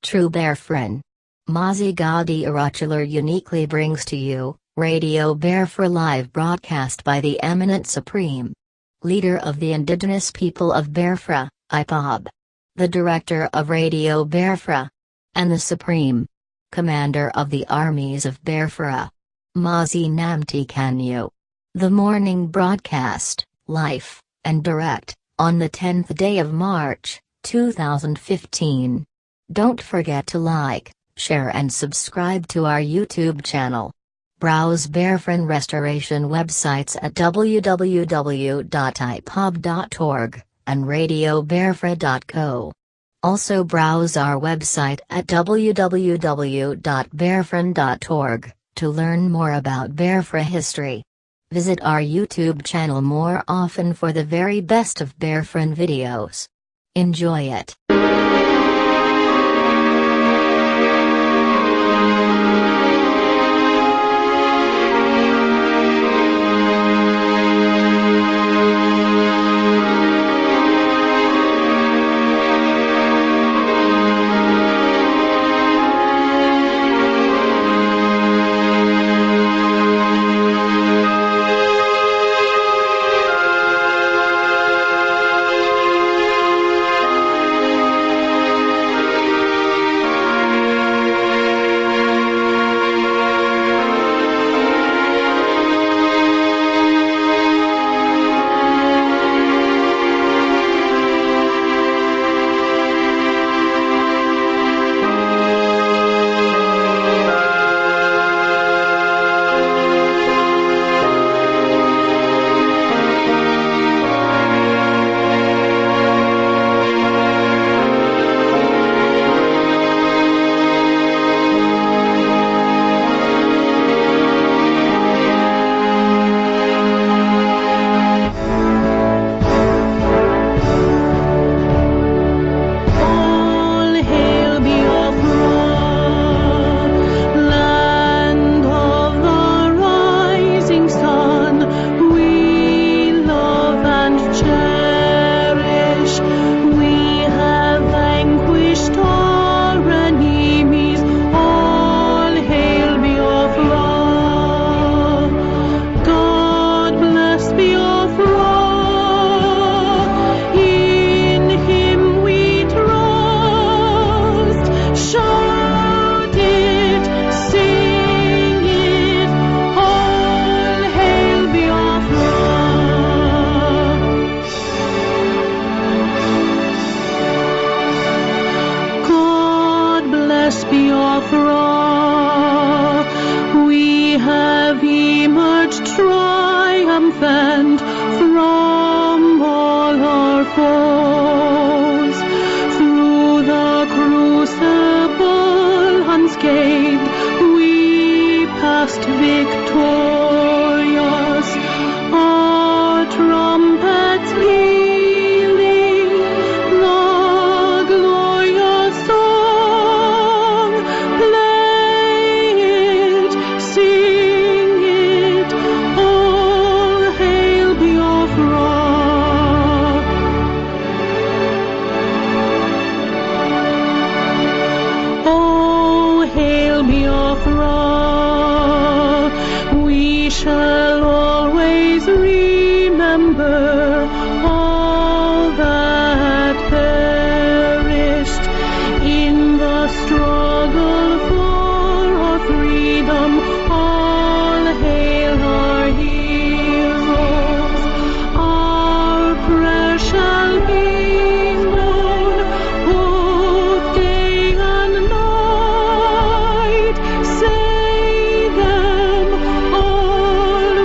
true Biafran. MAZI NNAMDI uniquely brings to you, Radio Biafra live broadcast by the eminent Supreme Leader of the Indigenous People of Biafra, IPOB. The Director of Radio Biafra. And the Supreme Commander of the Armies of Biafra. MAZI NNAMDI KANU. The morning broadcast, live, and direct, on the 10th day of March, 2015. Don't forget to like, share and subscribe to our YouTube channel. Browse Biafran restoration websites at www.ipob.org, and radiobiafra.co. Also browse our website at www.biafran.org, to learn more about Biafra history. Visit our YouTube channel more often for the very best of Biafran videos. Enjoy it. Biafra, we have emerged triumphant from all our foes. Through the crucible unscathed, we passed victorious. Our trumpets pealing the glorious song. Play it, sing it, all hail Biafra. Oh, hail Biafra, we shall always remember all that perished in the struggle for our freedom. All hail our heroes. Our prayer shall be known both day and night. Say them, all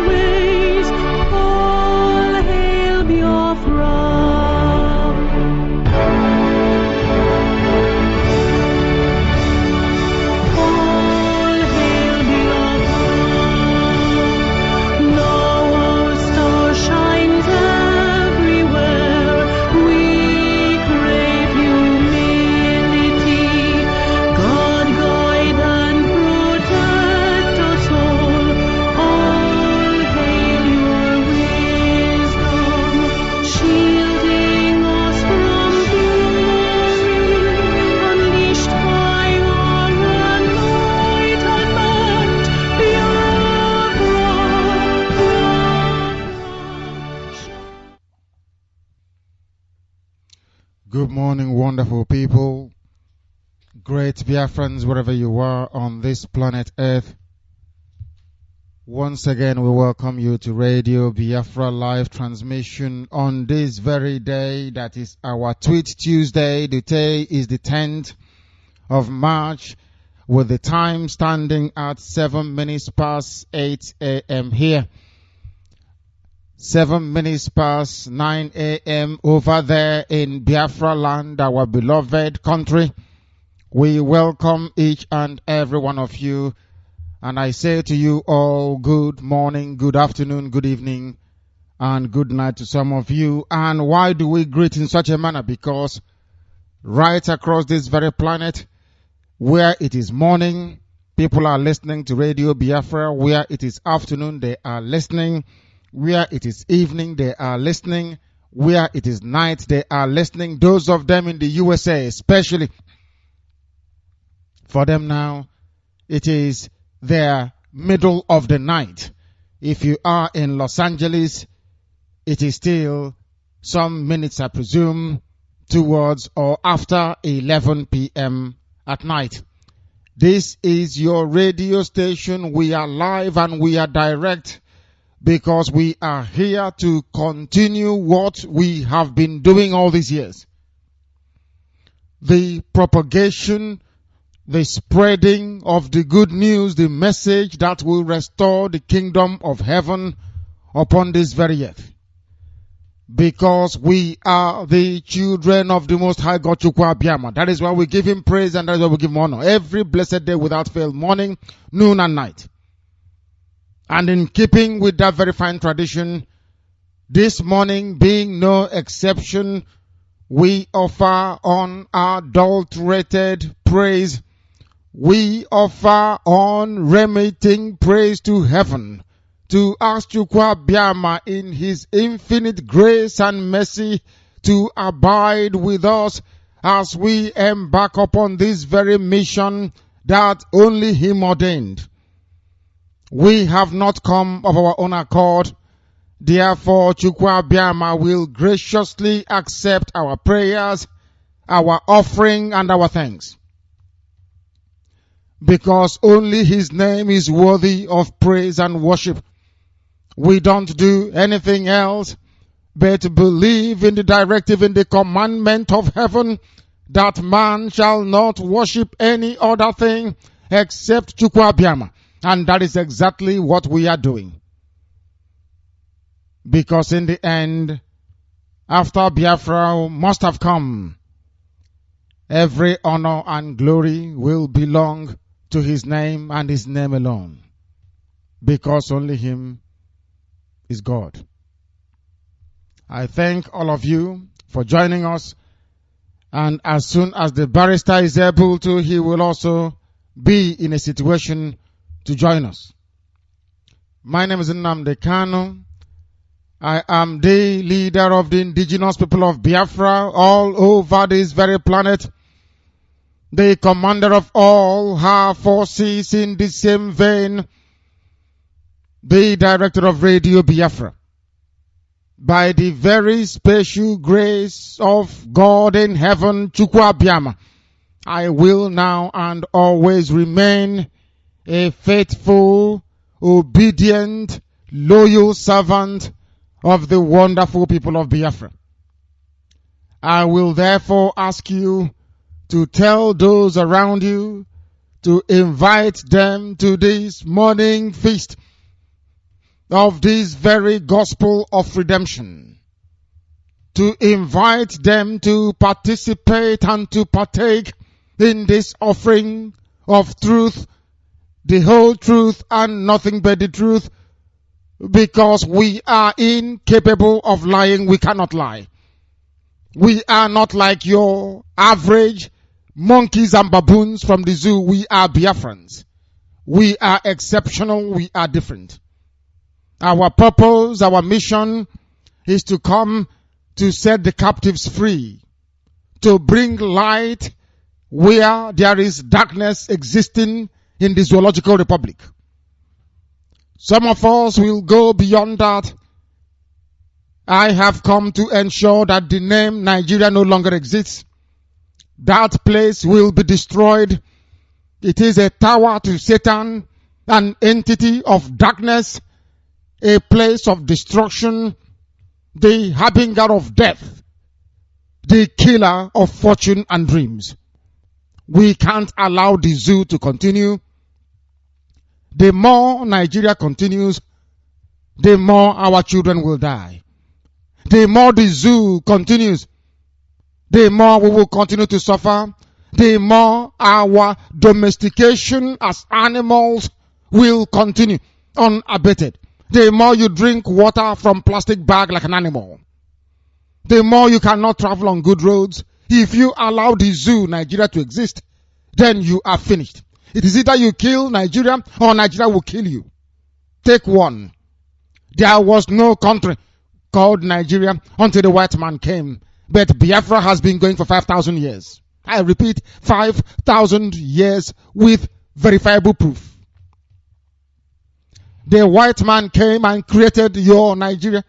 Good morning, wonderful people, great Biafrans, wherever you are on this planet Earth. Once again, we welcome you to Radio Biafra live transmission on this very day. That is our Tweet Tuesday. The day is the 10th of March, with the time standing at 7 minutes past 8 a.m. here. 7 minutes past 9 a.m. over there in Biafra land, our beloved country. We welcome each and every one of you. And I say to you all, good morning, good afternoon, good evening, and good night to some of you. And why do we greet in such a manner? Because right across this very planet, where it is morning, people are listening to Radio Biafra. Where it is afternoon, they are listening. Where it is evening, they are listening. Where it is night, they are listening. Those of them in the USA, especially, for them now, it is their middle of the night. If you are in Los Angeles, it is still some minutes, I presume, towards or after 11 p.m. at night. This is your radio station. We are live and we are direct because we are here to continue what we have been doing all these years. The propagation, the spreading of the good news, the message that will restore the kingdom of heaven upon this very earth. Because we are the children of the Most High God, Chukwu Abiyama. That is why we give him praise and that is why we give him honor. Every blessed day without fail, morning, noon and night. And in keeping with that very fine tradition, this morning being no exception, we offer unadulterated praise. We offer unremitting praise to heaven, to ask Chukwu Abiyama in his infinite grace and mercy to abide with us as we embark upon this very mission that only him ordained. We have not come of our own accord. Therefore, Chukwu Abiyama will graciously accept our prayers, our offering, and our thanks. Because only his name is worthy of praise and worship. We don't do anything else but believe in the directive, in the commandment of heaven, that man shall not worship any other thing except Chukwu Abiyama. And that is exactly what we are doing. Because in the end, after Biafra must have come, every honor and glory will belong to his name and his name alone. Because only him is God. I thank all of you for joining us. And as soon as the barrister is able to, he will also be in a situation to join us. My name is Nnamdi Kanu. I am the leader of the indigenous people of Biafra all over this very planet. The commander of all her forces in the same vein. The director of Radio Biafra. By the very special grace of God in heaven, Chukwu Abiyama, I will now and always remain a faithful, obedient, loyal servant of the wonderful people of Biafra. I will therefore ask you to tell those around you to invite them to this morning feast of this very gospel of redemption. To invite them to participate and to partake in this offering of truth, the whole truth and nothing but the truth, because we are incapable of lying. We cannot lie. We are not like your average monkeys and baboons from the zoo. We are Biafrans. We are exceptional. We are different. Our purpose, our mission is to come to set the captives free, to bring light where there is darkness existing in the zoological republic. Some of us will go beyond that I have come to ensure that the name Nigeria no longer exists. That place will be destroyed. It is a tower to Satan, an entity of darkness, a place of destruction, the harbinger of death, the killer of fortune and dreams. We can't allow the zoo to continue. The more Nigeria continues, the more our children will die. The more the zoo continues, the more we will continue to suffer. The more our domestication as animals will continue unabated. The more you drink water from plastic bag like an animal, the more you cannot travel on good roads. If you allow the zoo Nigeria to exist, then you are finished. It is either you kill Nigeria or Nigeria will kill you. Take one. There was no country called Nigeria until the white man came. But Biafra has been going for 5,000 years. I repeat, 5,000 years with verifiable proof. The white man came and created your Nigeria.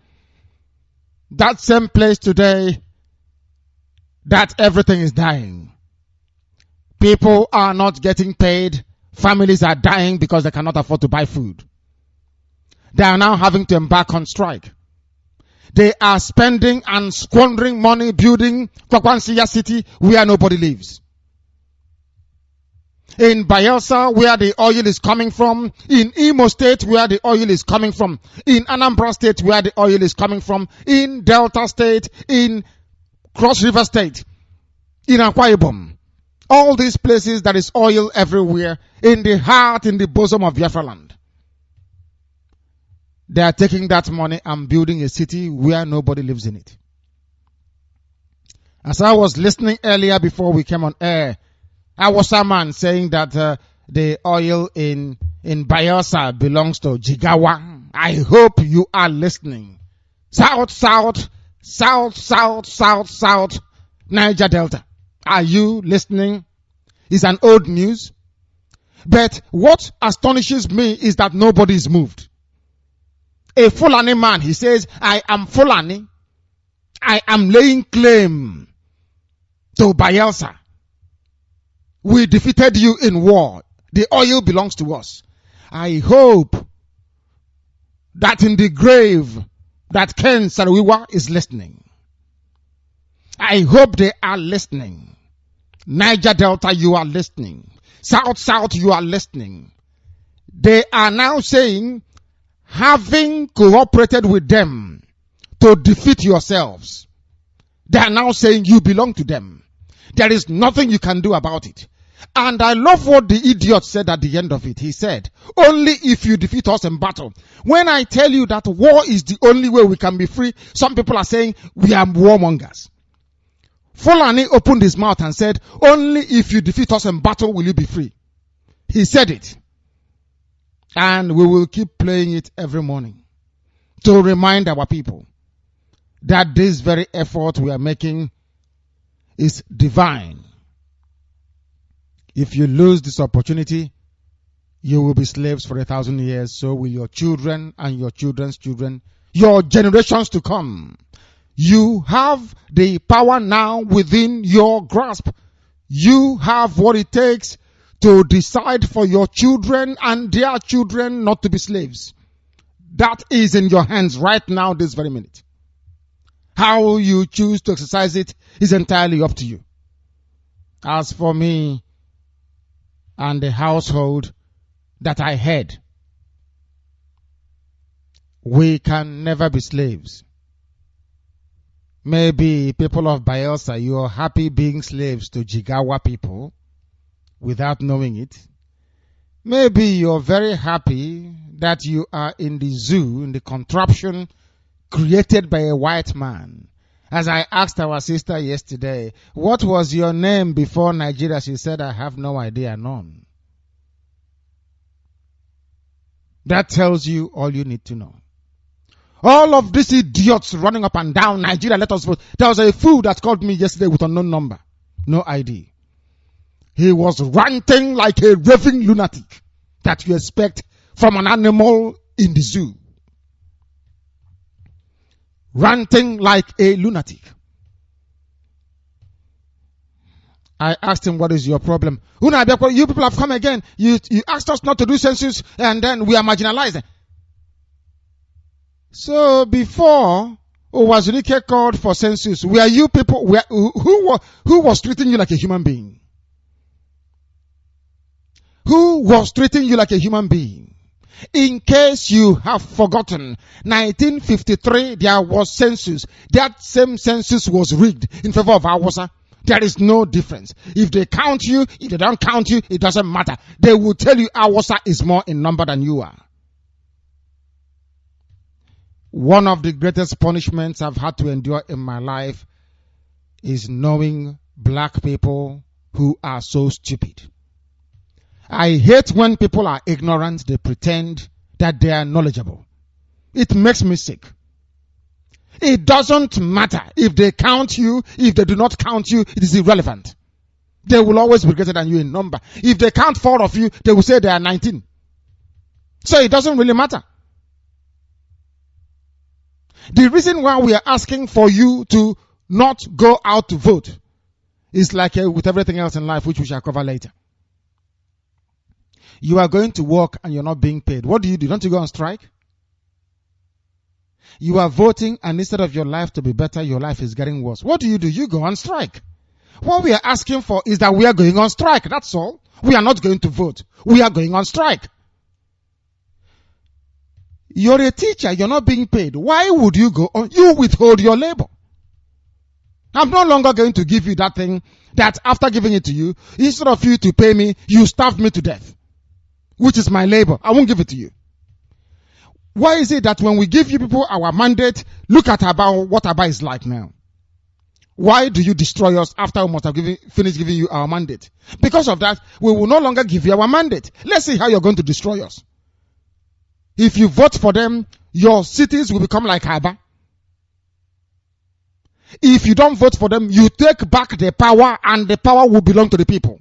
That same place today, that everything is dying. People are not getting paid. Families are dying because they cannot afford to buy food. They are now having to embark on strike. They are spending and squandering money building Kwakwansiya city where nobody lives. In Bayelsa, where the oil is coming from. In Imo State, where the oil is coming from. In Anambra State, where the oil is coming from. In Delta State, in Cross River State, in Akwa Ibom. All these places that is oil everywhere, in the heart, in the bosom of Biafra land. They are taking that money and building a city where nobody lives in it. As I was listening earlier before we came on air, I was a man saying that the oil in Bayelsa belongs to Jigawa. I hope you are listening. South, Niger Delta. Are you listening? It's an old news. But what astonishes me is that nobody is moved. A Fulani man, he says, I am Fulani. I am laying claim to Bayelsa. We defeated you in war. The oil belongs to us. I hope that in the grave that Ken Sarawiwa is listening. I hope they are listening. Niger Delta, you are listening. South, you are listening. They are now saying, having cooperated with them to defeat yourselves, they are now saying you belong to them. There is nothing you can do about it. And I love what the idiot said at the end of it. He said, only if you defeat us in battle. When I tell you that war is the only way we can be free, some people are saying we are warmongers. Fulani opened his mouth and said, only if you defeat us in battle will you be free. He said it. And we will keep playing it every morning to remind our people that this very effort we are making is divine. If you lose this opportunity, you will be slaves for 1,000 years. So will your children and your children's children, your generations to come. You have the power now within your grasp. You have what it takes to decide for your children and their children not to be slaves. That is in your hands right now, this very minute. How you choose to exercise it is entirely up to you. As for me and the household that I head, we can never be slaves. Maybe people of Bayelsa, you are happy being slaves to Jigawa people without knowing it. Maybe you're very happy that you are in the zoo, in the contraption created by a white man. As I asked our sister yesterday, what was your name before Nigeria? She said, I have no idea, none. That tells you all you need to know. All of these idiots running up and down Nigeria, let us vote. There was a fool that called me yesterday with an unknown number. No ID. He was ranting like a raving lunatic that you expect from an animal in the zoo. ranting like a lunatic. I asked him, what is your problem? You people have come again. You asked us not to do census, and then we are marginalized. So before Owazunike called for census, were you people, who was treating you like a human being? Who was treating you like a human being? In case you have forgotten, 1953 there was census. That same census was rigged in favor of Hausa. There is no difference. If they count you, if they don't count you, it doesn't matter. They will tell you Hausa is more in number than you are. One of the greatest punishments I've had to endure in my life is knowing black people who are so stupid. I hate when people are ignorant, they pretend that they are knowledgeable. It makes me sick. It doesn't matter if they count you, if they do not count you, it is irrelevant. They will always be greater than you in number. If they count 4 of you, they will say they are 19. So it doesn't really matter. The reason why we are asking for you to not go out to vote is like with everything else in life, which we shall cover later. You are going to work and you're not being paid. What do? Don't you go on strike? You are voting, and instead of your life to be better, your life is getting worse. What do? You go on strike. What we are asking for is that we are going on strike. That's all. We are not going to vote. We are going on strike. You're a teacher. You're not being paid. Why would you go on? You withhold your labor. I'm no longer going to give you that thing that after giving it to you, instead of you to pay me, you starved me to death, which is my labor. I won't give it to you. Why is it that when we give you people our mandate, look at what Aba is like now? Why do you destroy us after we must have finished giving you our mandate? Because of that, we will no longer give you our mandate. Let's see how you're going to destroy us. If you vote for them, your cities will become like Aba. If you don't vote for them, you take back the power, and the power will belong to the people.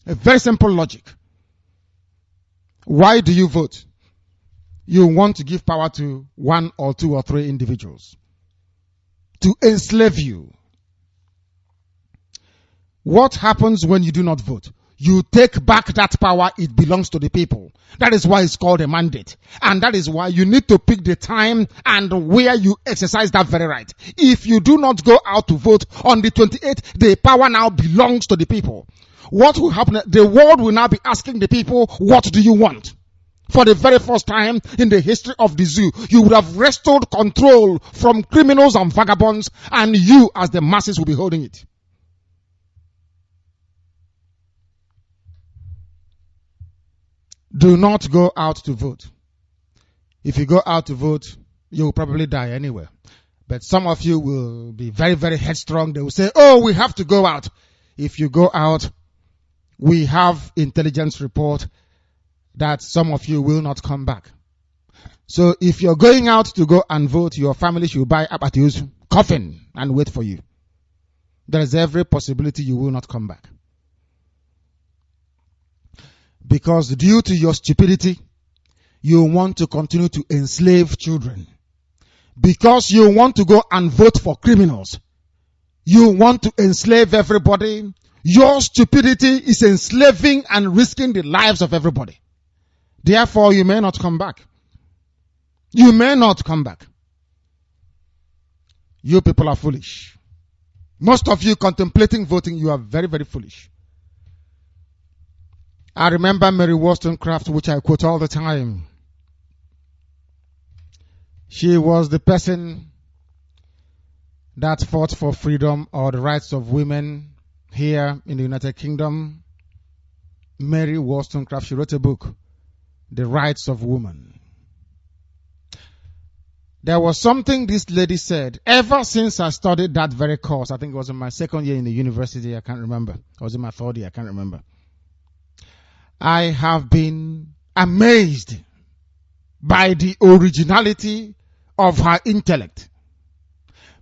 A very simple logic. Why do you vote? You want to give power to 1 or 2 or 3 individuals to enslave you. What happens when you do not vote? You take back that power. It belongs to the people. That is why it's called a mandate. And that is why you need to pick the time and where you exercise that very right. If you do not go out to vote on the 28th, the power now belongs to the people. What will happen? The world will now be asking the people, what do you want? For the very first time in the history of the zoo, you would have wrested control from criminals and vagabonds, and you as the masses will be holding it. Do not go out to vote. If you go out to vote, you will probably die anyway. But some of you will be very, very headstrong. They will say, oh, we have to go out. If you go out, we have intelligence report that some of you will not come back. So if you're going out to go and vote, your family should buy Abatiu's coffin and wait for you. There is every possibility you will not come back. Because due to your stupidity, you want to continue to enslave children. Because you want to go and vote for criminals. You want to enslave everybody. Your stupidity is enslaving and risking the lives of everybody. Therefore, you may not come back. You may not come back. You people are foolish. Most of you contemplating voting, you are very, very foolish. I remember Mary Wollstonecraft, which I quote all the time. She was the person that fought for freedom or the rights of women here in the United Kingdom. Mary Wollstonecraft, she wrote a book, The Rights of Woman. There was something this lady said. Ever since I studied that very course, I think it was in my 2nd year in the university, I can't remember. Or was it my 3rd year? I can't remember. I have been amazed by the originality of her intellect.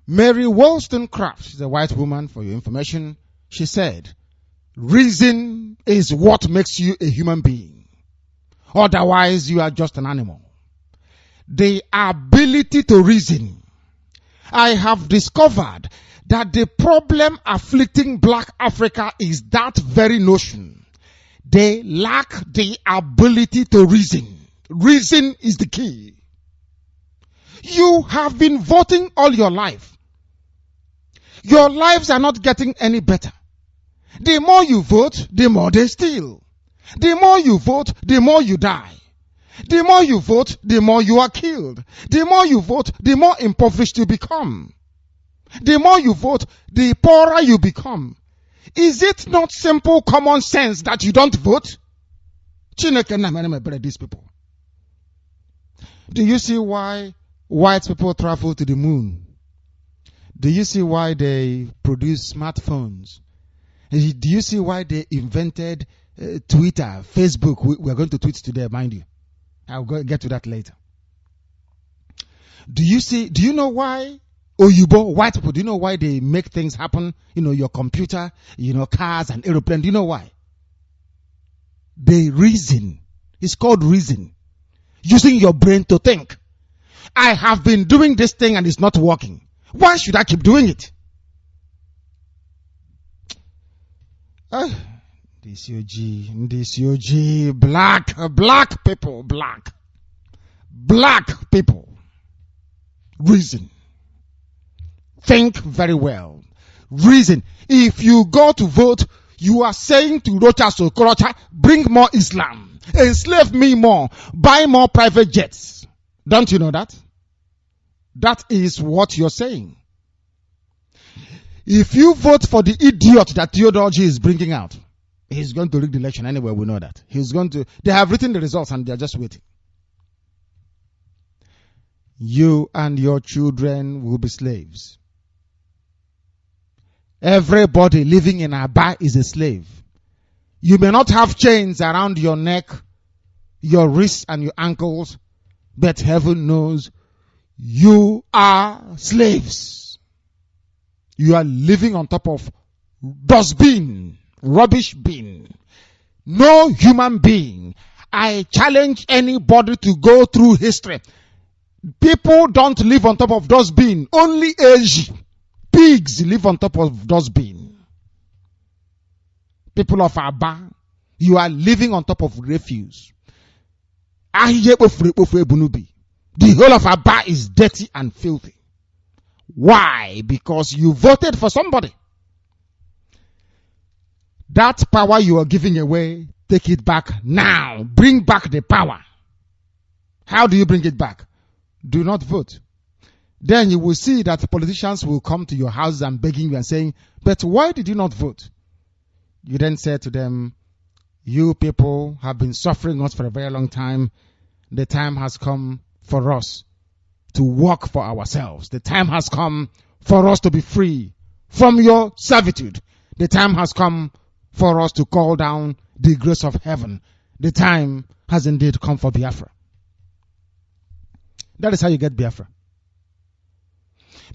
Mary Wollstonecraft, she's a white woman for your information, she said, reason is what makes you a human being. Otherwise, you are just an animal. the ability to reason. I have discovered that the problem afflicting Black Africa is that very notion. They lack the ability to reason. Reason is the key. You have been voting all your life. Your lives are not getting any better. The more you vote, the more they steal. The more you vote, the more you die. The more you vote, the more you are killed. The more you vote, the more impoverished you become. The more you vote, the poorer you become. Is it not simple common sense that you don't vote? These people. Do you see why white people travel to the moon? Do you see why they produce smartphones? Do you see why they invented Twitter, Facebook? We're going to tweet today, mind you. I'll get to that later. Do you know why Oyibo, white people, do you know why they make things happen? Your computer, cars and aeroplanes. Do you know why? They reason. It's called reason. Using your brain to think. I have been doing this thing and it's not working. Why should I keep doing it? This UG, black people. Reason. Think very well. Reason. If you go to vote, you are saying to Rocha Sokorocha, bring more Islam, enslave me more, buy more private jets. Don't you know that? That is what you're saying. If you vote for the idiot that Theodoji is bringing out, he's going to rig the election anyway, we know that. They have written the results and they're just waiting. You and your children will be slaves. Everybody living in Aba is a slave. You may not have chains around your neck, your wrists and your ankles, but heaven knows you are slaves. You are living on top of dustbin, rubbish bin. No human being. I challenge anybody to go through history. People don't live on top of dustbin. Only pigs live on top of dustbin. People of Aba, you are living on top of refuse. The whole of Aba is dirty and filthy. Why? Because you voted for somebody. That power you are giving away, take it back now. Bring back the power. How do you bring it back? Do not vote. Then you will see that politicians will come to your house and begging you and saying, but why did you not vote? You then say to them, you people have been suffering us for a very long time. The time has come for us to work for ourselves. The time has come for us to be free from your servitude. The time has come for us to call down the grace of heaven. The time has indeed come for Biafra. That is how you get Biafra.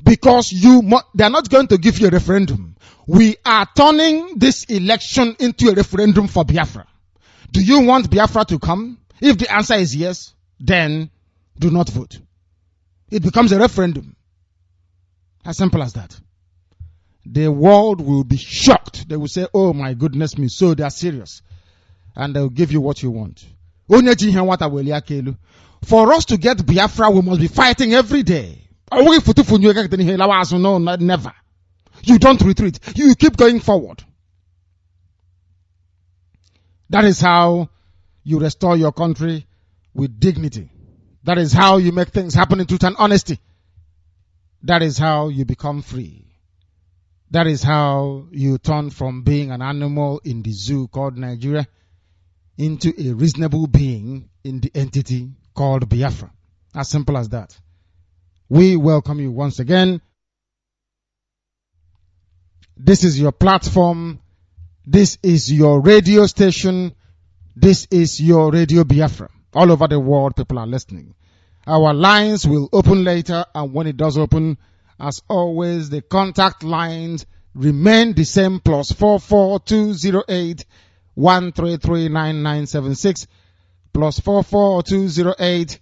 Because they are not going to give you a referendum. We are turning this election into a referendum for Biafra. Do you want Biafra to come? If the answer is yes, then do not vote. It becomes a referendum. As simple as that. The world will be shocked. They will say, oh my goodness me, so they are serious. And they will give you what you want. For us to get Biafra, we must be fighting every day. No, never. You don't retreat. You keep going forward. That is how you restore your country with dignity. That is how you make things happen in truth and honesty. That is how you become free. That is how you turn from being an animal in the zoo called Nigeria into a reasonable being in the entity called Biafra. As simple as that. We welcome you once again. This is your platform. This is your radio station. This is your Radio Biafra. All over the world, people are listening. Our lines will open later, and when it does open, as always, the contact lines remain the same, +44 208 133 9976, +44 208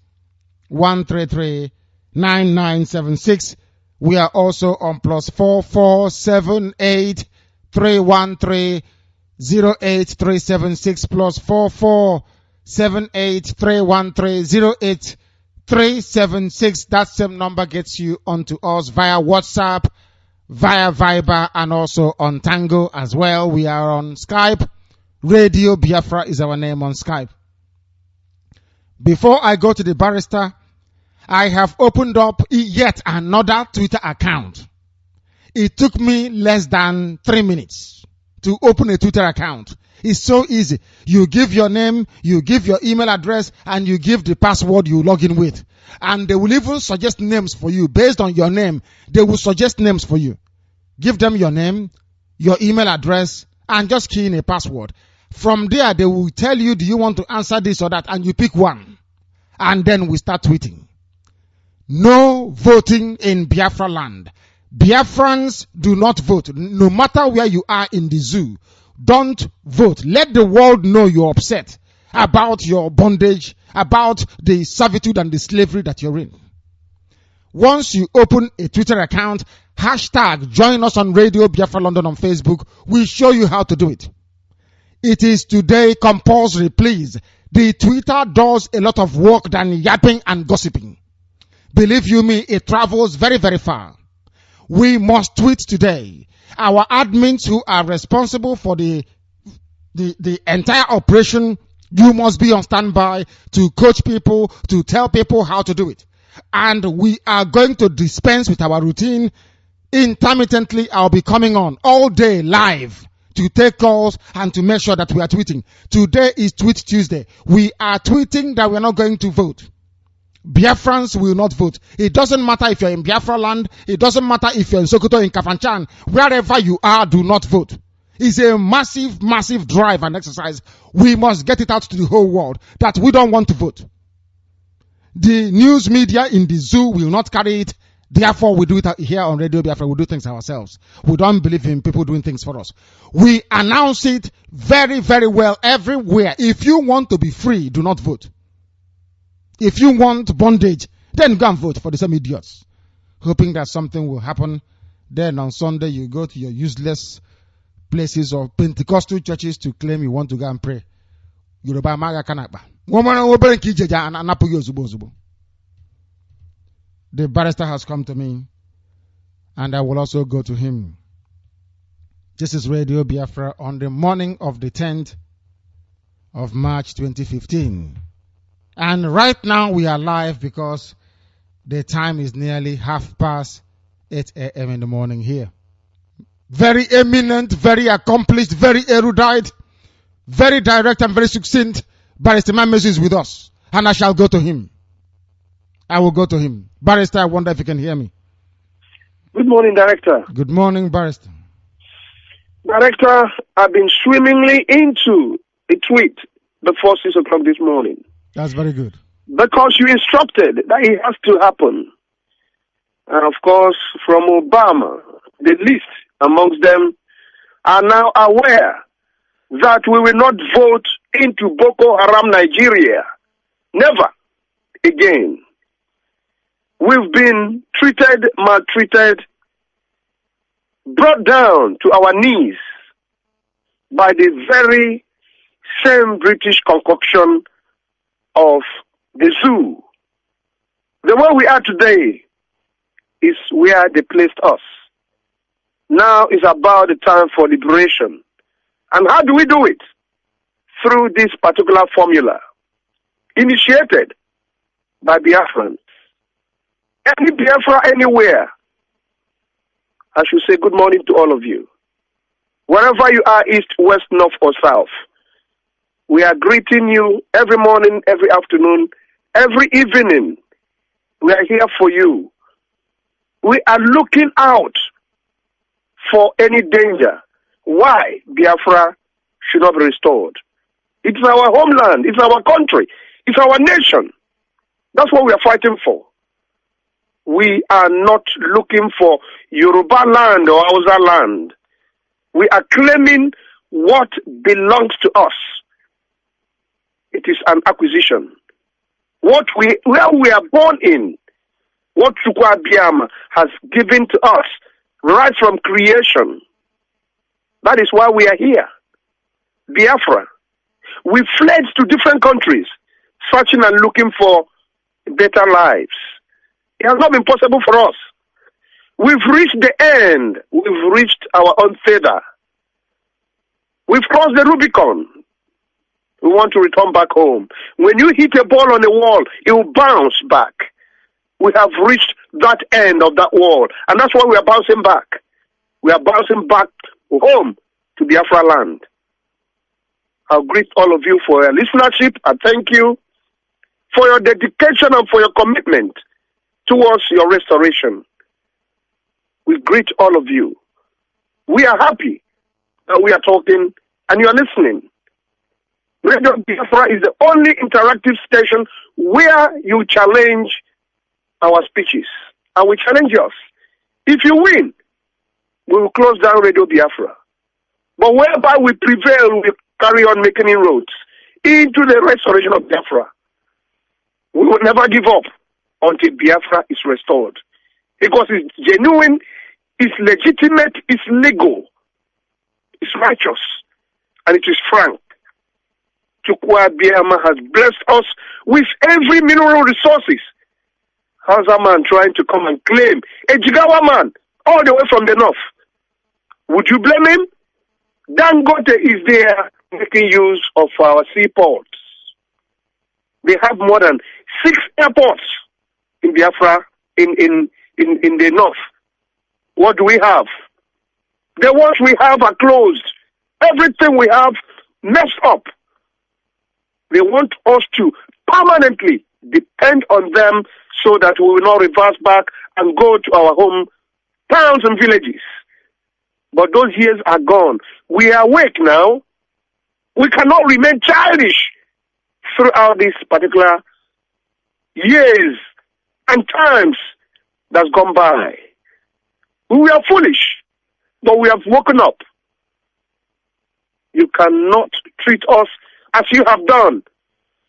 133 9976. We are also on +4478 313 08376 +4478 313 08376. That same number gets you onto us via WhatsApp, via Viber, and also on Tango as well. We are on Skype. Radio Biafra is our name on Skype. Before I go to the barrister, I have opened up yet another Twitter account. It took me less than 3 minutes to open a Twitter account. It's so easy. You give your name, you give your email address, and you give the password you log in with. And they will even suggest names for you. Based on your name, they will suggest names for you. Give them your name, your email address, and just key in a password. From there, they will tell you, do you want to answer this or that? And you pick one. And then we start tweeting. No voting in Biafra land. Biafrans do not vote. No matter where you are in the zoo, don't vote. Let the world know you're upset about your bondage, about the servitude and the slavery that you're in. Once you open a Twitter account, hashtag join us on Radio Biafra London on Facebook. We'll show you how to do it. It is today compulsory, please. The Twitter does a lot of work than yapping and gossiping. Believe you me, it travels very, very far. We must tweet today. Our admins who are responsible for the entire operation, you must be on standby to coach people, to tell people how to do it. And we are going to dispense with our routine. Intermittently, I'll be coming on all day live to take calls and to make sure that we are tweeting. Today is Tweet Tuesday. We are tweeting that we are not going to vote. Biafrans will not vote. It doesn't matter if you're in Biafra land. It doesn't matter if you're in Sokoto, in Kafanchan. Wherever you are, do not vote. It's a massive, massive drive and exercise. We must get it out to the whole world that we don't want to vote. The news media in the zoo will not carry it. Therefore, we do it here on Radio Biafra. We do things ourselves. We don't believe in people doing things for us. We announce it very, very well everywhere. If you want to be free, do not vote. If you want bondage, then go and vote for the same idiots. Hoping that something will happen. Then on Sunday, you go to your useless places of Pentecostal churches to claim you want to go and pray. Yoruba maga kanakba. The barrister has come to me, and I will also go to him. This is Radio Biafra on the morning of the 10th of March 2015. And right now we are live because the time is nearly 8:30 a.m. in the morning here. Very eminent, very accomplished, very erudite, very direct and very succinct. Barrister Mamezu is with us, and I shall go to him. I will go to him. Barrister, I wonder if you can hear me. Good morning, Director. Good morning, Barrister. Director, I've been swimmingly into a tweet before 6 o'clock this morning. That's very good. Because you instructed that it has to happen. And of course, from Obama, the least amongst them are now aware that we will not vote into Boko Haram Nigeria. Never again. We've been treated, maltreated, brought down to our knees by the very same British concoction of the zoo. The way we are today is where they placed us. Now is about the time for liberation. And how do we do it? Through this particular formula, initiated by Biafran. Any Biafra anywhere, I should say good morning to all of you. Wherever you are, east, west, north, or south, we are greeting you every morning, every afternoon, every evening. We are here for you. We are looking out for any danger. Why Biafra should not be restored? It's our homeland. It's our country. It's our nation. That's what we are fighting for. We are not looking for Yoruba land or Hausa land. We are claiming what belongs to us. It is an acquisition. where we are born in, what Chukwuabiama has given to us right from creation. That is why we are here. Biafra. We fled to different countries, searching and looking for better lives. It has not been possible for us. We've reached the end. We've reached our own feather. We've crossed the Rubicon. We want to return back home. When you hit a ball on the wall, it will bounce back. We have reached that end of that wall, and that's why we are bouncing back. We are bouncing back home to Biafra land. I'll greet all of you for your listenership. I thank you for your dedication and for your commitment towards your restoration. We greet all of you. We are happy that we are talking and you are listening. Radio Biafra is the only interactive station where you challenge our speeches. And we challenge us. If you win, we will close down Radio Biafra. But whereby we prevail, we carry on making inroads into the restoration of Biafra. We will never give up until Biafra is restored. Because it's genuine, it's legitimate, it's legal, it's righteous, and it is frank. Chukwuabiama has blessed us with every mineral resources. How's a man trying to come and claim a Jigawa man all the way from the north? Would you blame him? Dangote is there making use of our seaports. They have more than 6 airports in Biafra, in the north. What do we have? The ones we have are closed. Everything we have messed up. They want us to permanently depend on them so that we will not reverse back and go to our home towns and villages. But those years are gone. We are awake now. We cannot remain childish throughout these particular years and times that's gone by. We are foolish, but we have woken up. You cannot treat us as you have done.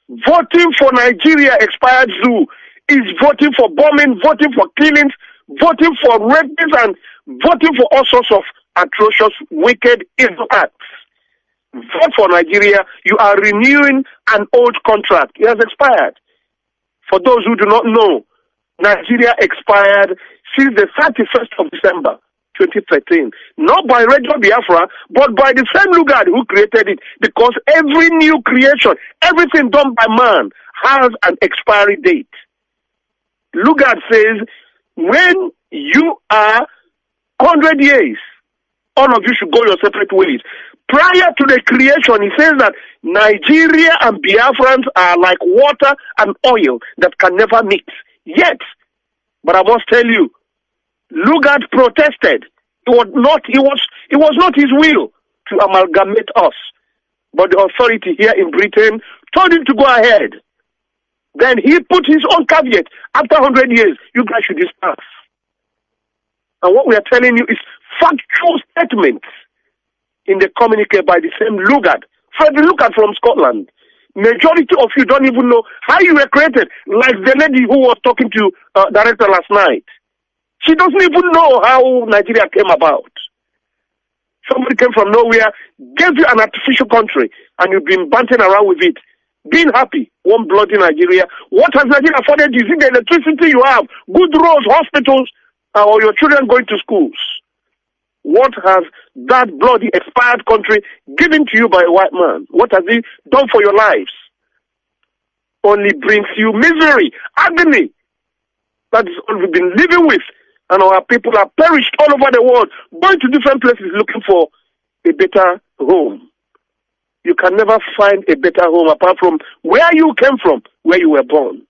Voting for Nigeria expired zoo is voting for bombing, voting for killings, voting for rapes, and voting for all sorts of atrocious, wicked, evil acts. Vote for Nigeria, you are renewing an old contract. It has expired. For those who do not know, Nigeria expired since the 31st of December 2013. Not by Radio Biafra, but by the same Lugard who created it. Because every new creation, everything done by man, has an expiry date. Lugard says, when you are 100 years, all of you should go your separate ways. Prior to the creation, he says that Nigeria and Biafrans are like water and oil that can never mix. Yet, but I must tell you, Lugard protested. It was not his will to amalgamate us. But the authority here in Britain told him to go ahead. Then he put his own caveat. After 100 years, you guys should disperse. And what we are telling you is factual statements in the communique by the same Lugard. Frederick Lugard from Scotland. Majority of you don't even know how you were created, like the lady who was talking to director last night. She doesn't even know how Nigeria came about. Somebody came from nowhere, gave you an artificial country, and you've been bouncing around with it. Being happy, one bloody Nigeria. What has Nigeria afforded you? Is it the electricity you have, good roads, hospitals, or your children going to schools? What has that bloody expired country given to you by a white man? What has he done for your lives? Only brings you misery, agony. That is all we've been living with. And our people are perished all over the world, going to different places looking for a better home. You can never find a better home apart from where you came from, where you were born.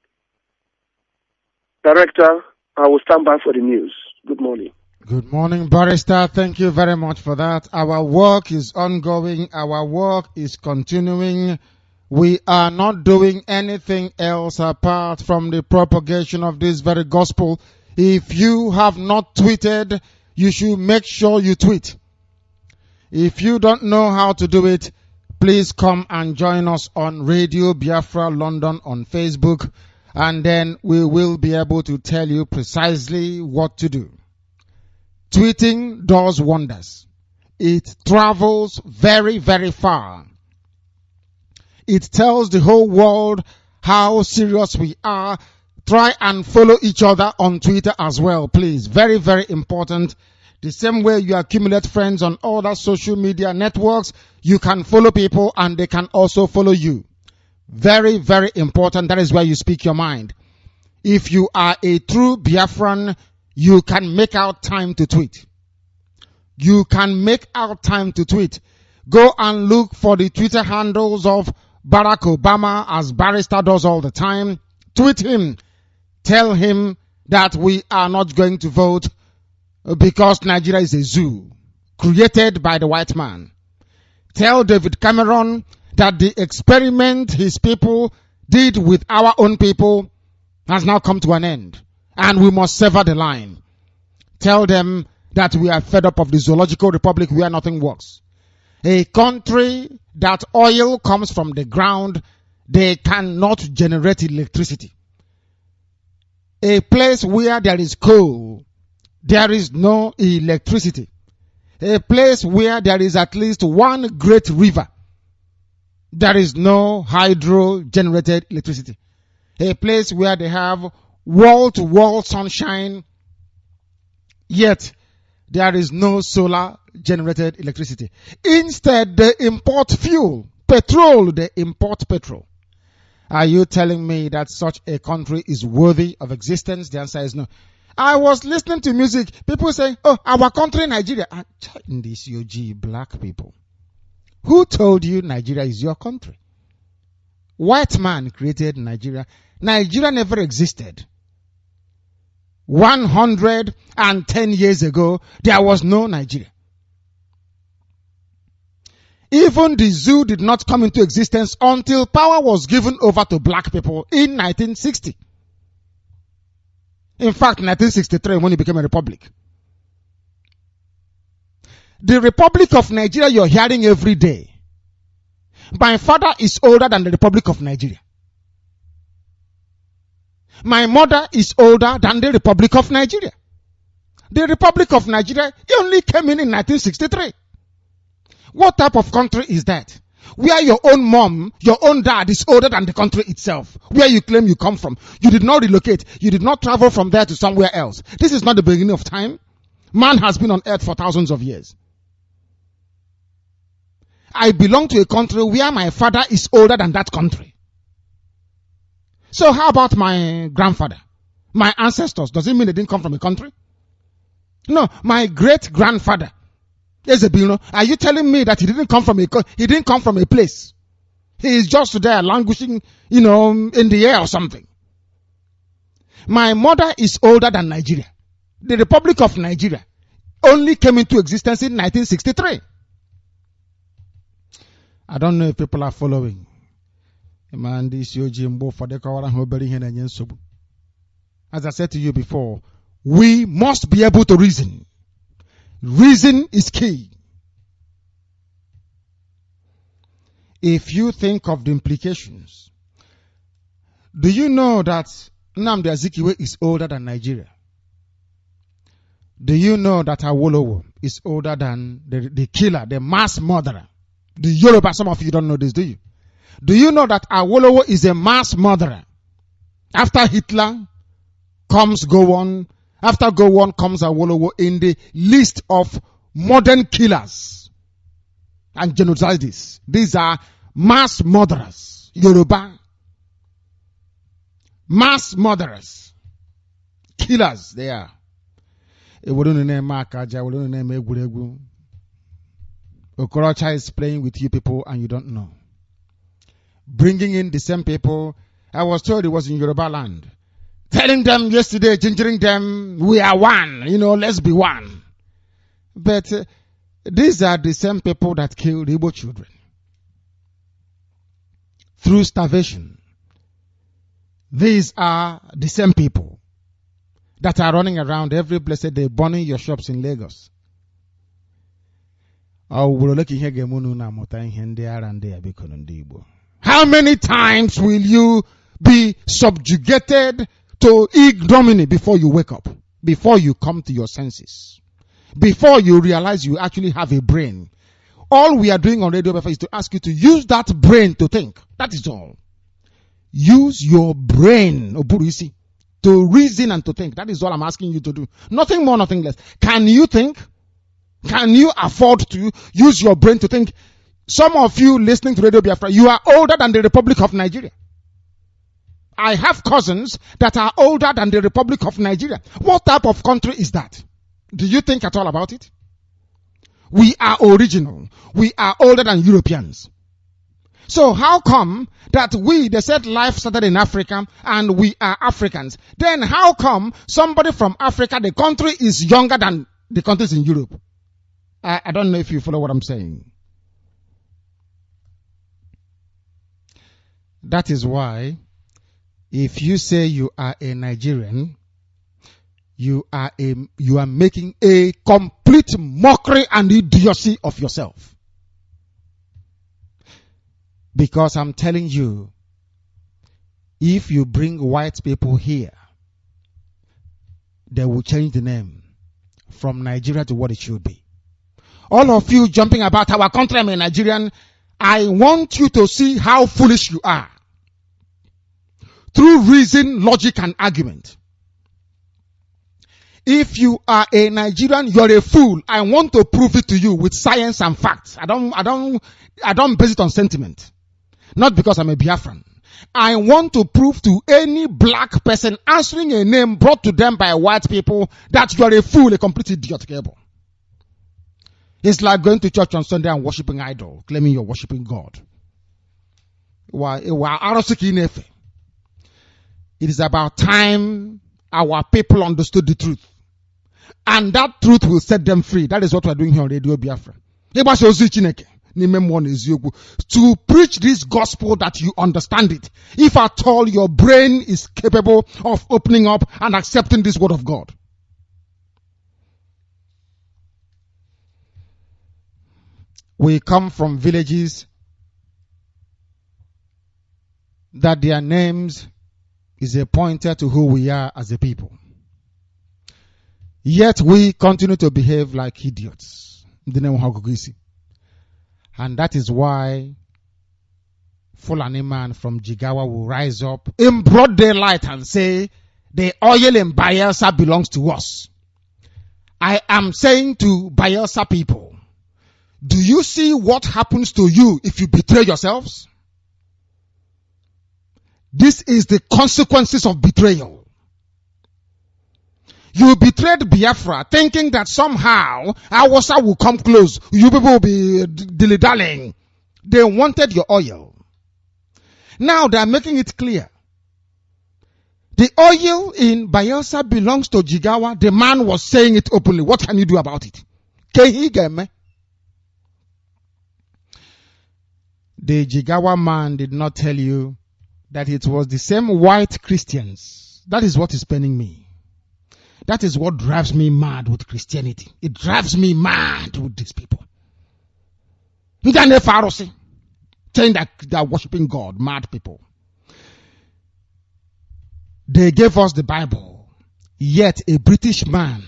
Director, I will stand by for the news. Good morning. Good morning, Barrister. Thank you very much for that. Our work is ongoing. Our work is continuing. We are not doing anything else apart from the propagation of this very gospel. If you have not tweeted, you should make sure you tweet. If you don't know how to do it, please come and join us on Radio Biafra London on Facebook and then we will be able to tell you precisely what to do. Tweeting does wonders. It travels very, very far. It tells the whole world how serious we are. Try and follow each other on Twitter as well, please. Very, very important. The same way you accumulate friends on other social media networks, you can follow people and they can also follow you. Very, very important. That is where you speak your mind. If you are a true Biafran, you can make out time to tweet. You can make out time to tweet. Go and look for the Twitter handles of Barack Obama, as Barrister does all the time. Tweet him. Tell him that we are not going to vote because Nigeria is a zoo created by the white man. Tell David Cameron that the experiment his people did with our own people has now come to an end and we must sever the line. Tell them that we are fed up of the zoological republic where nothing works. A country that oil comes from the ground, they cannot generate electricity. A place where there is coal, there is no electricity. A place where there is at least one great river, there is no hydro-generated electricity. A place where they have wall-to-wall sunshine, yet there is no solar-generated electricity. Instead, they import fuel, petrol, they import petrol. Are you telling me that such a country is worthy of existence? The answer is no. I was listening to music. People say, oh, our country, Nigeria. In this UG, black people. Who told you Nigeria is your country? White man created Nigeria. Nigeria never existed. 110 years ago, there was no Nigeria. Even the zoo did not come into existence until power was given over to black people in 1960. In fact, 1963, when it became a republic. The Republic of Nigeria you're hearing every day. My father is older than the Republic of Nigeria. My mother is older than the Republic of Nigeria. The Republic of Nigeria only came in 1963. What type of country is that? Where your own mom, your own dad is older than the country itself. Where you claim you come from. You did not relocate. You did not travel from there to somewhere else. This is not the beginning of time. Man has been on earth for thousands of years. I belong to a country where my father is older than that country. So how about my grandfather? My ancestors? Does it mean they didn't come from a country? No, my great-grandfather. Are you telling me that he didn't come from a place? He is just there languishing, in the air or something. My mother is older than Nigeria. The Republic of Nigeria only came into existence in 1963. I don't know if people are following. As I said to you before, we must be able to reason. Reason is key. If you think of the implications, do you know that Nnamdi Azikiwe is older than Nigeria? Do you know that Awolowo is older than the killer, the mass murderer? The Yoruba, some of you don't know this, do you? Do you know that Awolowo is a mass murderer? After Hitler comes Gowon. After Gowon comes Awolowo in the list of modern killers and genocides. These are mass murderers. Yoruba. Mass murderers. Killers, they are. Okorocha is playing with you people and you don't know. Bringing in the same people. I was told it was in Yoruba land. Telling them yesterday, gingering them, we are one, let's be one. But these are the same people that killed Igbo children. Through starvation. These are the same people that are running around every blessed day, burning your shops in Lagos. How many times will you be subjugated to ignominy before you wake up, before you come to your senses, before you realize you actually have a brain. All we are doing on Radio Biafra is to ask you to use that brain to think. That is all. Use your brain, Oburisi, to reason and to think. That is all I'm asking you to do. Nothing more, nothing less. Can you think? Can you afford to use your brain to think? Some of you listening to Radio Biafra, you are older than the Republic of Nigeria. I have cousins that are older than the Republic of Nigeria. What type of country is that? Do you think at all about it? We are original. We are older than Europeans. So how come that they said life started in Africa and we are Africans? Then how come somebody from Africa, the country is younger than the countries in Europe? I don't know if you follow what I'm saying. That is why if you say you are a Nigerian, you are making a complete mockery and idiocy of yourself. Because I'm telling you, if you bring white people here, they will change the name from Nigeria to what it should be. All of you jumping about our country, I'm a Nigerian, I want you to see how foolish you are. Through reason, logic, and argument. If you are a Nigerian, you're a fool. I want to prove it to you with science and facts. I don't base it on sentiment. Not because I'm a Biafran. I want to prove to any black person answering a name brought to them by white people that you're a fool, a complete idiot. It's like going to church on Sunday and worshiping idol, claiming you're worshiping God. It is about time our people understood the truth. And that truth will set them free. That is what we're doing here on Radio Biafra. To preach this gospel that you understand it. If at all your brain is capable of opening up and accepting this word of God. We come from villages that their names is a pointer to who we are as a people. Yet we continue to behave like idiots. And that is why Fulani man from Jigawa will rise up in broad daylight and say, the oil in Bayelsa belongs to us. I am saying to Bayelsa people, do you see what happens to you if you betray yourselves? This is the consequences of betrayal. You betrayed Biafra thinking that somehow Awasa will come close. You people will be dilly-dallying. They wanted your oil. Now they are making it clear. The oil in Bayelsa belongs to Jigawa. The man was saying it openly. What can you do about it? The Jigawa man did not tell you that it was the same white Christians. That is what is paining me. That is what drives me mad with Christianity. It drives me mad with these people. Saying that they are worshiping God, mad people. They gave us the Bible, yet a British man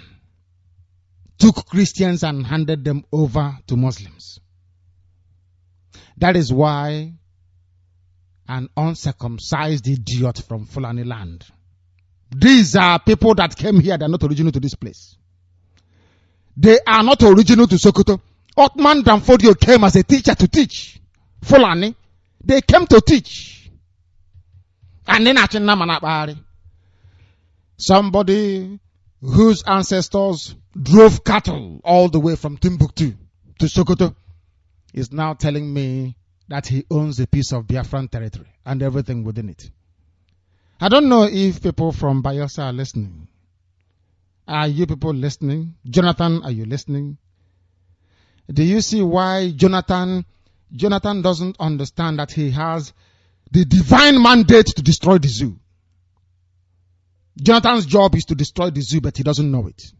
took Christians and handed them over to Muslims. That is why an uncircumcised idiot from Fulani land. These are people that came here. They are not original to this place. They are not original to Sokoto. Otman Danfodio came as a teacher to teach. Fulani. They came to teach. And then somebody whose ancestors drove cattle all the way from Timbuktu to Sokoto is now telling me that he owns a piece of Biafran territory and everything within it. I don't know if people from Bayelsa are listening. Are you people listening? Jonathan, are you listening? Do you see why Jonathan doesn't understand that he has the divine mandate to destroy the zoo? Jonathan's job is to destroy the zoo, but he doesn't know it.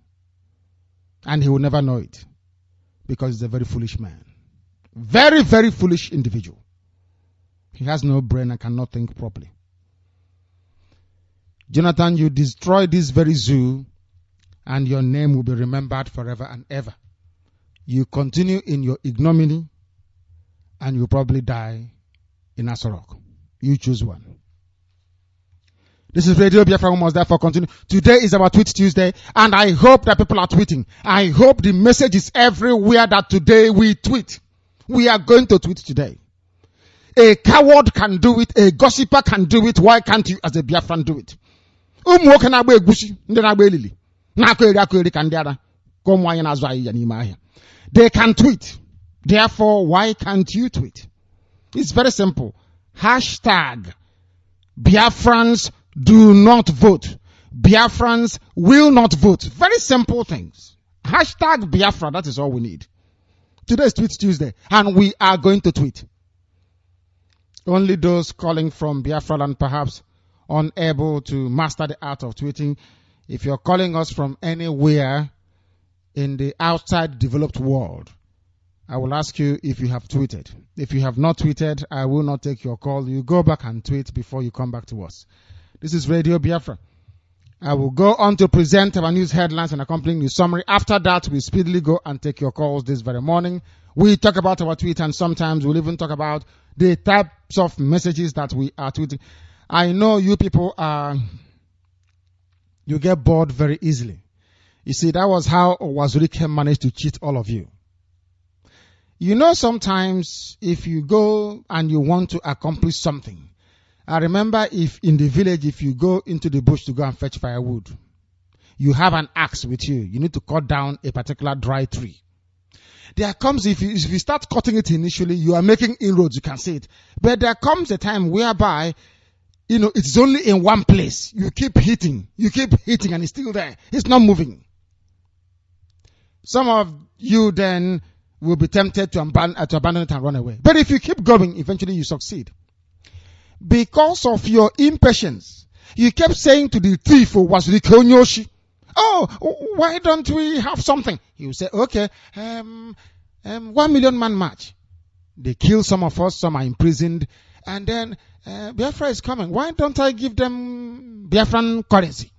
And he will never know it. Because he's a very foolish man. Very, very foolish individual. He has no brain and cannot think properly. Jonathan, you destroy this very zoo and your name will be remembered forever and ever. You continue in your ignominy and you probably die in Asorok. You choose one. This is Radio Biafra. We must therefore continue. Today is our Tweet Tuesday, and I hope that people are tweeting. I hope the message is everywhere that today we tweet. We are going to tweet today. A coward can do it. A gossiper can do it. Why can't you as a Biafran do it? They can tweet. Therefore, why can't you tweet? It's very simple. Hashtag Biafrans do not vote. Biafrans will not vote. Very simple things. Hashtag Biafra, that is all we need. Today is Tweet Tuesday, and we are going to tweet. Only those calling from Biafra land perhaps unable to master the art of tweeting. If you're calling us from anywhere in the outside developed world, I will ask you if you have tweeted. If you have not tweeted, I will not take your call. You go back and tweet before you come back to us. This is Radio Biafra. I will go on to present our news headlines and accompanying news summary. After that, we speedily go and take your calls this very morning. We talk about our tweet, and sometimes we'll even talk about the types of messages that we are tweeting. I know you people you get bored very easily. You see, that was how Wazirike managed to cheat all of you. You know, sometimes if you go and you want to accomplish something, I remember if in the village, if you go into the bush to go and fetch firewood, you have an axe with you. You need to cut down a particular dry tree. There comes, if you start cutting it initially, you are making inroads, you can see it. But there comes a time whereby, it's only in one place. You keep hitting, and it's still there. It's not moving. Some of you then will be tempted to abandon it and run away. But if you keep going, eventually you succeed. Because of your impatience, you kept saying to the thief who was Rikonyoshi, why don't we have something? He will say, okay, 1 million man march. They kill some of us, some are imprisoned, and then Biafra is coming. Why don't I give them Biafran currency?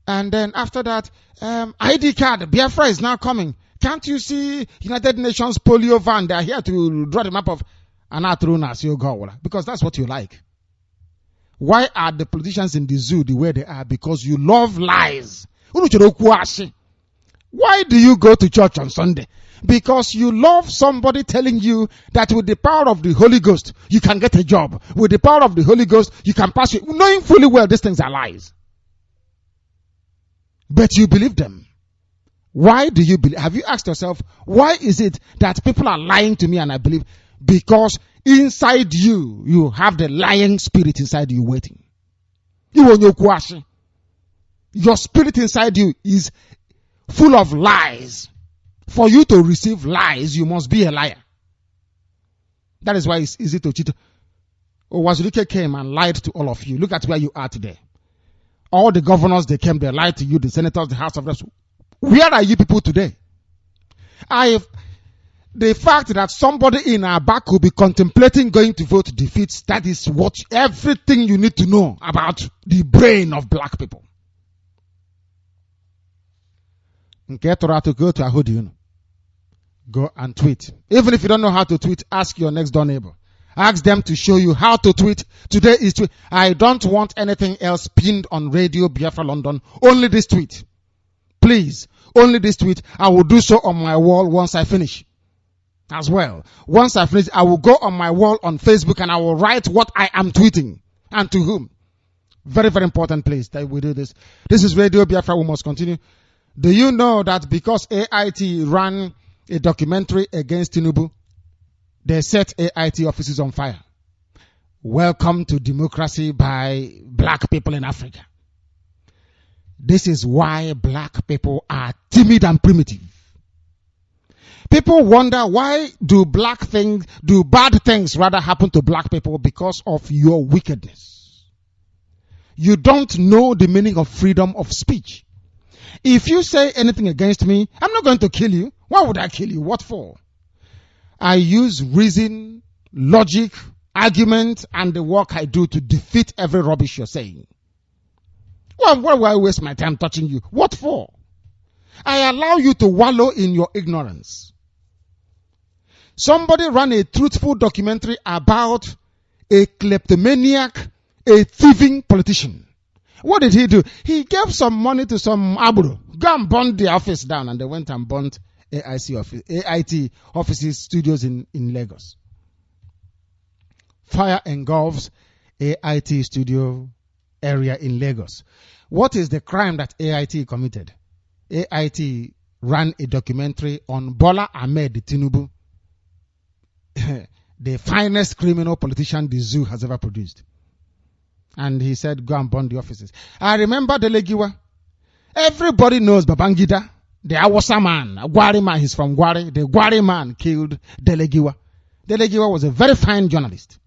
And then after that, ID card, Biafra is now coming. Can't you see United Nations polio van? They are here to draw the map of Anatruna, because that's what you like. Why are the politicians in the zoo the way they are? Because you love lies. Why do you go to church on Sunday? Because you love somebody telling you that with the power of the Holy Ghost, you can get a job. With the power of the Holy Ghost, you can pass it. Knowing fully well these things are lies. But you believe them. Why do you believe? Have you asked yourself, why is it that people are lying to me and I believe? Because inside you, you have the lying spirit inside you waiting. Your spirit inside you is full of lies. For you to receive lies, you must be a liar. That is why it's easy to cheat. Wazirike came and lied to all of you. Look at where you are today. All the governors, they came, they lied to you, the senators, the House of Reps. Where are you people today? The fact that somebody in our back will be contemplating going to vote defeats, that is what everything you need to know about the brain of black people. Go and tweet. Even if you don't know how to tweet, ask your next door neighbor. Ask them to show you how to tweet. Today is tweet. I don't want anything else pinned on Radio Biafra London. Only this tweet. Please, only this tweet. I will do so on my wall once I finish. As well. Once I finish, I will go on my wall on Facebook and I will write what I am tweeting and to whom. Very, very important place that we do this. This is Radio Biafra. We must continue. Do you know that because AIT ran a documentary against Tinubu, they set AIT offices on fire? Welcome to democracy by black people in Africa. This is why black people are timid and primitive. People wonder, why do bad things rather happen to black people? Because of your wickedness. You don't know the meaning of freedom of speech. If you say anything against me, I'm not going to kill you. Why would I kill you? What for? I use reason, logic, argument and the work I do to defeat every rubbish you're saying. Why will I waste my time touching you? What for? I allow you to wallow in your ignorance. Somebody ran a truthful documentary about a kleptomaniac, a thieving politician. What did he do? He gave some money to some abro. Go and burn the office down, and they went and burnt AIT offices, studios in Lagos. Fire engulfs AIT studio area in Lagos. What is the crime that AIT committed? AIT ran a documentary on Bola Ahmed Tinubu, the finest criminal politician the zoo has ever produced. And he said, go and burn the offices. I remember Delegiwa. Everybody knows Babangida, the Awasa man, a Gwari man. He's from Gwari. The Gwari man killed Delegiwa. Delegiwa was a very fine journalist.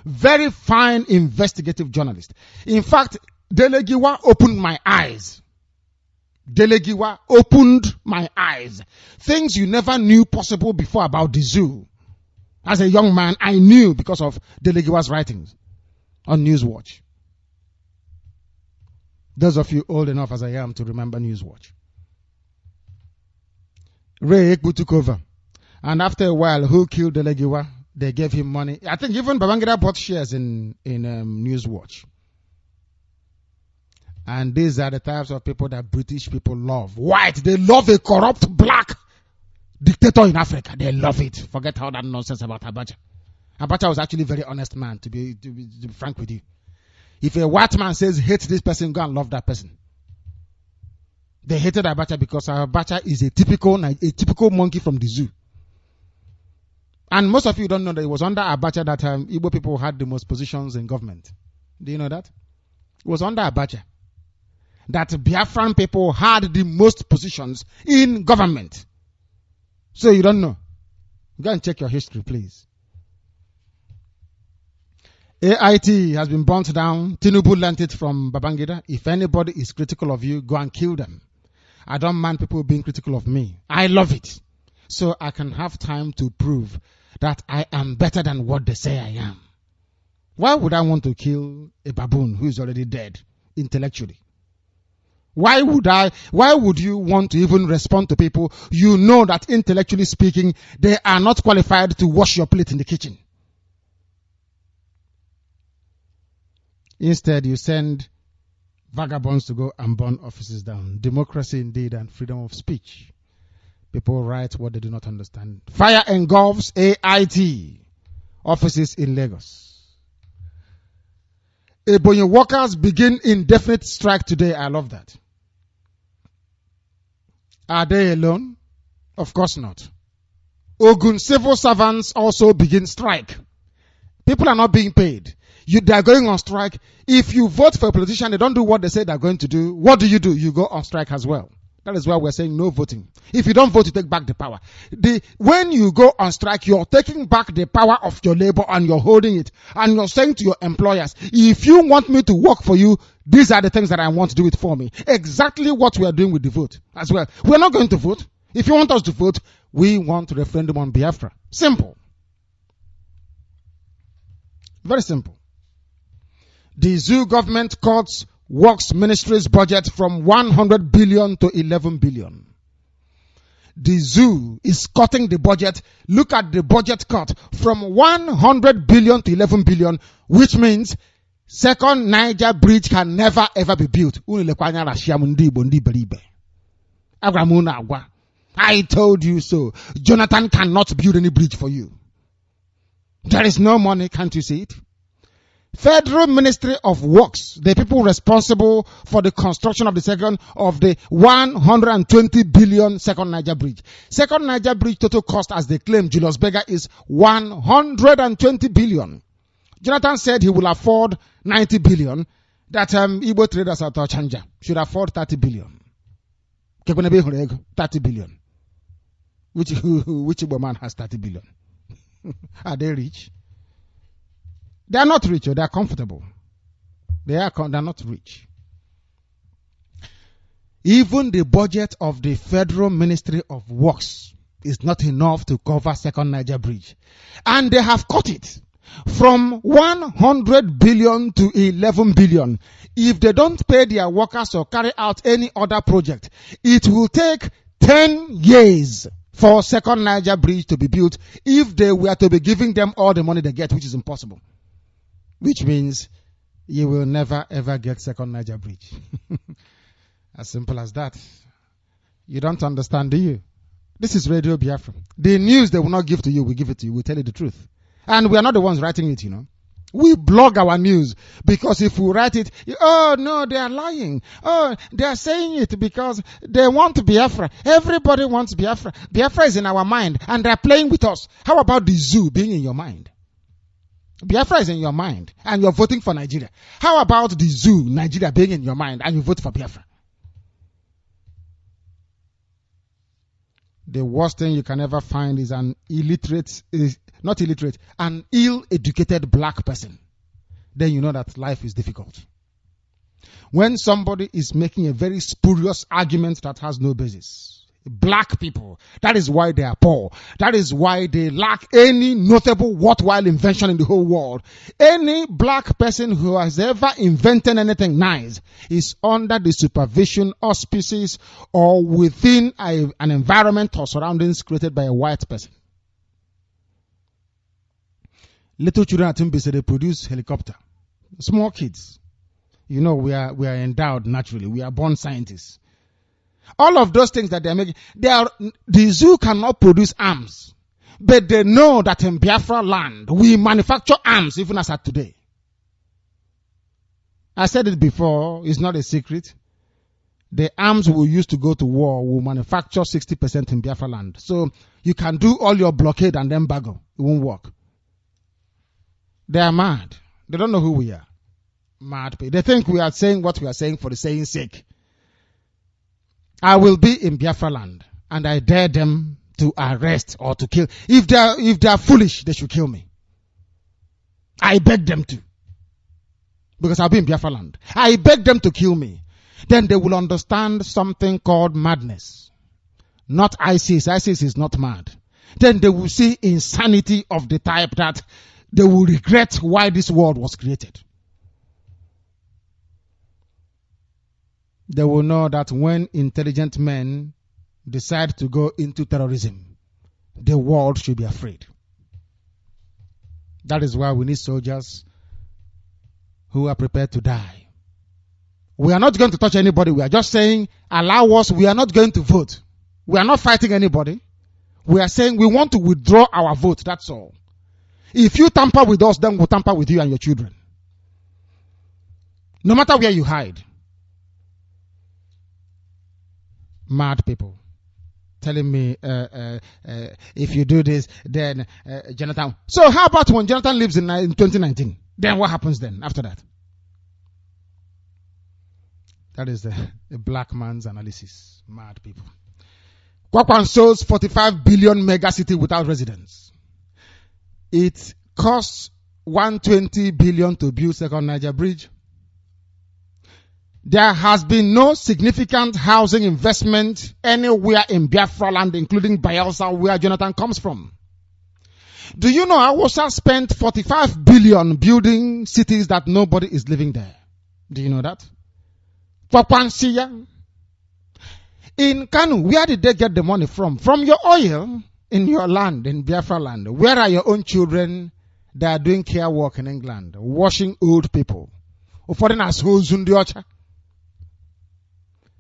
Very fine investigative journalist. In fact, Delegiwa opened my eyes. Delegiwa opened my eyes. Things you never knew possible before about the zoo. As a young man, I knew because of Delegiwa's writings on Newswatch. Those of you old enough as I am to remember Newswatch. Ray Ekbu took over. And after a while, who killed Delegiwa? They gave him money. I think even Babangida bought shares in Newswatch. And these are the types of people that British people love. White, they love a corrupt black dictator in Africa. They love it. Forget all that nonsense about Abacha. Abacha was actually a very honest man, to be frank with you. If a white man says, hate this person, go and love that person. They hated Abacha because Abacha is a typical monkey from the zoo. And most of you don't know that it was under Abacha that Igbo people had the most positions in government. Do you know that? It was under Abacha that Biafran people had the most positions in government. So you don't know. Go and check your history, please. AIT has been burnt down. Tinubu learnt it from Babangida. If anybody is critical of you, go and kill them. I don't mind people being critical of me. I love it. So I can have time to prove that I am better than what they say I am. Why would I want to kill a baboon who is already dead intellectually? Why would you want to even respond to people you know that intellectually speaking, they are not qualified to wash your plate in the kitchen? Instead, you send vagabonds to go and burn offices down. Democracy indeed and freedom of speech. People write what they do not understand. Fire engulfs AIT offices in Lagos. Ebonyi workers begin indefinite strike today. I love that. Are they alone? Of course not. Ogun civil servants also begin strike. People are not being paid. They are going on strike. If you vote for a politician, they don't do what they say they're going to do. What do? You go on strike as well. That is why we're saying no voting. If you don't vote, you take back the power. When you go on strike, you're taking back the power of your labor and you're holding it. And you're saying to your employers, if you want me to work for you, these are the things that I want to do it for me. Exactly what we are doing with the vote as well. We're not going to vote. If you want us to vote, we want a referendum on Biafra. Simple. Very simple. The zoo government cuts Works Ministry's budget from 100 billion to 11 billion. The zoo is cutting the budget. Look at the budget cut from 100 billion to 11 billion, which means second Naija bridge can never ever be built. I told you so. Jonathan cannot build any bridge for you. There is no money, can't you see it? Federal Ministry of Works, the people responsible for the construction of the 120 billion second Naija bridge. Second Naija bridge total cost, as they claim, Julius Berger, is 120 billion. Jonathan said he will afford 90 billion. That Igbo traders at Chanja should afford 30 billion. 30 billion. Which Igbo man has 30 billion? Are they rich? They are not rich, they are comfortable. They are not rich. Even the budget of the Federal Ministry of Works is not enough to cover second Naija bridge. And they have cut it. From 100 billion to 11 billion. If they don't pay their workers or carry out any other project, it will take 10 years for second Niger bridge to be built if they were to be giving them all the money they get, which is impossible. Which means you will never ever get second Niger bridge. As simple as that. You don't understand, do you? This is Radio Biafra. The news they will not give to you, we give it to you. We tell you the truth. And we are not the ones writing it, you know. We blog our news because if we write it, oh no, they are lying. Oh, they are saying it because they want Biafra. Everybody wants Biafra. Biafra is in our mind and they are playing with us. How about the zoo being in your mind? Biafra is in your mind and you're voting for Nigeria. How about the zoo, Nigeria, being in your mind and you vote for Biafra? The worst thing you can ever find is an an ill-educated black person. Then you know that life is difficult. When somebody is making a very spurious argument that has no basis. Black people, that is why they are poor. That is why they lack any notable worthwhile invention in the whole world. Any black person who has ever invented anything nice is under the supervision, auspices, or within an environment or surroundings created by a white person. Little children at Timbisi, they produce helicopter. Small kids. You know, we are endowed naturally. We are born scientists. All of those things that they are making, the zoo cannot produce arms. But they know that in Biafra land, we manufacture arms even as at today. I said it before, it's not a secret. The arms we use to go to war will manufacture 60% in Biafra land. So you can do all your blockade and embargo. It won't work. They are mad. They don't know who we are. Mad people. They think we are saying what we are saying for the saying's sake. I will be in Biafra land and I dare them to arrest or to kill. If they are foolish, they should kill me. I beg them to. Because I'll be in Biafra land. I beg them to kill me. Then they will understand something called madness. Not ISIS. ISIS is not mad. Then they will see insanity of the type that they will regret why this world was created. They will know that when intelligent men decide to go into terrorism, the world should be afraid. That is why we need soldiers who are prepared to die. We are not going to touch anybody. We are just saying, allow us. We are not going to vote. We are not fighting anybody. We are saying we want to withdraw our vote. That's all. If you tamper with us, then we'll tamper with you and your children. No matter where you hide. Mad people telling me if you do this, then Jonathan. So how about when Jonathan lives in 2019? Then what happens then after that? That is the black man's analysis. Mad people. Kwakwan shows 45 billion mega city without residents. It costs 120 billion to build second Niger bridge. There has been no significant housing investment anywhere in Biafra land, including Bayelsa, where Jonathan comes from. Do you know Awosha spent 45 billion building cities that nobody is living there? Do you know that? Kwakwansiya. In Kanu, where did they get the money from? From your oil in your land, in Biafra land. Where are your own children that are doing care work in England, washing old people?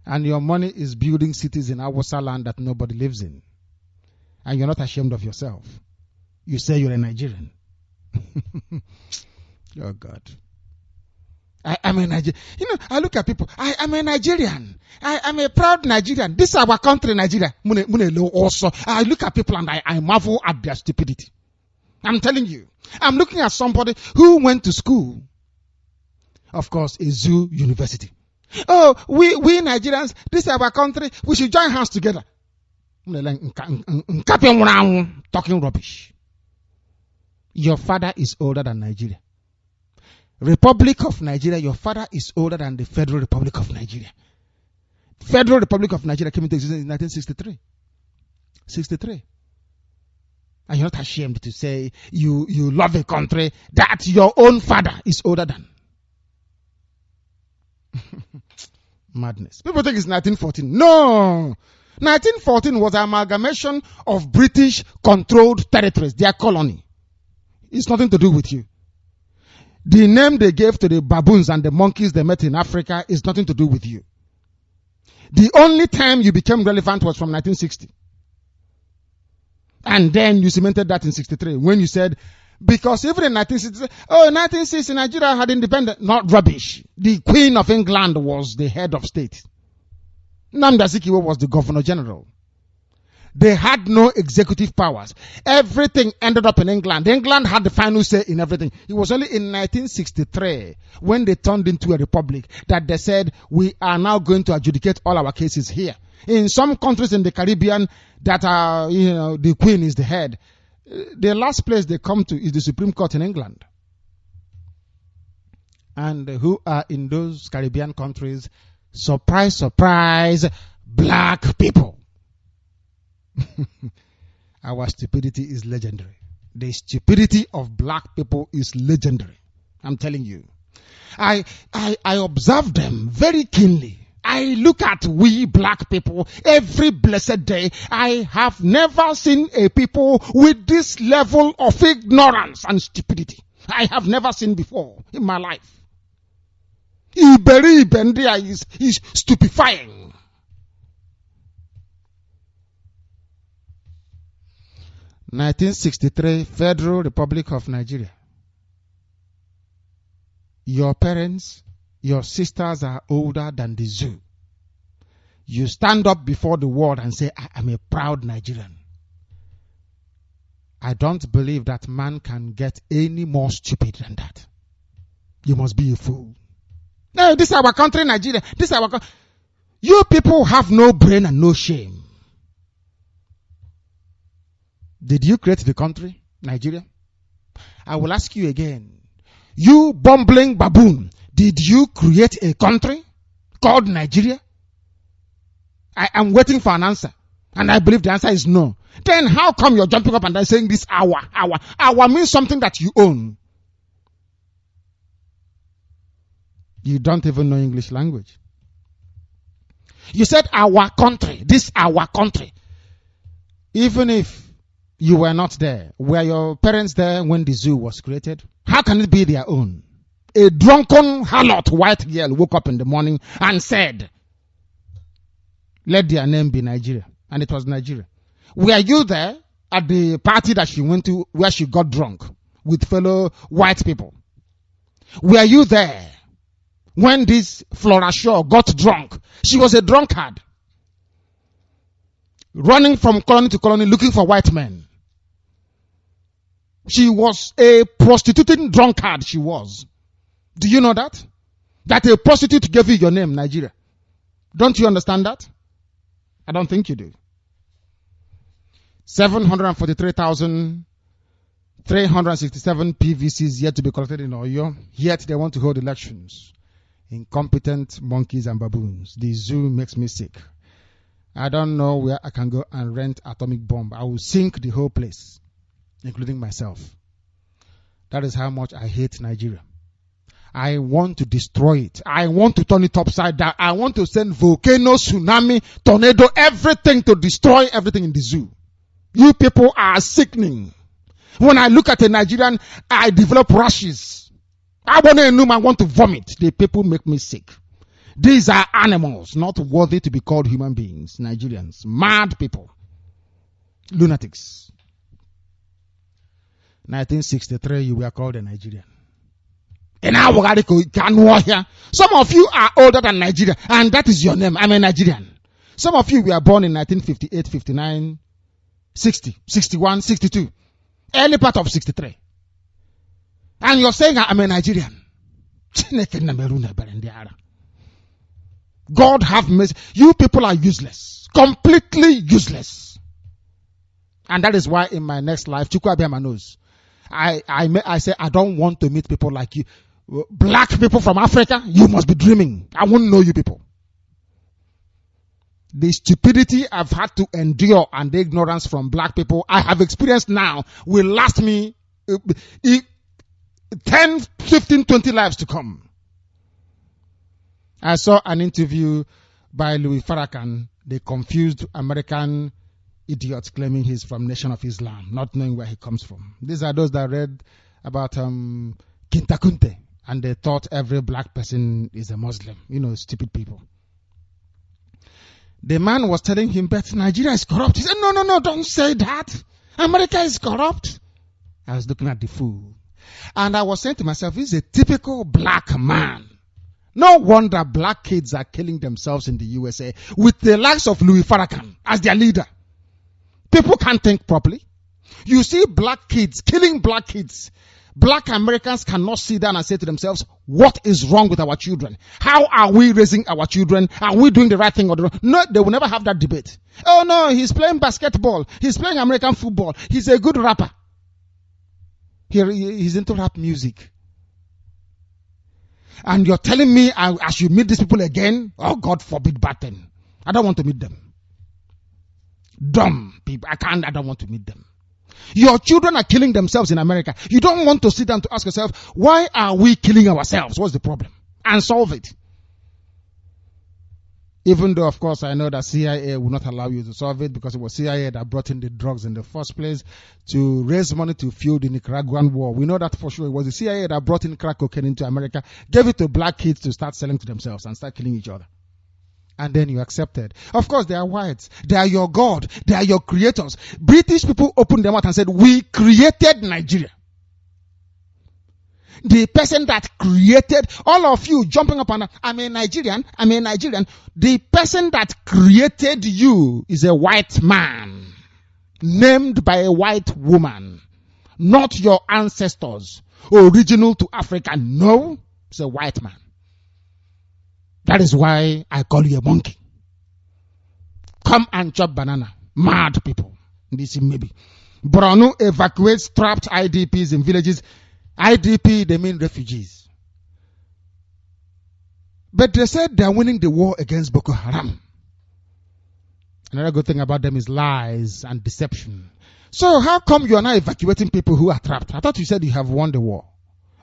And your money is building cities in Awosha land that nobody lives in. And you're not ashamed of yourself. You say you're a Nigerian. Oh God. I'm a Nigerian. You know, I look at people. I'm a Nigerian. I'm a proud Nigerian. This is our country, Nigeria. Also, I look at people and I marvel at their stupidity. I'm telling you. I'm looking at somebody who went to school. Of course, a zoo university. Oh, we Nigerians, this is our country. We should join hands together. Talking rubbish. Your father is older than Nigeria. Republic of Nigeria, your father is older than the Federal Republic of Nigeria. Federal Republic of Nigeria came into existence in 1963. 63. And you're not ashamed to say you love a country that your own father is older than. Madness. People think it's 1914. No! 1914 was an amalgamation of British-controlled territories, their colony. It's nothing to do with you. The name they gave to the baboons and the monkeys they met in Africa is nothing to do with you. The only time you became relevant was from 1960. And then you cemented that in 63 when you said, because even in 1960, 1960 Nigeria had independence. Not rubbish. The Queen of England was the head of state. Nnamdi Azikiwe was the Governor General. They had no executive powers. Everything ended up in England. England had the final say in everything. It was only in 1963 when they turned into a republic that they said, we are now going to adjudicate all our cases here. In some countries in the Caribbean that are, the Queen is the head, the last place they come to is the Supreme Court in England. And who are in those Caribbean countries? Surprise, surprise, black people. Our stupidity is legendary. The stupidity of black people is legendary. I'm telling you. I observe them very keenly. I look at we black people every blessed day. I have never seen a people with this level of ignorance and stupidity. I have never seen before in my life. Iberi Bendia is stupefying. 1963 Federal Republic of Nigeria. Your parents, your sisters are older than the zoo. You stand up before the world and say, I am a proud Nigerian. I don't believe that man can get any more stupid than that. You must be a fool. No, this is our country, Nigeria. This is our country. You people have no brain and no shame. Did you create the country, Nigeria? I will ask you again. You bumbling baboon, did you create a country called Nigeria? I am waiting for an answer. And I believe the answer is no. Then how come you're jumping up and down saying this our? Our means something that you own. You don't even know English language. You said our country, this our country. Even if you were not there, were your parents there when the zoo was created? How can it be their own? A drunken harlot white girl woke up in the morning and said, let their name be Nigeria. And it was Nigeria. Were you there at the party that she went to where she got drunk with fellow white people? Were you there when this Flora Shaw got drunk? She was a drunkard, running from colony to colony looking for white men. She was a prostituting drunkard, she was. Do you know that? That a prostitute gave you your name, Nigeria. Don't you understand that? I don't think you do. 743,367 PVCs yet to be collected in Oyo, yet they want to hold elections. Incompetent monkeys and baboons. The zoo makes me sick. I don't know where I can go and rent atomic bomb. I will sink the whole place, including myself. That is how much I hate Nigeria. I want to destroy it. I want to turn it upside down. I want to send volcano, tsunami, tornado, everything to destroy everything in the zoo. You people are sickening. When I look at a Nigerian, I develop rashes. I want to vomit. The people make me sick. These are animals, not worthy to be called human beings. Nigerians. Mad people. Lunatics. 1963, you were called a Nigerian. And now, some of you are older than Nigeria, and that is your name. I'm a Nigerian. Some of you were born in 1958, 59, 60, 61, 62, early part of 63. And you're saying I'm a Nigerian. God have mercy. You people are useless. Completely useless. And that is why in my next life, Chukwu Abiyama knows, I say I don't want to meet people like you. Black people from Africa, you must be dreaming. I won't know you people. The stupidity I've had to endure and the ignorance from black people I have experienced now will last me 10, 15, 20 lives to come. I saw an interview by Louis Farrakhan, the confused American idiot claiming he's from Nation of Islam, not knowing where he comes from. These are those that read about Kinta Kunte, and they thought every black person is a Muslim. You know, stupid people. The man was telling him, but Nigeria is corrupt. He said, no, don't say that. America is corrupt. I was looking at the fool. And I was saying to myself, he's a typical black man. No wonder black kids are killing themselves in the USA with the likes of Louis Farrakhan as their leader. People can't think properly. You see black kids killing black kids. Black Americans cannot sit down and say to themselves, what is wrong with our children? How are we raising our children? Are we doing the right thing or the wrong? No, they will never have that debate. Oh no, he's playing basketball. He's playing American football. He's a good rapper. He's into rap music. And you're telling me I should meet these people again? Oh, God forbid, bad thing. I don't want to meet them. Dumb people. I don't want to meet them. Your children are killing themselves in America. You don't want to sit down to ask yourself, why are we killing ourselves? What's the problem? And solve it. Even though, of course, I know that CIA will not allow you to solve it because it was CIA that brought in the drugs in the first place to raise money to fuel the Nicaraguan war. We know that for sure. It was the CIA that brought in crack cocaine into America, gave it to black kids to start selling to themselves and start killing each other. And then you accepted. Of course, they are whites. They are your God. They are your creators. British people opened their mouth and said, we created Nigeria. The person that created, all of you jumping up and I'm a Nigerian. The person that created you is a white man, named by a white woman, not your ancestors, original to Africa. No, it's a white man. That is why I call you a monkey. Come and chop banana. Mad people. This maybe. Borno evacuates trapped IDPs in villages. IDP, they mean refugees. But they said they are winning the war against Boko Haram. Another good thing about them is lies and deception. So how come you are not evacuating people who are trapped? I thought you said you have won the war.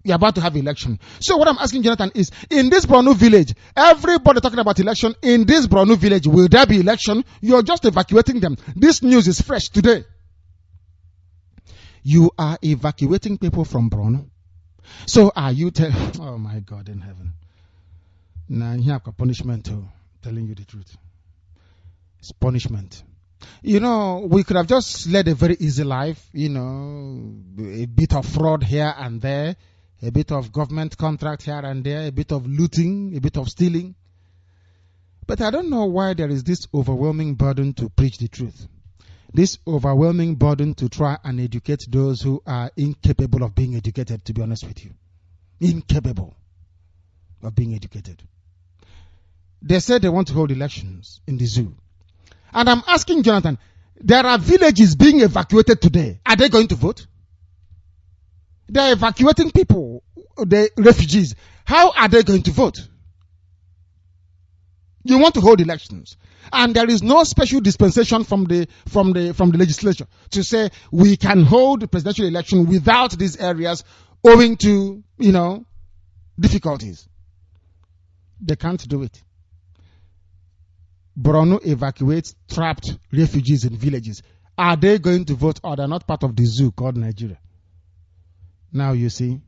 You're about to have election. So what I'm asking Jonathan is, in this Borno village, everybody talking about election, in this Borno village, will there be election? You're just evacuating them. This news is fresh today. You are evacuating people from Borno. So are you oh my God in heaven. Now you have a punishment too, telling you the truth. It's punishment. You know, we could have just led a very easy life, you know, a bit of fraud here and there, a bit of government contract here and there, a bit of looting, a bit of stealing. But I don't know why there is this overwhelming burden to preach the truth. This overwhelming burden to try and educate those who are incapable of being educated, to be honest with you. Incapable of being educated. They said they want to hold elections in the zoo. And I'm asking Jonathan, there are villages being evacuated today. Are they going to vote? They are evacuating people, the refugees. How are they going to vote? You want to hold elections, and there is no special dispensation from the legislature to say we can hold the presidential election without these areas owing to, you know, difficulties. They can't do it. Borno evacuates trapped refugees in villages. Are they going to vote, or they're not part of the zoo called Nigeria? Now you see,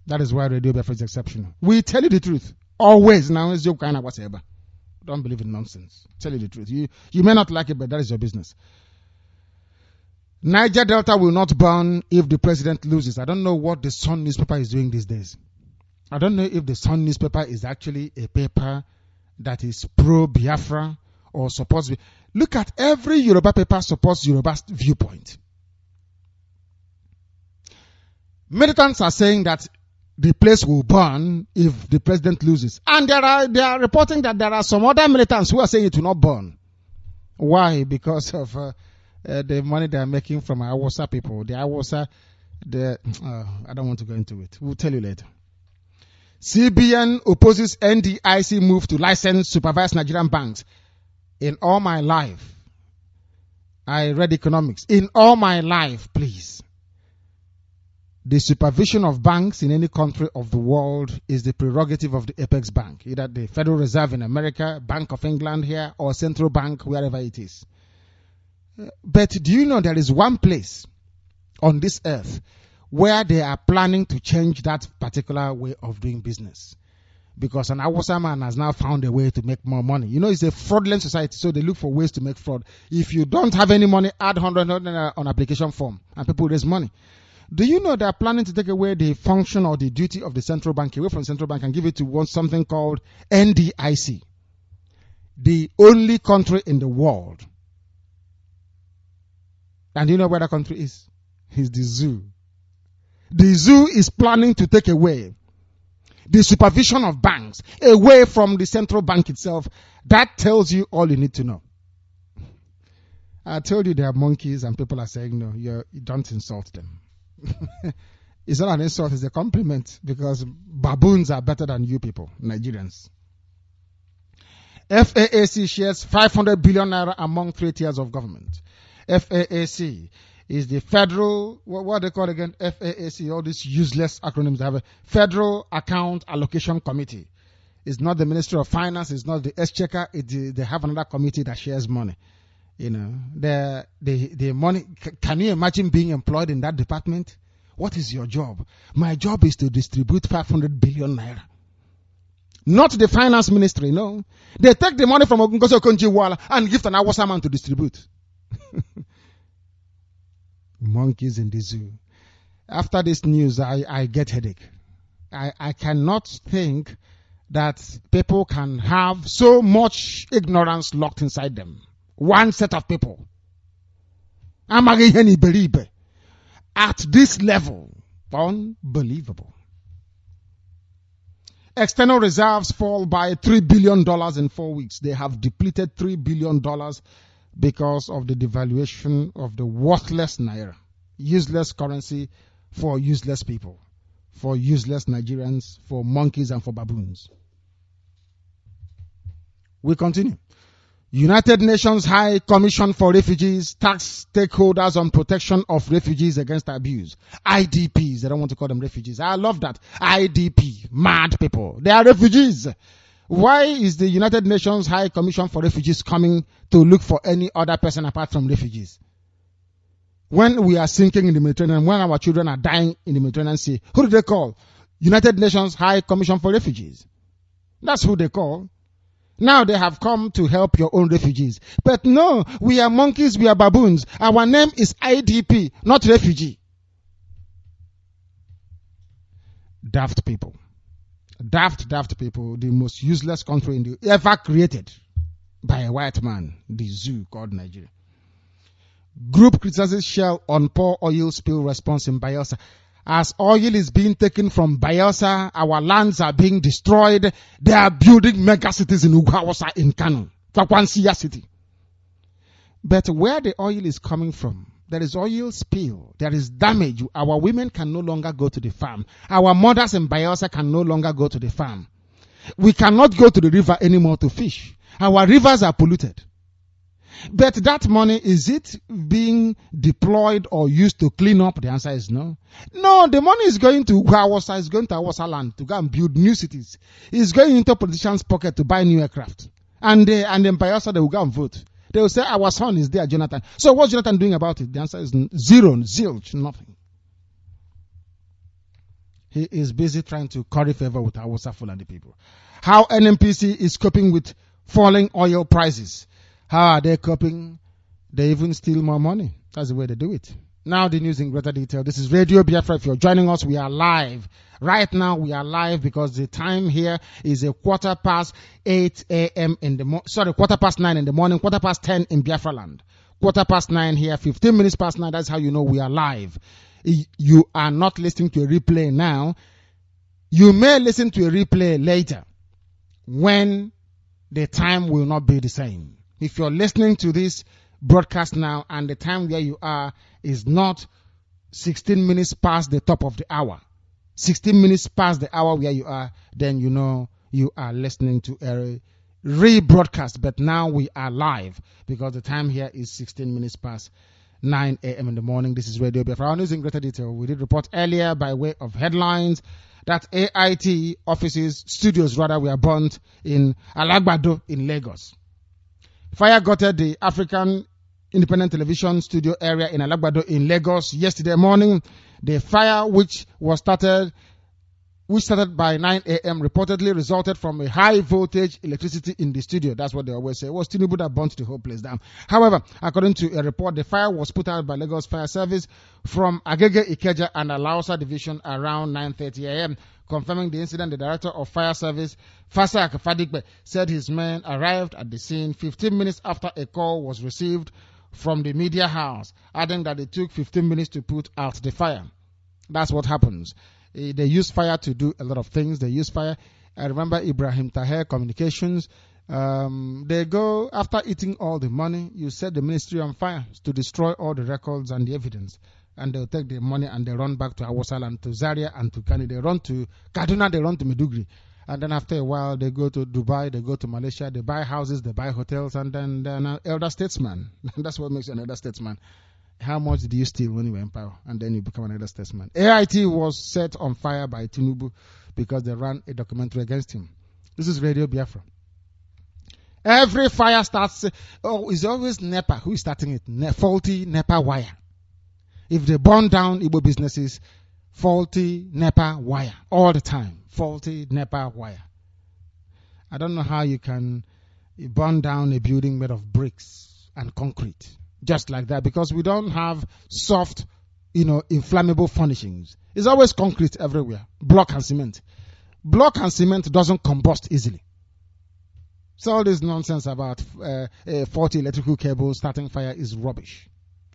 that is why RadioBiafra is exceptional. We tell you the truth. Always. Now it's your kind of whatever. Don't believe in nonsense. Tell you the truth. You may not like it, but that is your business. Niger Delta will not burn if the president loses. I don't know what the Sun newspaper is doing these days. I don't know if the Sun newspaper is actually a paper that is pro-Biafra or supports. Look at every Yoruba paper supports Yoruba's viewpoint. Militants are saying that the place will burn if the president loses. And they are reporting that there are some other militants who are saying it will not burn. Why? Because of the money they are making from Awasa people. The Awasa, I don't want to go into it. We'll tell you later. CBN opposes NDIC move to license supervised Nigerian banks. In all my life, I read economics. In all my life, please, the supervision of banks in any country of the world is the prerogative of the apex bank, either the Federal Reserve in America, Bank of England here, or Central Bank, wherever it is. But do you know there is one place on this earth where they are planning to change that particular way of doing business? Because an Awusa man has now found a way to make more money. You know, it's a fraudulent society, so they look for ways to make fraud. If you don't have any money, add 100 on application form, and people raise money. Do you know they are planning to take away the function or the duty of the central bank away from the central bank and give it to something called NDIC? The only country in the world. And do you know where that country is? It's the zoo. The zoo is planning to take away the supervision of banks away from the central bank itself. That tells you all you need to know. I told you they are monkeys and people are saying, no, you don't insult them. It's not an insult, it's a compliment, because baboons are better than you people, Nigerians. FAAC shares 500 billion naira among 3 tiers of government. FAAC is the federal, what they call again? FAAC, all these useless acronyms they have. A Federal Account Allocation Committee. It's not the Ministry of Finance, it's not the Exchequer, they have another committee that shares money. You know, the money, can you imagine being employed in that department? What is your job? My job is to distribute 500 billion naira. Not the finance ministry, no. They take the money from Ogungoso Konjiwala and give to an Awusa man to distribute. Monkeys in the zoo. After this news, I get headache. I cannot think that people can have so much ignorance locked inside them. One set of people. At this level. Unbelievable. External reserves fall by $3 billion in 4 weeks. They have depleted $3 billion because of the devaluation of the worthless naira. Useless currency for useless people. For useless Nigerians, for monkeys and for baboons. We continue. United Nations High Commission for Refugees tax stakeholders on protection of refugees against abuse. IDPs, they don't want to call them refugees. I love that. IDP, mad people. They are refugees. Why is the United Nations High Commission for Refugees coming to look for any other person apart from refugees? When we are sinking in the Mediterranean, when our children are dying in the Mediterranean Sea, who do they call? United Nations High Commission for Refugees. That's who they call. Now they have come to help your own refugees. But no, we are monkeys, we are baboons. Our name is IDP, not refugee. Daft people. Daft people, the most useless country in the ever created by a white man, the zoo called Nigeria. Group criticizes Shell on poor oil spill response in Bayelsa. As oil is being taken from Bayelsa, our lands are being destroyed. They are building megacities in Ugawasa in Kanu, Kwakwansiya city. But where the oil is coming from, there is oil spill. There is damage. Our women can no longer go to the farm. Our mothers in Bayelsa can no longer go to the farm. We cannot go to the river anymore to fish. Our rivers are polluted. But that money, is it being deployed or used to clean up? The answer is no. No, the money is going to Awasa, it's going to Awasa land to go and build new cities. It's going into politicians' pocket to buy new aircraft. And then Bayelsa, they will go and vote. They will say, our son is there, Jonathan. So what's Jonathan doing about it? The answer is zero, zilch, nothing. He is busy trying to curry favor with Awasa Fulani people. How NNPC is coping with falling oil prices. How are they coping? They even steal more money. That's the way they do it. Now the news in greater detail. This is Radio Biafra. If you're joining us, we are live. Right now we are live because the time here is a 8:15 a.m. in the morning. Sorry, 9:15 in the morning, 10:15 in Biafra land. 9:15 here, 15 minutes past 9. That's how you know we are live. You are not listening to a replay now. You may listen to a replay later when the time will not be the same. If you're listening to this broadcast now and the time where you are is not 16 minutes past the top of the hour, 16 minutes past the hour where you are, then you know you are listening to rebroadcast, but now we are live because the time here is 16 minutes past 9 a.m. in the morning. This is Radio Biafra. Our news in greater detail. We did report earlier by way of headlines that AIT studios were burnt in Alagbado in Lagos. Fire gutted the African Independent Television studio area in Alagbado in Lagos yesterday morning. The fire, which started by 9 a.m., reportedly resulted from a high voltage electricity in the studio. That's what they always say. It was Tinubu that burnt the whole place down. However, according to a report, the fire was put out by Lagos Fire Service from Agege Ikeja and Alausa Division around 9:30 a.m. Confirming the incident, the director of fire service, Fasak Fadigbe, said his men arrived at the scene 15 minutes after a call was received from the media house, adding that it took 15 minutes to put out the fire. That's what happens. They use fire to do a lot of things. They use fire. I remember Ibrahim Taher Communications. They go, after eating all the money, you set the ministry on fire to destroy all the records and the evidence. And they'll take the money and they run back to Awasal and to Zaria and to Kani. They run to Kaduna, they run to Medugri. And then after a while, they go to Dubai, they go to Malaysia, they buy houses, they buy hotels, and then they're an elder statesman. That's what makes you an elder statesman. How much did you steal when you were in power? And then you become an elder statesman. AIT was set on fire by Tinubu because they ran a documentary against him. This is Radio Biafra. Every fire starts, it's always NEPA. Who is starting it? Faulty NEPA wire. If they burn down Igbo businesses, faulty NEPA wire. All the time. Faulty NEPA wire. I don't know how you can burn down a building made of bricks and concrete. Just like that, because we don't have soft, inflammable furnishings. It's always concrete everywhere. Block and cement. Block and cement doesn't combust easily. So all this nonsense about faulty electrical cables starting fire is rubbish.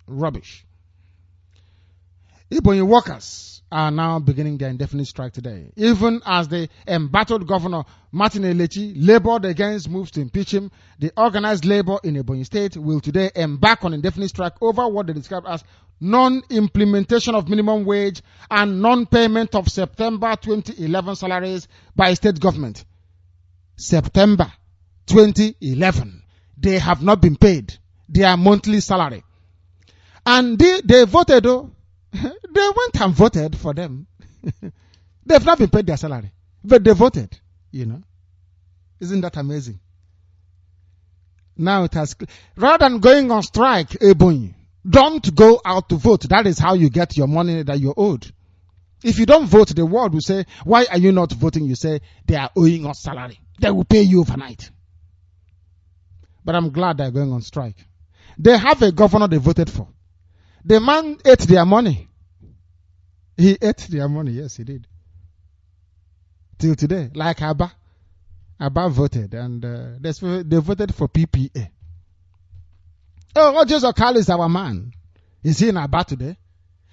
Rubbish. Ibonyi workers are now beginning their indefinite strike today. Even as the embattled governor Martin Elechi labored against moves to impeach him, the organized labor in Ebonyi State will today embark on indefinite strike over what they describe as non-implementation of minimum wage and non-payment of September 2011 salaries by state government. September 2011. They have not been paid their monthly salary. And they voted, though. They went and voted for them. They've not been paid their salary, but they voted, Isn't that amazing? Now it has, rather than going on strike, Ebonyi, don't go out to vote. That is how you get your money that you're owed. If you don't vote, the world will say, why are you not voting? You say, they are owing us salary. They will pay you overnight. But I'm glad they're going on strike. They have a governor they voted for. The man ate their money. He ate their money. Yes, he did. Till today, like Abba. Abba voted, and they voted for PPA. Oh, Ojos Okalo is our man. Is he in Abba today?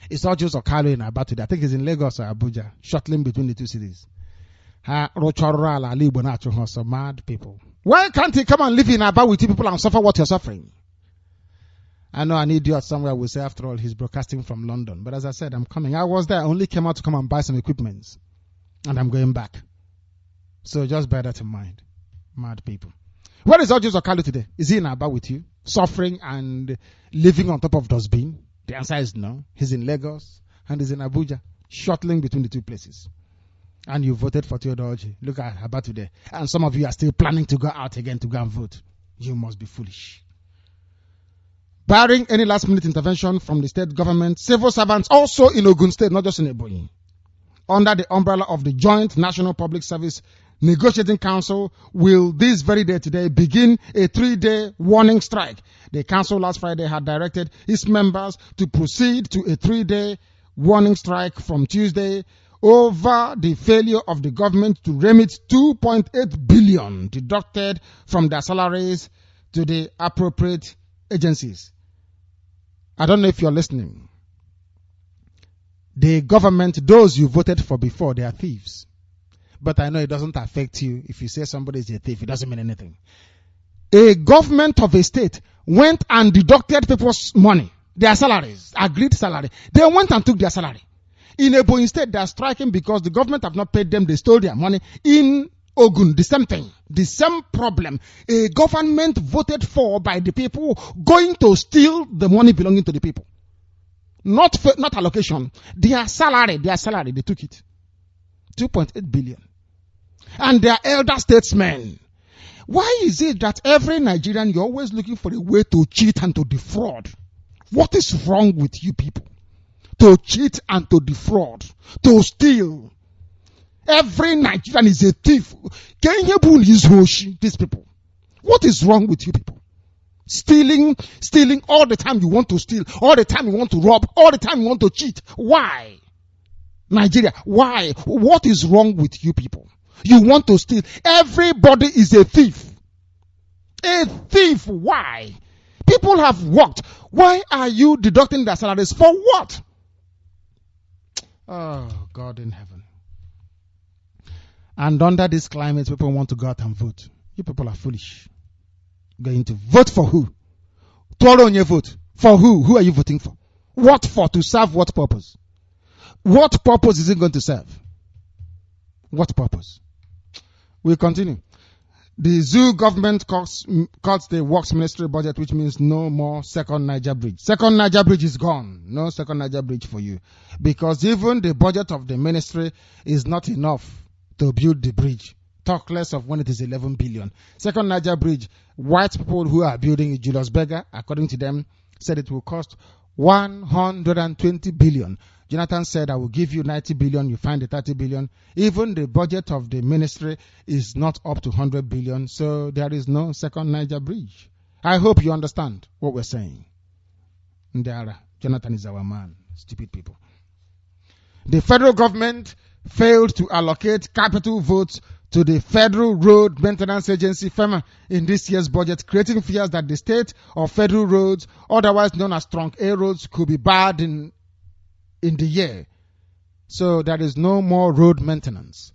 It's Ojos Okalo in Abba today. I think he's in Lagos or Abuja, shuttling between the two cities. Some mad people. Why can't he come and live in Abba with you people and suffer what you're suffering? I know an idiot somewhere will say, after all, he's broadcasting from London. But as I said, I'm coming. I was there. I only came out to come and buy some equipment. And I'm going back. So just bear that in mind. Mad people. Where is Ojos Okalo today? Is he in Aba with you? Suffering and living on top of dustbin? The answer is no. He's in Lagos and he's in Abuja. Shuttling between the two places. And you voted for Theodore Oji. Look at Aba today. And some of you are still planning to go out again to go and vote. You must be foolish. Barring any last-minute intervention from the state government, civil servants also in Ogun State, not just in Ebonyi, under the umbrella of the Joint National Public Service Negotiating Council, will this very day today begin a 3-day warning strike. The council last Friday had directed its members to proceed to a 3-day warning strike from Tuesday over the failure of the government to remit 2.8 billion deducted from their salaries to the appropriate agencies. I don't know if you're listening. The government, those you voted for before, they are thieves. But I know it doesn't affect you. If you say somebody is a thief, it doesn't mean anything. A government of a state went and deducted people's money, their salaries, agreed salary. They went and took their salary. In Ebonyi State, they are striking because the government have not paid them. They stole their money. In Ogun, the same thing, the same problem. A government voted for by the people going to steal the money belonging to the people. Not allocation. Their salary, they took it. 2.8 billion. And their elder statesmen. Why is it that every Nigerian, you're always looking for a way to cheat and to defraud? What is wrong with you people? To cheat and to defraud, to steal. Every Nigerian is a thief. These people. What is wrong with you people? Stealing all the time you want to steal, all the time you want to rob, all the time you want to cheat. Why? Nigeria, why? What is wrong with you people? You want to steal. Everybody is a thief. A thief. Why? People have worked. Why are you deducting their salaries? For what? Oh, God in heaven. And under this climate, people want to go out and vote. You people are foolish. Going to vote for who? Twirl on your vote. For who? Who are you voting for? What for? To serve what purpose? What purpose is it going to serve? What purpose? We continue. The zoo government cuts the works ministry budget, which means no more second Naija bridge. Second Naija bridge is gone. No second Naija bridge for you. Because even the budget of the ministry is not enough to build the bridge. Talk less of when it is 11 billion. Second Naija bridge, white people who are building it, Julius Berger, according to them, said it will cost 120 billion. Jonathan said, I will give you 90 billion, you find the 30 billion. Even the budget of the ministry is not up to 100 billion, so there is no second Naija bridge. I hope you understand what we're saying. Ndara, Jonathan is our man, stupid people. The federal government failed to allocate capital votes to the Federal Road Maintenance Agency, FEMA, in this year's budget, creating fears that the state or federal roads, otherwise known as trunk A roads, could be barred in the year. So there is no more road maintenance.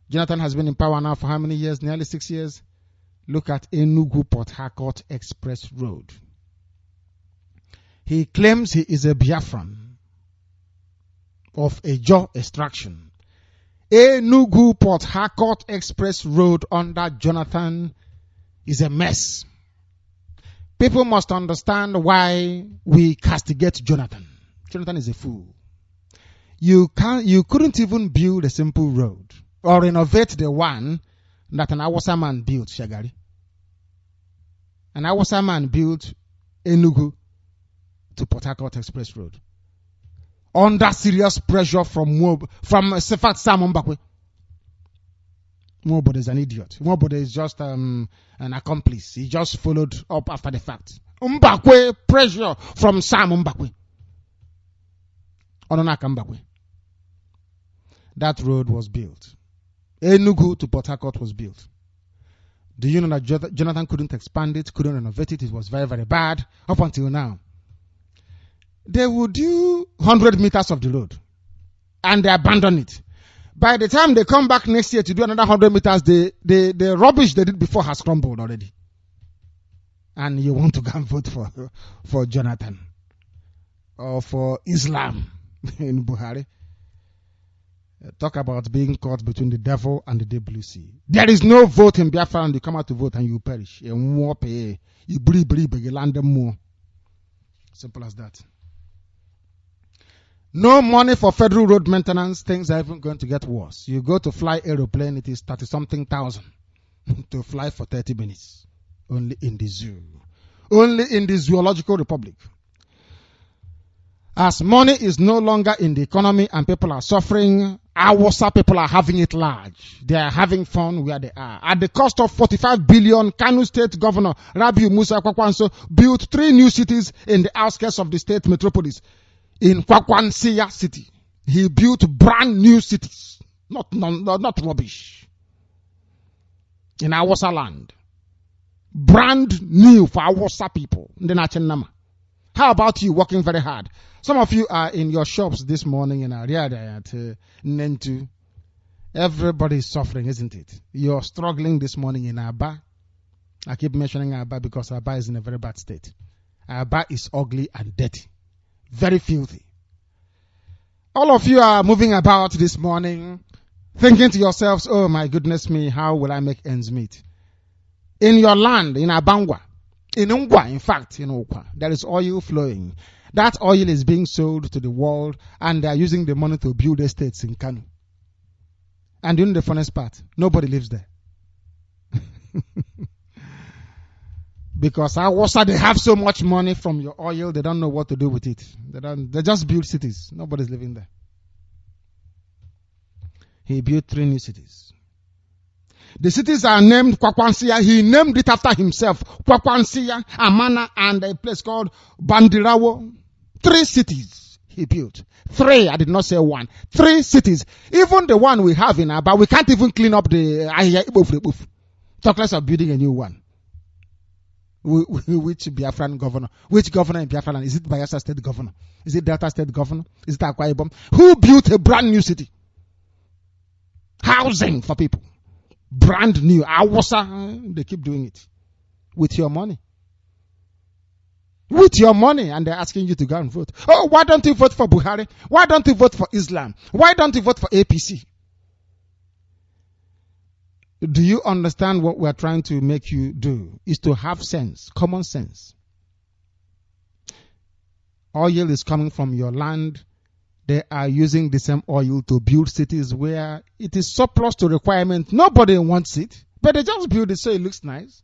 Jonathan has been in power now for how many years? Nearly 6 years. Look at Enugu-Port Harcourt Express Road. He claims he is a Biafran of a jaw extraction. Enugu-Port Harcourt Express Road under Jonathan is a mess. People must understand why we castigate Jonathan. Jonathan is a fool. You couldn't even build a simple road or renovate the one that an Awasa man built, Shagari. An Awasa man built Enugu to Port Harcourt Express Road under serious pressure from Sefat Sam Mbakwe. Mwobode is an idiot. Mwobode is just an accomplice. He just followed up after the fact. Mbakwe, pressure from Sam Mbakwe. Ononaka Mbakwe. That road was built. Enugu to Port Harcourt was built. Do you know that Jonathan couldn't expand it, couldn't renovate it? It was very, very bad up until now. They would do 100 meters of the road and they abandon it. By the time they come back next year to do another 100 meters, the rubbish they did before has crumbled already. And you want to go and vote for Jonathan or for Islam in Buhari. Talk about being caught between the devil and the deep blue sea. There is no vote in Biafra, and you come out to vote and you perish. You land them more. Simple as that. No money for federal road maintenance. Things are even going to get worse. You go to fly aeroplane, it is 30-something thousand to fly for 30 minutes. Only in the zoo. Only in the Zoological Republic. As money is no longer in the economy and people are suffering, Awasa people are having it large. They are having fun where they are. At the cost of 45 billion, Kanu State Governor Rabiu Musa Kwakwanso built 3 new cities in the outskirts of the state metropolis. In Kwakwansia city, he built brand new cities, not rubbish. In Awasa land, brand new for Awasa people. How about you working very hard? Some of you are in your shops this morning in Ariada at Nentu. Everybody is suffering, isn't it? You're struggling this morning in Aba. I keep mentioning Aba because Aba is in a very bad state. Aba is ugly and dirty. Very filthy. All of you are moving about this morning thinking to yourselves, oh my goodness me, how will I make ends meet? In your land, in Abangwa, in Ungwa, in fact, in Okwa, there is oil flowing. That oil is being sold to the world, and they are using the money to build estates in Kanu. And you know the funniest part, nobody lives there. Because they have so much money from your oil, they don't know what to do with it. They just build cities. Nobody's living there. He built 3 new cities. The cities are named Kwakwansia. He named it after himself. Kwakwansia, Amana, and a place called Bandirawo. 3 cities he built. 3, I did not say 1. 3 cities. Even the one we have in Aba, we can't even clean up the Igbo. Talk less of building a new one. Which Biafran governor? Which governor in Biafran? Is it Bayelsa State governor? Is it Delta State governor? Is it Akwa Ibom? Who built a brand new city? Housing for people. Brand new. Awasa, they keep doing it. With your money. With your money, and they're asking you to go and vote. Oh, why don't you vote for Buhari? Why don't you vote for Islam? Why don't you vote for APC? Do you understand what we're trying to make you do? Is to have sense, common sense. Oil is coming from your land. They are using the same oil to build cities where it is surplus to requirement. Nobody wants it, but they just build it so it looks nice.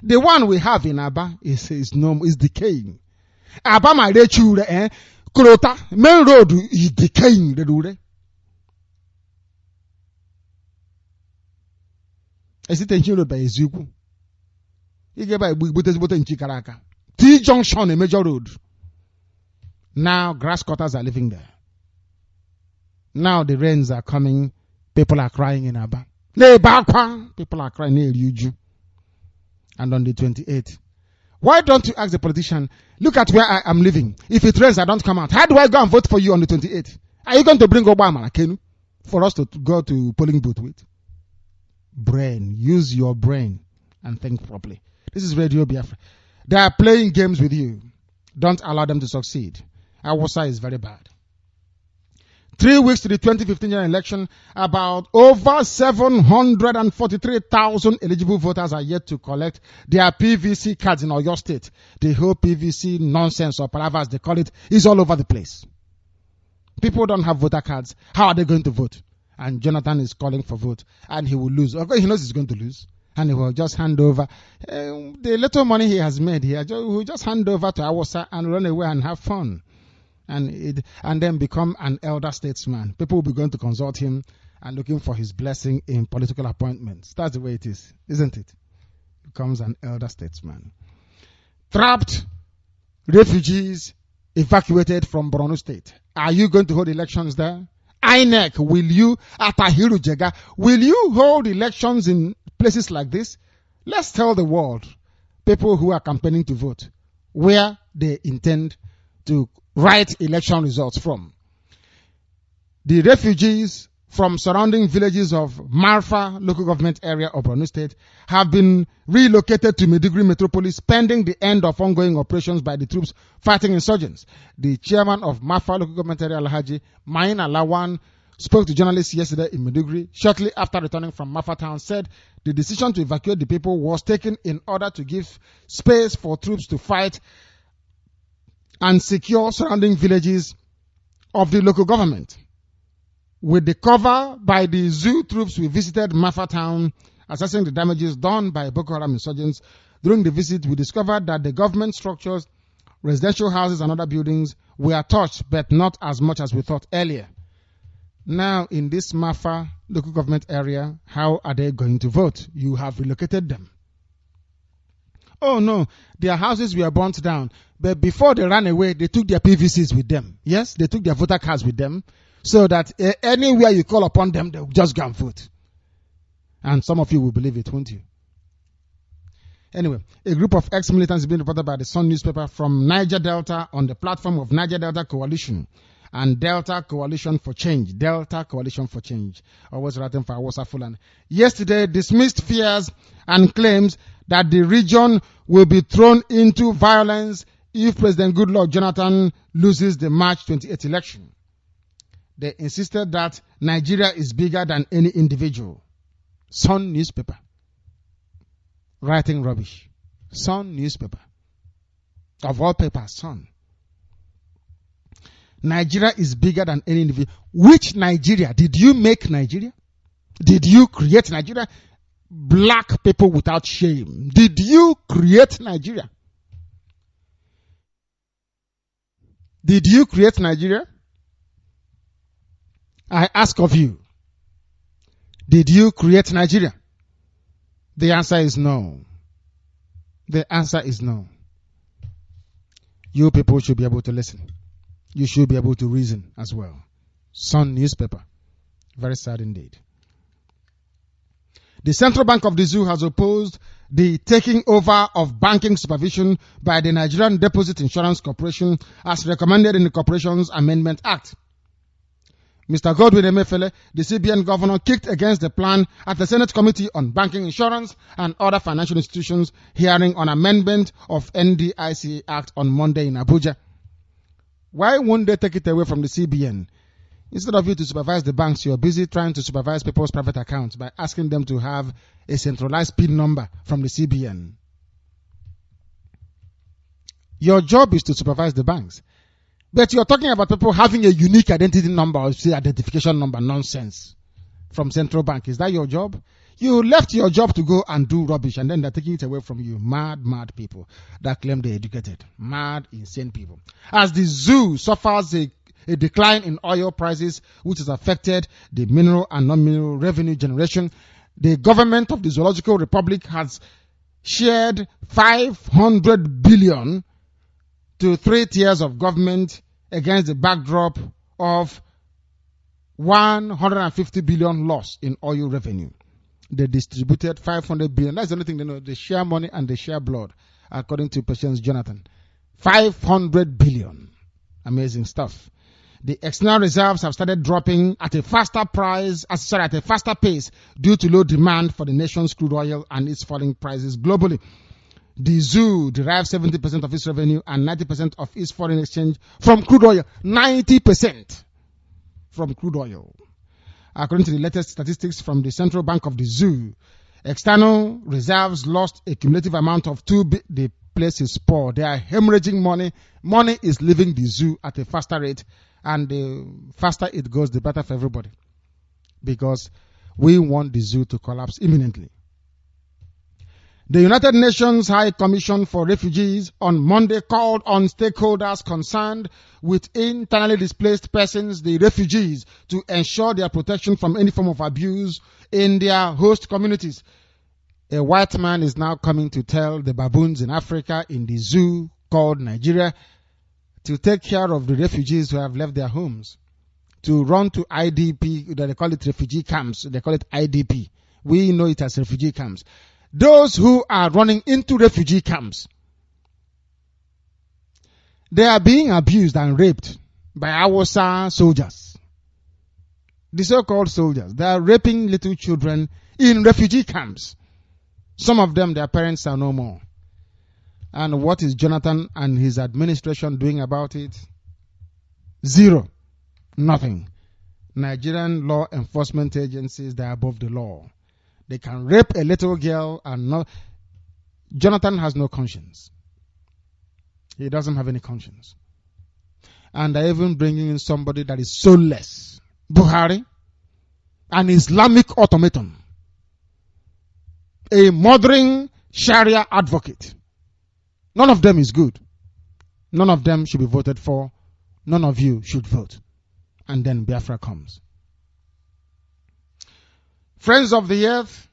The one we have in Aba is decaying. Aba my chure, Krota, main road is decaying. Is it a road by Ezuku? You get by Butes in Chikaraka. T Junction, a major road. Now grass cutters are living there. Now the rains are coming. People are crying in Aba. People are crying near Yuju. And on the 28th. Why don't you ask the politician, look at where I am living. If it rains, I don't come out. How do I go and vote for you on the 28th? Are you going to bring Obama Kenu for us to go to polling booth with? Brain. Use your brain and think properly. This is Radio Biafra. They are playing games with you. Don't allow them to succeed. Awasa is very bad. 3 weeks to the 2015 general election, about over 743,000 eligible voters are yet to collect their PVC cards in Oyo State. The whole PVC nonsense, or whatever as they call it, is all over the place. People don't have voter cards. How are they going to vote? And Jonathan is calling for vote, and he will lose. Okay, he knows he's going to lose, and he will just hand over the little money he has made here. He will just hand over to Awasa and run away and have fun. And then become an elder statesman. People will be going to consult him and looking for his blessing in political appointments. That's the way it is, isn't it? Becomes an elder statesman. Trapped refugees evacuated from Borno State. Are you going to hold elections there? INEC, will you, at Ahiru Jega, will you hold elections in places like this? Let's tell the world, people who are campaigning to vote, where they intend to write election results from. The refugees from surrounding villages of Marfa local government area of Borno State have been relocated to Maiduguri metropolis pending the end of ongoing operations by the troops fighting insurgents. The chairman of Marfa local government area, Alhaji Main Alawan, spoke to journalists yesterday in Maiduguri shortly after returning from Marfa town, said the decision to evacuate the people was taken in order to give space for troops to fight and secure surrounding villages of the local government. With the cover by the zoo troops, we visited Marfa town, assessing the damages done by Boko Haram insurgents. During the visit, we discovered that the government structures, residential houses and other buildings were touched, but not as much as we thought earlier. Now, in this Marfa local government area, how are they going to vote? You have relocated them. Oh no, their houses were burnt down. But before they ran away, they took their PVCs with them. Yes, they took their voter cards with them. So that anywhere you call upon them, they'll just go and vote. And some of you will believe it, won't you? Anyway, a group of ex-militants is being reported by the Sun newspaper from Niger Delta on the platform of Niger Delta Coalition and Delta Coalition for Change. Delta Coalition for Change. Always writing for Awasa Fulani. Yesterday dismissed fears and claims that the region will be thrown into violence if President Goodluck Jonathan loses the March 28 election. They insisted that Nigeria is bigger than any individual. Sun newspaper. Writing rubbish. Sun newspaper. Of all papers, Sun. Nigeria is bigger than any individual. Which Nigeria? Did you make Nigeria? Did you create Nigeria? Black people without shame. Did you create Nigeria? Did you create Nigeria? I ask of you. Did you create Nigeria? The answer is no. The answer is no. You people should be able to listen. You should be able to reason as well. Sun newspaper. Very sad indeed. The Central Bank of the Zoo has opposed the taking over of banking supervision by the Nigerian Deposit Insurance Corporation as recommended in the Corporations Amendment Act. Mr. Godwin Emefiele, the CBN governor, kicked against the plan at the Senate Committee on Banking, Insurance and Other Financial Institutions hearing on amendment of NDIC Act on Monday in Abuja. Why won't they take it away from the CBN? Instead of you to supervise the banks, you're busy trying to supervise people's private accounts by asking them to have a centralized PIN number from the CBN. Your job is to supervise the banks. But you're talking about people having a unique identity number or say identification number nonsense from Central Bank. Is that your job? You left your job to go and do rubbish and then they're taking it away from you. Mad people that claim they're educated. Mad, insane people. As the zoo suffers a decline in oil prices, which has affected the mineral and non-mineral revenue generation, the government of the Zoological Republic has shared 500 billion to 3 tiers of government against the backdrop of 150 billion loss in oil revenue. They distributed 500 billion. That's the only thing they know. They share money and they share blood, according to Patience Jonathan. 500 billion. Amazing stuff. The external reserves have started dropping at a faster pace due to low demand for the nation's crude oil and its falling prices globally. The zoo derives 70% of its revenue and 90% of its foreign exchange from crude oil. 90% from crude oil. According to the latest statistics from the Central Bank of the Zoo, external reserves lost a cumulative amount of the place is poor. They are hemorrhaging money. Money is leaving the zoo at a faster rate, and the faster it goes, the better for everybody. Because we want the zoo to collapse imminently. The United Nations High Commission for Refugees on Monday called on stakeholders concerned with internally displaced persons, the refugees, to ensure their protection from any form of abuse in their host communities. A white man is now coming to tell the baboons in Africa in the zoo called Nigeria to take care of the refugees who have left their homes, to run to IDP, they call it refugee camps, they call it IDP. We know it as refugee camps. Those who are running into refugee camps, they are being abused and raped by Hausa soldiers. The so-called soldiers, they are raping little children in refugee camps. Some of them, their parents are no more. And what is Jonathan and his administration doing about it? Zero. Nothing. Nigerian law enforcement agencies, they are above the law. They can rape a little girl and not. Jonathan has no conscience. He doesn't have any conscience. And they're even bringing in somebody that is soulless. Buhari, an Islamic automaton. A murdering Sharia advocate. None of them is good. None of them should be voted for. None of you should vote. And then Biafra comes. Friends of the Earth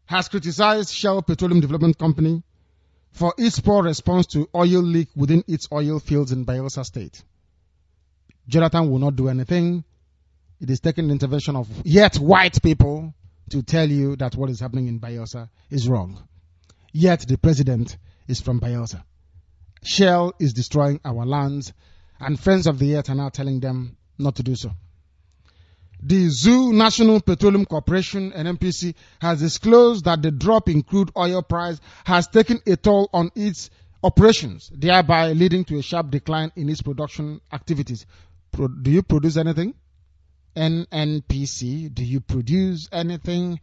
has criticized Shell Petroleum Development Company for its poor response to oil leak within its oil fields in Bayelsa State. Jonathan will not do anything. It is taking the intervention of yet white people to tell you that what is happening in Bayelsa is wrong. Yet the president is from Bayelsa. Shell is destroying our lands, and Friends of the Earth are now telling them not to do so. The Zoo National Petroleum Corporation, NNPC, has disclosed that the drop in crude oil price has taken a toll on its operations, thereby leading to a sharp decline in its production activities. Do you produce anything? NNPC? Do you produce anything?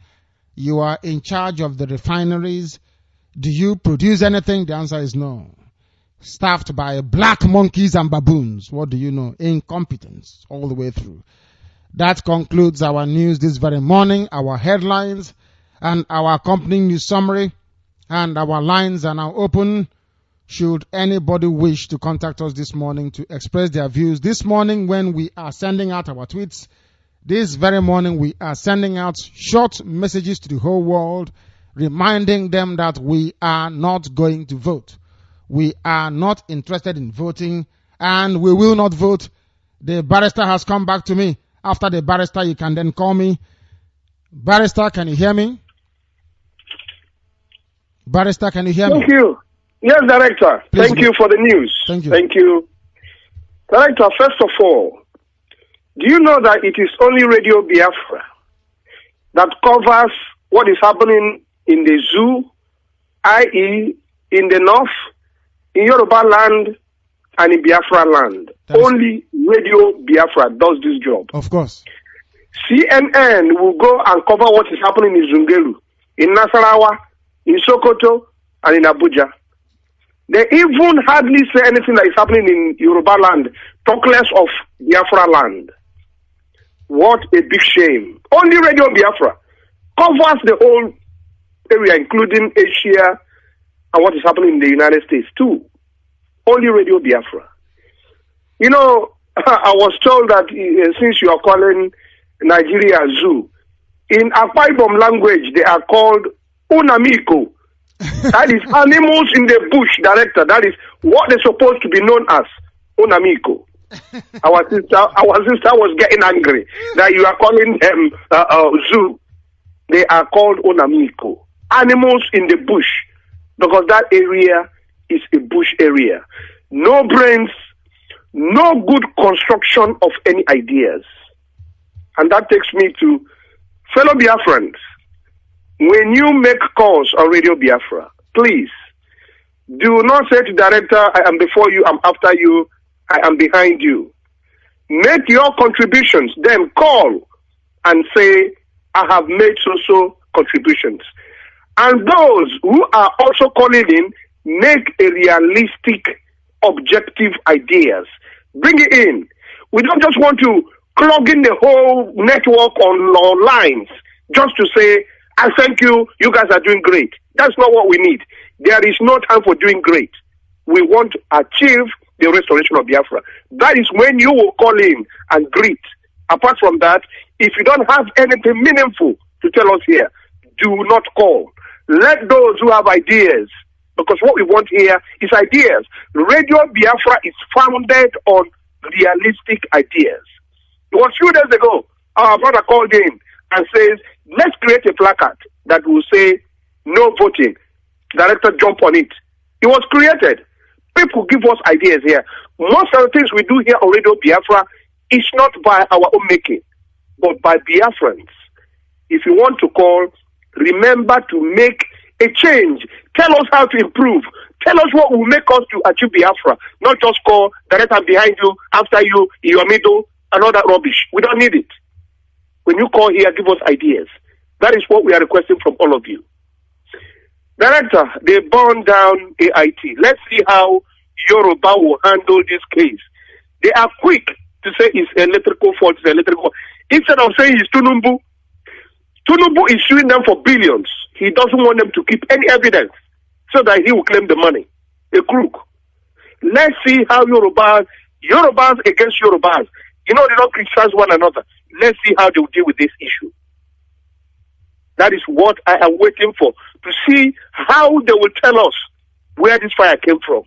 You are in charge of the refineries. Do you produce anything? The answer is no. Staffed by black monkeys and baboons. What do you know? Incompetence all the way through. That concludes our news this very morning, our headlines and our accompanying news summary. And our lines are now open. Should anybody wish to contact us this morning to express their views. This morning when we are sending out our tweets, this very morning we are sending out short messages to the whole world, reminding them that we are not going to vote. We are not interested in voting, and we will not vote. The barrister has come back to me. After the barrister, you can then call me. Barrister, can you hear me? Barrister, can you hear me? Thank you. Yes, Director. Please, thank you for the news. Thank you. Thank you. Director, first of all, do you know that it is only Radio Biafra that covers what is happening in the zoo, i.e. in the north, in Yoruba land, and in Biafra land? Only Radio Biafra does this job. Of course. CNN will go and cover what is happening in Zungeru, in Nasarawa, in Sokoto, and in Abuja. They even hardly say anything that is happening in Yoruba land, talk less of Biafra land. What a big shame. Only Radio Biafra covers the whole area, including Asia and what is happening in the United States too. Only Radio Biafra. You know, I was told that since you are calling Nigeria zoo, in Akwa Ibom language they are called Unamiko. That is animals in the bush, Director. That is what they're supposed to be known as, Unamiko. Our sister was getting angry that you are calling them zoo. They are called Unamiko. Animals in the bush, because that area is a bush area. No brains, no good construction of any ideas. And that takes me to fellow Biafrans. When you make calls on Radio Biafra, please do not say to Director, I am before you, I'm after you, I am behind you. Make your contributions, then call and say, I have made so contributions. And those who are also calling in, make a realistic, objective ideas. Bring it in. We don't just want to plug in the whole network on lines just to say, I thank you, you guys are doing great. That's not what we need. There is no time for doing great. We want to achieve the restoration of Biafra. That is when you will call in and greet. Apart from that, if you don't have anything meaningful to tell us here, do not call. Let those who have ideas, because what we want here is ideas. Radio Biafra is founded on realistic ideas. It was a few days ago, our brother called in and says, let's create a placard that will say, no voting. Director, jump on it. It was created. People give us ideas here. Most of the things we do here on Radio Biafra is not by our own making, but by Biafrans. If you want to call, remember to make a change. Tell us how to improve. Tell us what will make us to achieve Biafra. Not just call, Director, behind you, after you, in your middle, and all that rubbish. We don't need it. When you call here, give us ideas. That is what we are requesting from all of you. Director, they burned down AIT. Let's see how Yoruba will handle this case. They are quick to say it's electrical fault, it's electrical. Instead of saying it's Tunumbu, Tunumbu is suing them for billions. He doesn't want them to keep any evidence so that he will claim the money. A crook. Let's see how Yorubas against Yorubas. You know, they don't criticize one another. Let's see how they will deal with this issue. That is what I am waiting for, to see how they will tell us where this fire came from.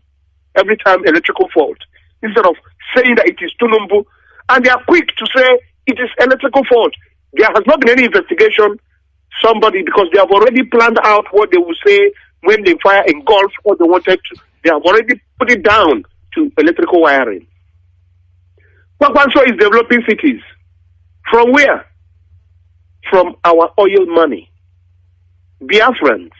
Every time electrical fault. Instead of saying that it is Tunumbu. And they are quick to say it is electrical fault. There has not been any investigation. Somebody, because they have already planned out what they will say when the fire engulfed what they wanted to. They have already put it down to electrical wiring. Kwakwanso is developing cities. From where? From our oil money. Biafrans,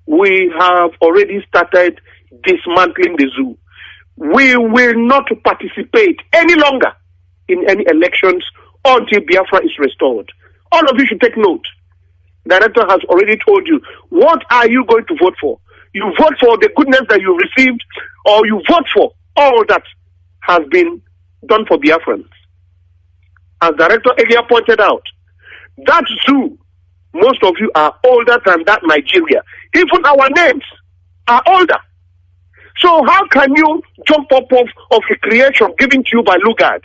we have already started dismantling the zoo. We will not participate any longer in any elections until Biafra is restored. All of you should take note. Director has already told you, what are you going to vote for? You vote for the goodness that you received, or you vote for all that has been done for Biafrans. As Director earlier pointed out, that zoo, most of you are older than that Nigeria. Even our names are older. So how can you jump up of a creation given to you by Lugard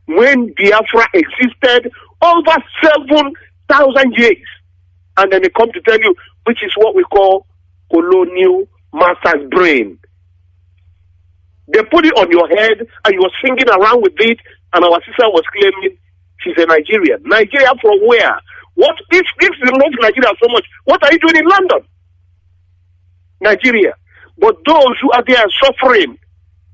when Biafra existed over 7,000 years? And then they come to tell you, which is what we call colonial master's brain. They put it on your head and you were singing around with it, and our sister was claiming she's a Nigerian. Nigeria from where? What if you love Nigeria so much, what are you doing in London? Nigeria. But those who are there suffering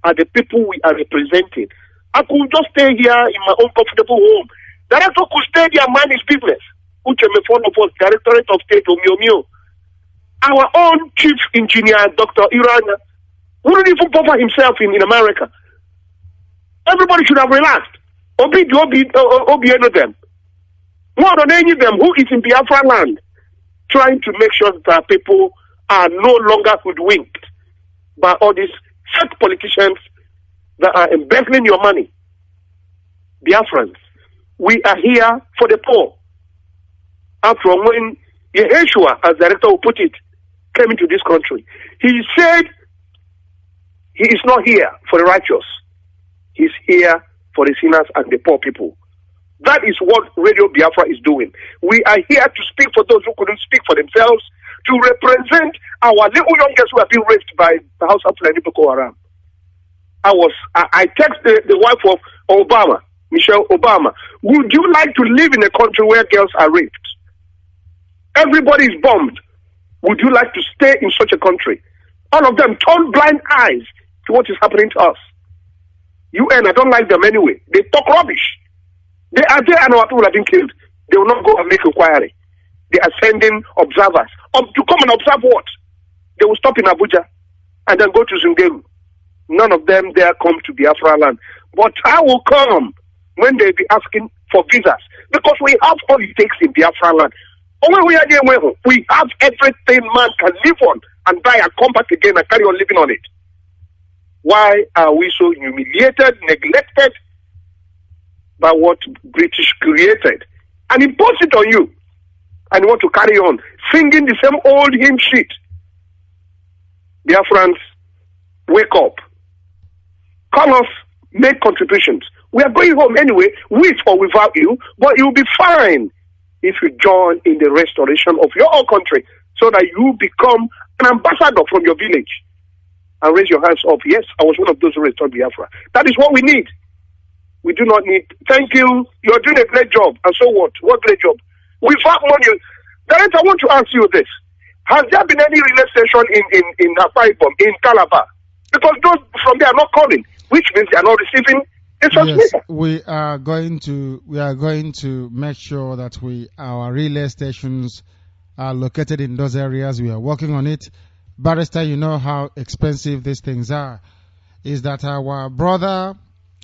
are the people we are representing. I could just stay here in my own comfortable home. Director could stay there and mind his business. Uche Mefon of us, Directorate of State, Omio. Our own chief engineer, Dr. Irana, wouldn't even bother himself in America. Everybody should have relaxed. Obi them. More than any of them who is in Biafra land, trying to make sure that our people are no longer hoodwinked by all these fake politicians that are embezzling your money. Biafrans, we are here for the poor. After when Yeshua, as Director will put it, came into this country, he said he is not here for the righteous. He's here for the sinners and the poor people. That is what Radio Biafra is doing. We are here to speak for those who couldn't speak for themselves, to represent our little youngest who have been raped by the House of Fulani Boko Haram. I texted the wife of Obama, Michelle Obama, would you like to live in a country where girls are raped? Everybody is bombed. Would you like to stay in such a country? All of them turn blind eyes to what is happening to us. UN, I don't like them anyway. They talk rubbish. They are there and our people have been killed. They will not go and make inquiry. They are sending observers to come and observe what? They will stop in Abuja and then go to Zungeru. None of them dare come to Biafra land. But I will come when they be asking for visas, because we have all it takes in Biafra land. We have everything man can live on and die and come back again and carry on living on it. Why are we so humiliated, neglected by what British created and impose it on you? And you want to carry on singing the same old hymn sheet. Dear friends, wake up. Call us, make contributions. We are going home anyway, with or without you, but you'll be fine if you join in the restoration of your own country, so that you become an ambassador from your village. And raise your hands up. Yes, I was one of those who restored Biafra. That is what we need. We do not need, thank you, you're doing a great job. And so what? What great job? Without money. Director, I want to ask you this. Has there been any relay station in BIAFRA IPOB, in Calabar? Because those from there are not calling, which means they are not receiving a transmitter. Yes, we are going to make sure that our relay stations are located in those areas. We are working on it. Barrister, you know how expensive these things are. Is that our brother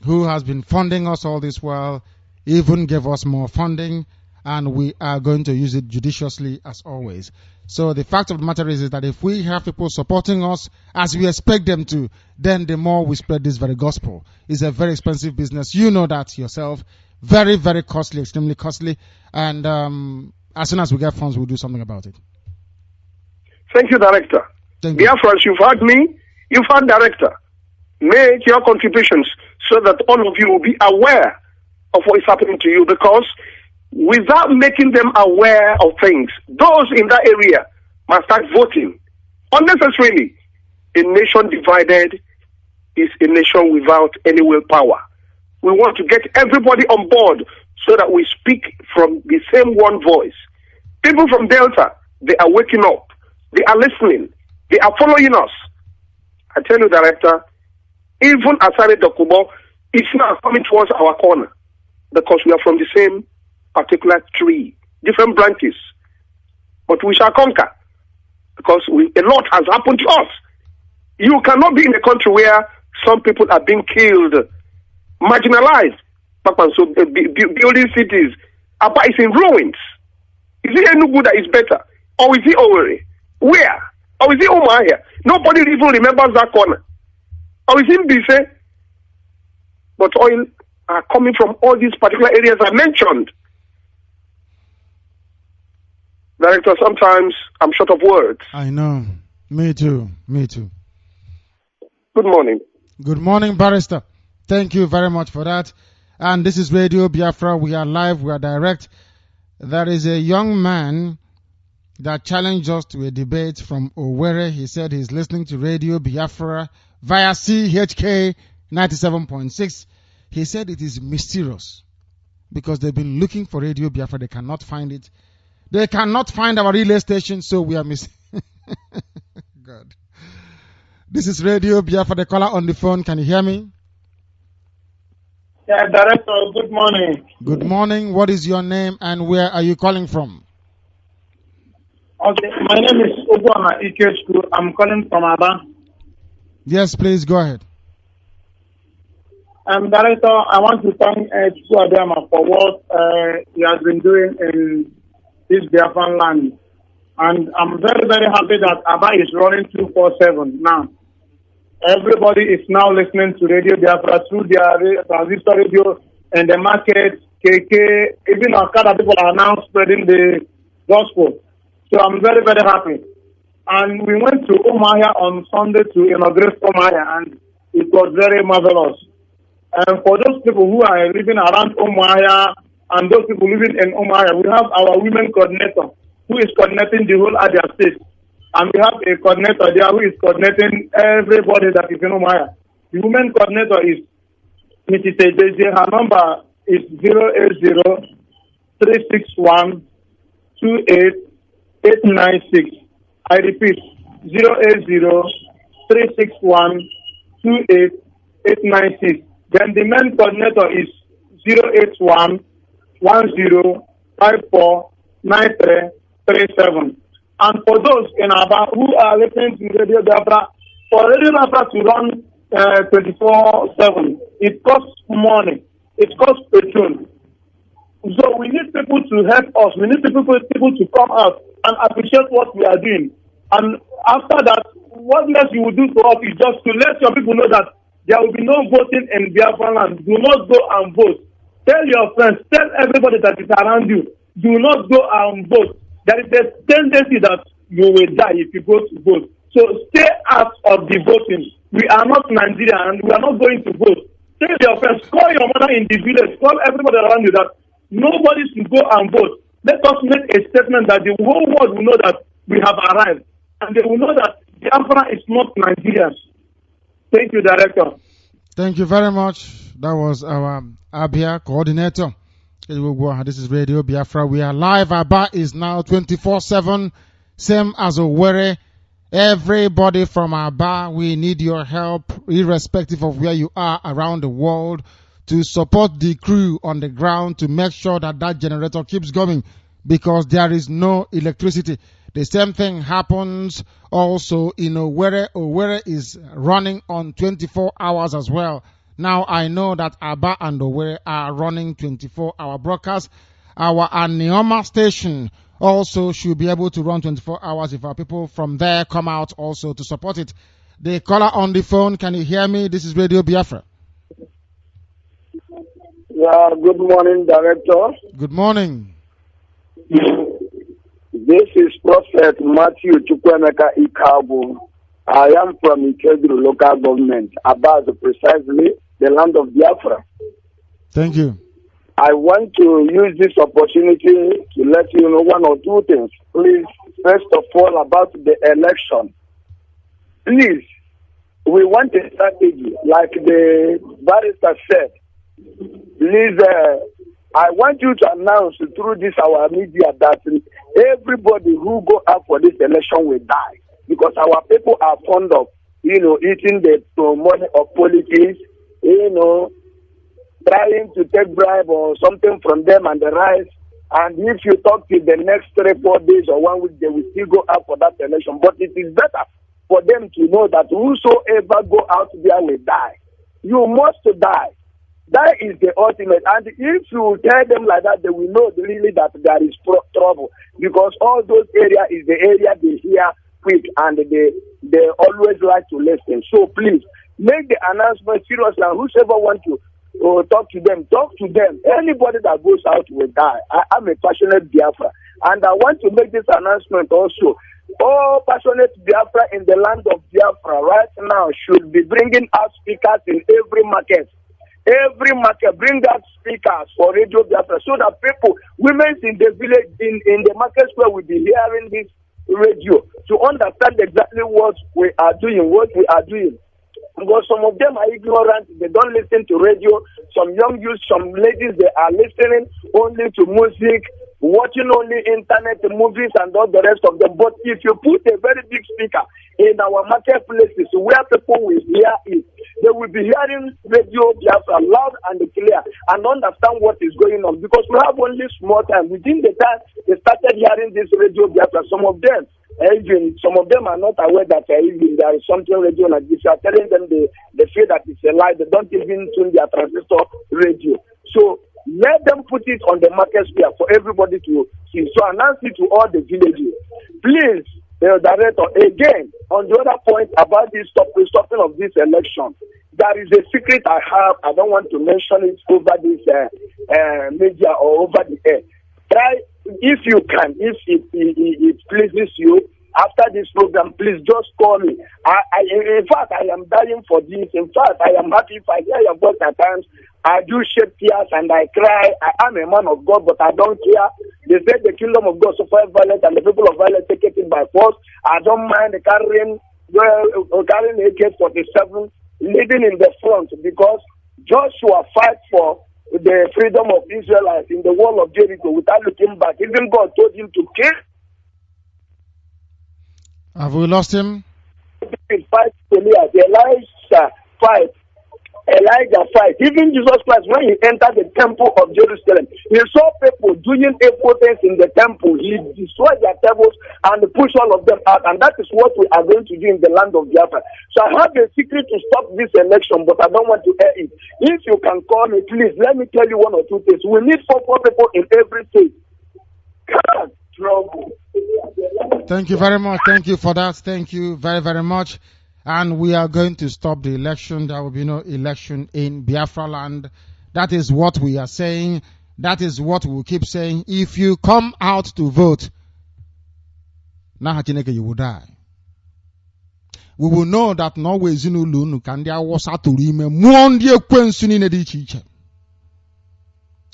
who has been funding us all this while even gave us more funding, and we are going to use it judiciously as always. So the fact of the matter is that if we have people supporting us as we expect them to, then the more we spread this very gospel. It's a very expensive business. You know that yourself. Very, very costly, extremely costly. And as soon as we get funds, we'll do something about it. Thank you, Director. Thank you. Biafrans, you've heard me. You've heard Director. Make your contributions so that all of you will be aware of what is happening to you, because without making them aware of things, those in that area must start voting unnecessarily. A nation divided is a nation without any willpower. We want to get everybody on board so that we speak from the same one voice. People from Delta, they are waking up. They are listening. They are following us. I tell you, Director, even Asare Dokubo is now coming towards our corner, because we are from the same particular tree, different branches. But we shall conquer, because a lot has happened to us. You cannot be in a country where some people are being killed, marginalized building cities. Aba is in ruins. Is it Enugu that is better? Or is it Owerri? Where? Or is it Umuahia? Nobody even remembers that corner. Or is it Mbise? But oil are coming from all these particular areas I mentioned. Director, sometimes I'm short of words. I know. Me too. Me too. Good morning. Good morning, Barrister. Thank you very much for that. And this is Radio Biafra. We are live. We are direct. There is a young man that challenged us to a debate from Owerri. He said he's listening to Radio Biafra via CHK 97.6. He said it is mysterious because they've been looking for Radio Biafra. They cannot find it. They cannot find our relay station, so we are missing. God. This is Radio Biafra. The caller on the phone. Can you hear me? Yeah, Director, good morning. Good morning. What is your name and where are you calling from? Okay, my name is Obama Ikechku. I'm calling from Aba. Yes, please go ahead. Director, I want to thank Chukwuadama for what he has been doing in this Biafran land. And I'm very, very happy that Aba is running 247 now. Everybody is now listening to Radio Biafra through their transistor radio and the market, KK, even Okada people are now spreading the gospel. So I'm very, very happy. And we went to Umuahia on Sunday to inaugurate Umuahia, and it was very marvelous. And for those people who are living around Umuahia and those people living in Umuahia, we have our women coordinator who is coordinating the whole Adia state. And we have a coordinator there who is coordinating everybody that is in Umuahia. The women coordinator is Mrs. Edeje. Her number is 080-361-28896. I repeat, 080-361-28896. Then the men coordinator is 081-1054-9337. And for those in Aba who are listening to Radio Biafra, for Radio Biafra to run 24/7, it costs money. It costs petrol. So we need people to help us. We need people to come out and appreciate what we are doing. And after that, what else you will do for us is just to let your people know that there will be no voting in Biafran land. Do not go and vote. Tell your friends, tell everybody that is around you, do not go and vote. There is a tendency that you will die if you go to vote. So stay out of the voting. We are not Nigerian and we are not going to vote. Tell your friends, call your mother in the village, call everybody around you that nobody should go and vote. Let us make a statement that the whole world will know that we have arrived. And they will know that Biafra is not Nigerian. Thank you, Director. Thank you very much. That was our Abia coordinator. This is Radio Biafra. We are live. Aba is now 24/7, same as Owerri. Everybody from Aba, we need your help, irrespective of where you are around the world, to support the crew on the ground to make sure that that generator keeps going because there is no electricity. The same thing happens also in Owerri. Owerri is running on 24 hours as well. Now I know that Aba and Owerri are running 24-hour broadcasts. Our Anioma station also should be able to run 24 hours if our people from there come out also to support it. The caller on the phone, can you hear me? This is Radio Biafra. Yeah, good morning, Director. Good morning. This is Prophet Matthew Chukwemeka Ikabu. I am from Ikedru local government, about precisely the land of Biafra. Thank you. I want to use this opportunity to let you know one or two things. Please, first of all, about the election. Please, we want a strategy, like the barrister said. Please, I want you to announce through this our media that everybody who go out for this election will die. Because our people are fond of, eating the money of politics, trying to take bribe or something from them and the rest. And if you talk to the next 3-4 days or 1 week, they will still go out for that election. But it is better for them to know that whosoever go out there will die. You must die. That is the ultimate. And if you tell them like that, they will know really that there is trouble. Because all those areas is the area they hear quick and they always like to listen. So please, make the announcement seriously, and whoever wants to talk to them, talk to them. Anybody that goes out will die. I'm a passionate Biafra. And I want to make this announcement also. All passionate Biafra in the land of Biafra right now should be bringing out speakers in every market. Every market, bring out speakers for Radio Biafra so that people, women in the village, in the market square will be hearing this radio to understand exactly what we are doing. Because some of them are ignorant, they don't listen to radio. Some young youth, some ladies, they are listening only to music, watching only internet, movies, and all the rest of them. But if you put a very big speaker in our marketplaces where people will hear it, they will be hearing Radio Biafra loud and clear and understand what is going on. Because we have only small time. Within the time they started hearing this Radio Biafra, some of them are not aware that even there is something radio like this. You are telling them they feel that it's a lie. They don't even tune their transistor radio. So let them put it on the market square for everybody to see. So announce it to all the villages. Please, the director, again, on the other point about this stopping of this election, there is a secret I have. I don't want to mention it over this media or over the air. Try, if you can, if it pleases you, after this program, please just call me. In fact, I am dying for this. In fact, I am happy if I hear your voice at times. I do shed tears and I cry. I am a man of God, but I don't care. They say the kingdom of God suffer violence and the people of violence take it by force. I don't mind carrying AK-47, leading in the front, because Joshua fight for the freedom of Israelites in the wall of Jericho without looking back. Even God told him to kill. Have we lost him? Fight Elijah fight. Even Jesus Christ, when he entered the temple of Jerusalem, he saw people doing evil things in the temple. He destroyed their tables and pushed all of them out. And that is what we are going to do in the land of Biafra. So I have a secret to stop this election, but I don't want to air it. If you can call me, please, let me tell you one or two things. We need 4 people in every state. God, trouble. Thank you very much. Thank you for that. Thank you very, very much. And we are going to stop the election. There will be no election in Biafra land. That is what we are saying. That is what we will keep saying. If you come out to vote, you will die. We will know that Norway Zinulu Kandia was at to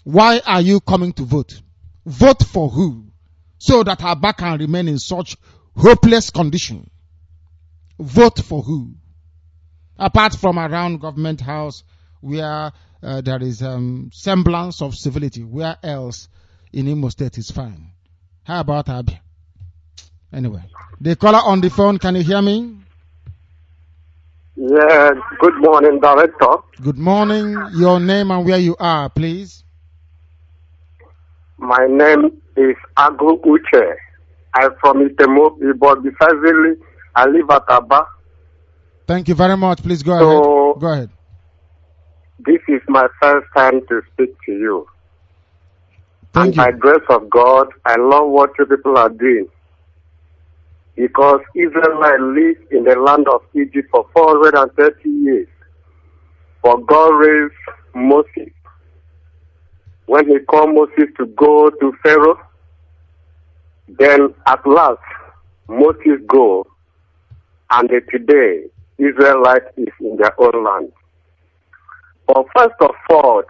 Why are you coming to vote? Vote for who? So that our back can remain in such hopeless condition. Vote for who? Apart from around government house where there is semblance of civility, where else in Imo State is fine? How about Abia? Anyway, the caller on the phone, can you hear me? Yeah, good morning, Director. Good morning. Your name and where you are, please. My name is Agu Uche. I'm from Itemobi, but precisely I live at Aba. Thank you very much. Please go ahead. Go ahead. This is my first time to speak to you. Thank you. By grace of God, I love what you people are doing. Because Israel lived in the land of Egypt for 430 years. But God raised Moses. When he called Moses to go to Pharaoh, then at last, Moses go. And today, Israelites is in their own land. But first of all,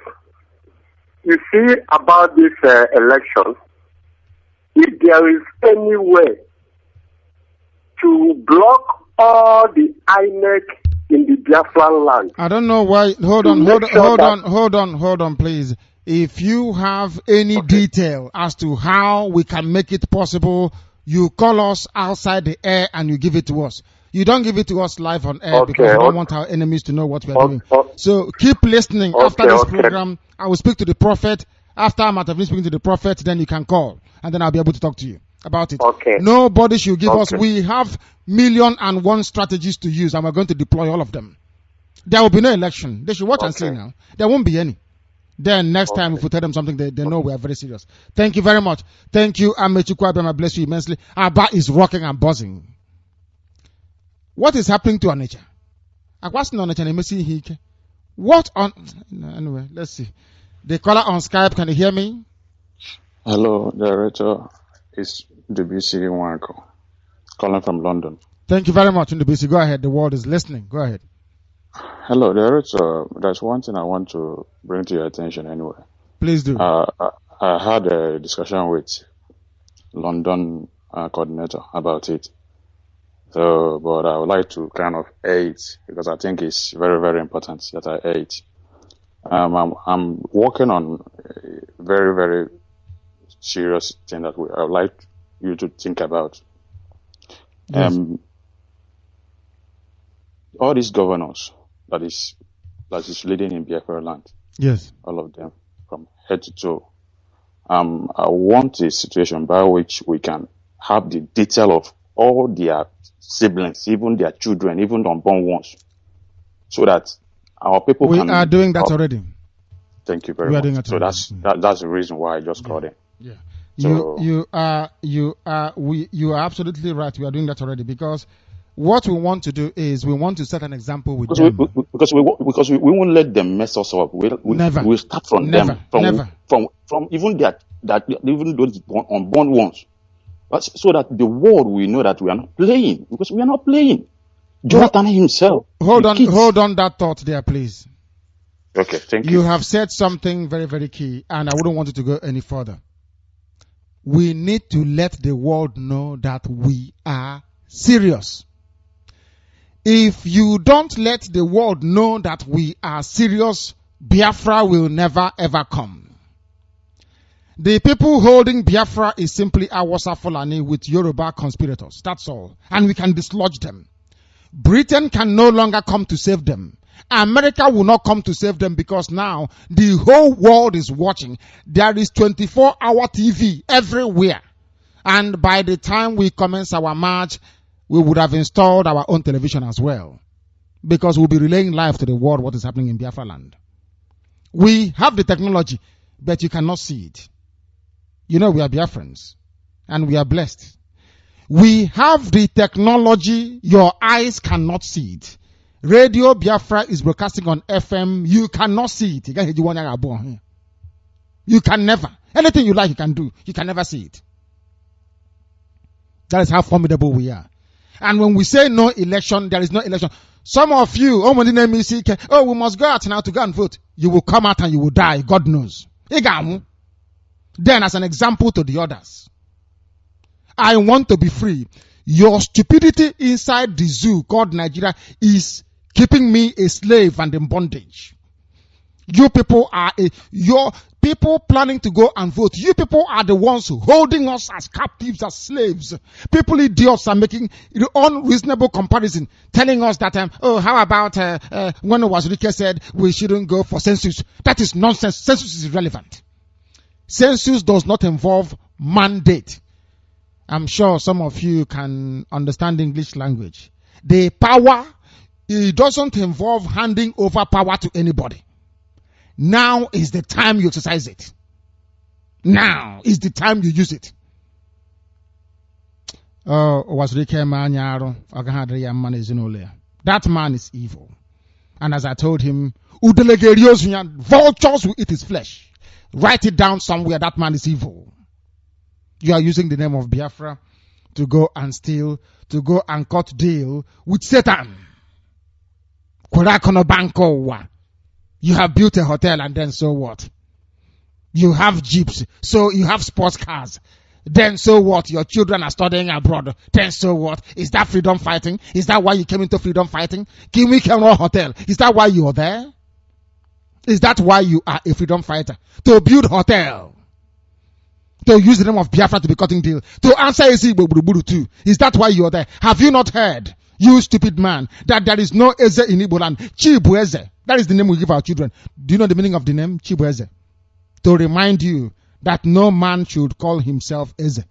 you see about this election, if there is any way to block all the INEC in the Biafran land. I don't know why. Hold on, please. If you have any detail as to how we can make it possible, you call us outside the air and you give it to us. You don't give it to us live on air because we don't want our enemies to know what we are doing. So keep listening. After this program, I will speak to the prophet. After I'm speaking to the prophet, then you can call and then I'll be able to talk to you about it. Nobody should give us. We have 1,000,001 strategies to use and we're going to deploy all of them. There will be no election. They should watch and see Okay. now. There won't be any. Then next time, if we tell them something, they know we are very serious. Thank you very much. Thank you, Amechukwu Abema. Bless you immensely. Aba is rocking and buzzing. What is happening to Onitsha? What on? Anyway, let's see. The caller on Skype, can you hear me? Hello, Director. It's DBC Wanko, calling from London. Thank you very much, NDBC. Go ahead. The world is listening. Go ahead. Hello, Director. There's one thing I want to bring to your attention anyway. Please do. I had a discussion with London coordinator about it. So, but I would like to kind of aid, because I think it's very, very important that I aid. I'm working on a very, very serious thing that I would like you to think about. Yes. All these governors that is leading in Biafra land, Yes. all of them from head to toe. I want a situation by which we can have the detail of all their siblings, even their children, even the unborn ones, so that our people We can. are doing that already. Thank you very We are much. doing that So already. that's the reason why I just called in. Yeah. So- You are absolutely right. We are doing that already, because what we want to do is we want to set an example with them. Because we won't let them mess us up. Never. We'll start from Never. them, Never. from even even those unborn ones, so that the world will know that we are not playing, because we are not playing. Jonathan himself. Hold the on, kids- hold on that thought there, please. Okay, thank You you. have said something very, very key, and I wouldn't want it to go any further. We need to let the world know that we are serious. If you don't let the world know that we are serious, Biafra will never ever come. The people holding Biafra is simply Awasa Fulani with Yoruba conspirators. That's all. And we can dislodge them. Britain can no longer come to save them. America will not come to save them, because now the whole world is watching. There is 24-hour TV everywhere. And by the time we commence our march, we would have installed our own television as well, because we'll be relaying live to the world what is happening in Biafra land. We have the technology, but you cannot see it. You know, we are Biafrans, and we are blessed. We have the technology, your eyes cannot see it. Radio Biafra is broadcasting on FM, you cannot see it. You can never. Anything you like, you can do. You can never see it. That is how formidable we are. And when we say no election, there is no election. Some of you, we must go out now to go and vote. You will come out and you will die, God knows. Then, as an example to the others, I want to be free. Your stupidity inside the zoo called Nigeria is keeping me a slave and in bondage. You people are your people planning to go and vote. You people are the ones holding us as captives, as slaves. People idiots are making unreasonable comparison, telling us that how about when Wazirike said we shouldn't go for census? That is nonsense. Census is irrelevant. Census does not involve mandate. I'm sure some of you can understand English language. The power, it doesn't involve handing over power to anybody. Now is the time you exercise it. Now is the time you use it. That man is evil. And as I told him, vultures will eat his flesh. Write it down somewhere. That man is evil. You are using the name of Biafra to go and steal, to go and cut deal with Satan. You have built a hotel, and then so what? You have jeeps, so you have sports cars. Then so what? Your children are studying abroad. Then so what? Is that freedom fighting? Is that why you came into freedom fighting? Kimi Kemro Hotel. Is that why you are there? Is that why you are a freedom fighter? To build hotel. To use the name of Biafra to be cutting deal. To answer Igbo Buruburu too. Is that why you are there? Have you not heard, you stupid man, that there is no Eze in Igbo land? Chibu Eze. That is the name we give our children. Do you know the meaning of the name? Chibu Eze. To remind you that no man should call himself Eze.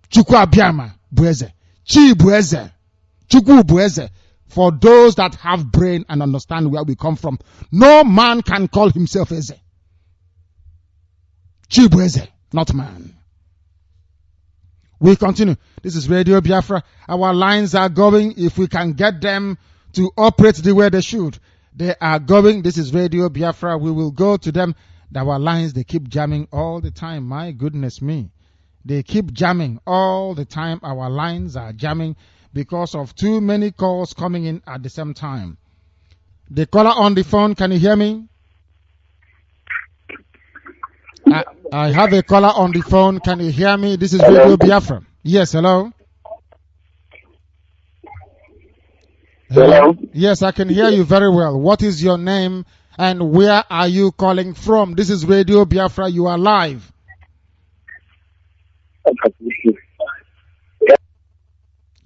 Chukwu Abiyama bu Eze. Chibu Eze. Chukwu bu Eze. For those that have brain and understand where we come from, no man can call himself Eze. Chibu Eze, not man. We continue. This is Radio Biafra. Our lines are going. If we can get them to operate the way they should, they are going. This is Radio Biafra. We will go to them. Our lines, they keep jamming all the time. My goodness me. They keep jamming all the time. Our lines are jamming because of too many calls coming in at the same time. The caller on the phone, can you hear me? I have a caller on the phone. Can you hear me? This is Radio Biafra. Yes, hello? Hello? Yes, I can hear you very well. What is your name and where are you calling from? This is Radio Biafra. You are live.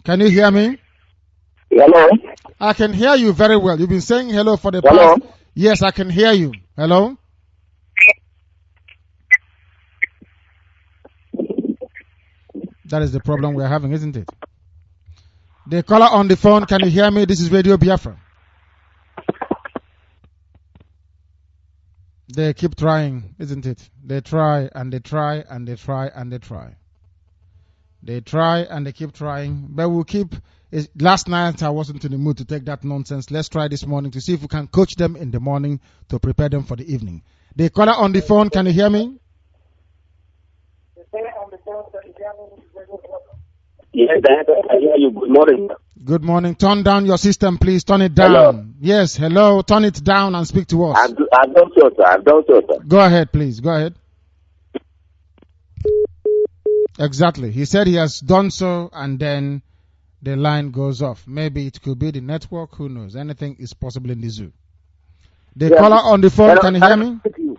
Can you hear me? Hello? I can hear you very well. You've been saying hello for the past. Yes, I can hear you. Hello? That is the problem we're having, isn't it? The caller on the phone, can you hear me? This is Radio Biafra. They keep trying, isn't it? They try and they try and they try and they try. They try and they keep trying, but we'll keep. Last night I wasn't in the mood to take that nonsense. Let's try this morning to see if we can coach them in the morning to prepare them for the evening. The caller on the phone, can you hear me? Yes, I hear you. Good morning. Good morning. Turn down your system, please. Turn it down. Hello. Yes, hello. Turn it down and speak to us. I've done so, sir. I've done so, sir. Go ahead, please. Go ahead. Exactly. He said he has done so, and then the line goes off. Maybe it could be the network. Who knows? Anything is possible in the zoo. The caller on the phone, can you hear me? Good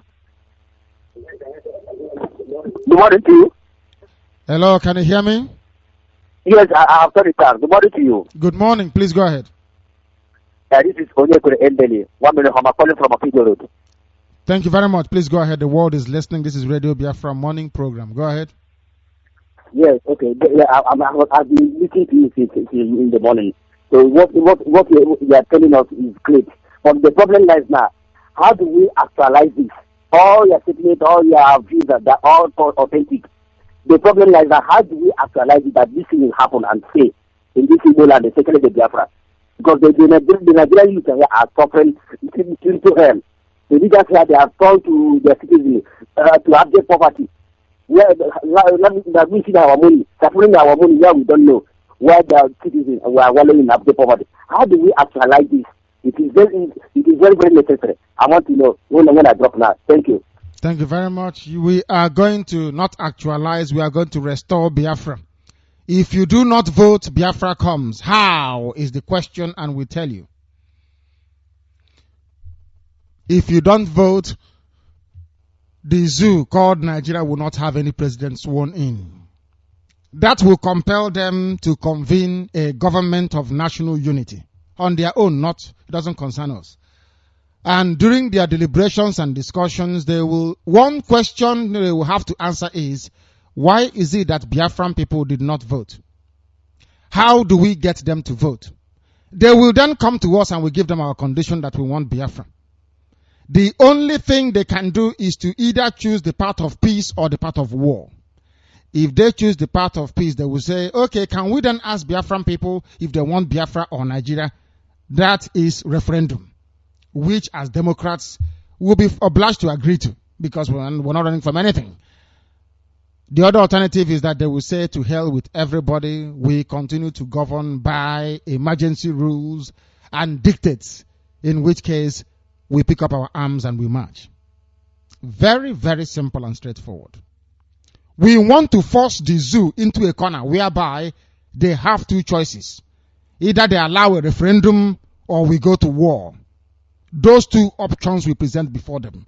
morning to you. Hello, can you hear me? Yes, I have done it, sir. Good morning to you. Good morning. Please go ahead. This is Onyekure Endeli. 1 minute, I'm calling from Akijo Road. Thank you very much. Please go ahead. The world is listening. This is Radio Biafra morning program. Go ahead. Yes, okay. I've been listening to you since in the morning. So what you are telling us is great. But the problem lies now. How do we actualize this? All your statements, all your views, they're all authentic. The problem lies now. How do we actualize it that this thing will happen and say in this Igbo land, especially the Biafra? Because the Nigerian youth here are suffering to hell. The leaders here, they have turned to their citizens to abject poverty. We see our money, suffering our money where we don't know where the citizens were wallowing in abject poverty. How do we actualize this? It is very, very necessary. I want to know when I drop now. Thank you. Thank you very much. We are going to not actualize, we are going to restore Biafra. If you do not vote, Biafra comes. How is the question, and we tell you. If you don't vote, the zoo called Nigeria will not have any president sworn in. That will compel them to convene a government of national unity on their own, it doesn't concern us. And during their deliberations and discussions, one question they will have to answer is, why is it that Biafran people did not vote? How do we get them to vote? They will then come to us and we give them our condition that we want Biafra. The only thing they can do is to either choose the path of peace or the path of war. If they choose the path of peace, they will say, okay, can we then ask Biafran people if they want Biafra or Nigeria? That is referendum, which as Democrats will be obliged to agree to because we're not running from anything. The other alternative is that they will say to hell with everybody, we continue to govern by emergency rules and dictates, in which case we pick up our arms and we march. Very, very simple and straightforward. We want to force the zoo into a corner whereby they have two choices. Either they allow a referendum or we go to war. Those two options we present before them.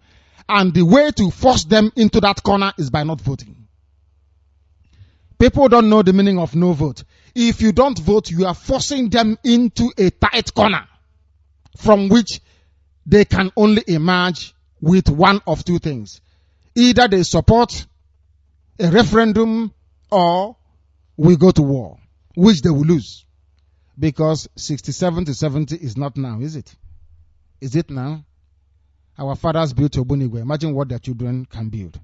And the way to force them into that corner is by not voting. People don't know the meaning of no vote. If you don't vote, you are forcing them into a tight corner from which they can only emerge with one of two things. Either they support a referendum or we go to war, which they will lose. Because 67 to 70 is not now, is it? Is it now? Our fathers built Obunigwe. Imagine what their children can build.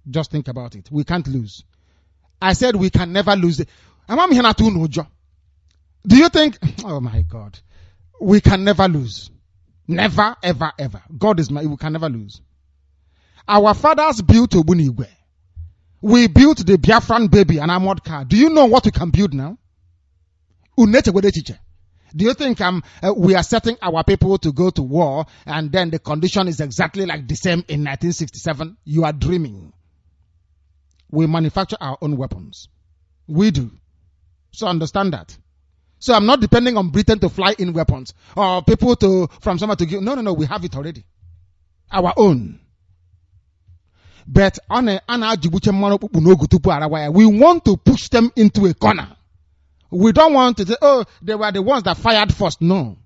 Just think about it. We can't lose. I said we can never lose. Do you think, oh my God, we can never lose? Never, ever, ever. God is my, we can never lose. Our fathers built Obunigwe. We built the Biafran baby and armored car. Do you know what we can build now? Do you think we are setting our people to go to war and then the condition is exactly like the same in 1967? You are dreaming. We manufacture our own weapons. We do. So understand that. So I'm not depending on Britain to fly in weapons or people from somewhere to give. No. We have it already. Our own. But we want to push them into a corner. We don't want to say, oh, they were the ones that fired first. No.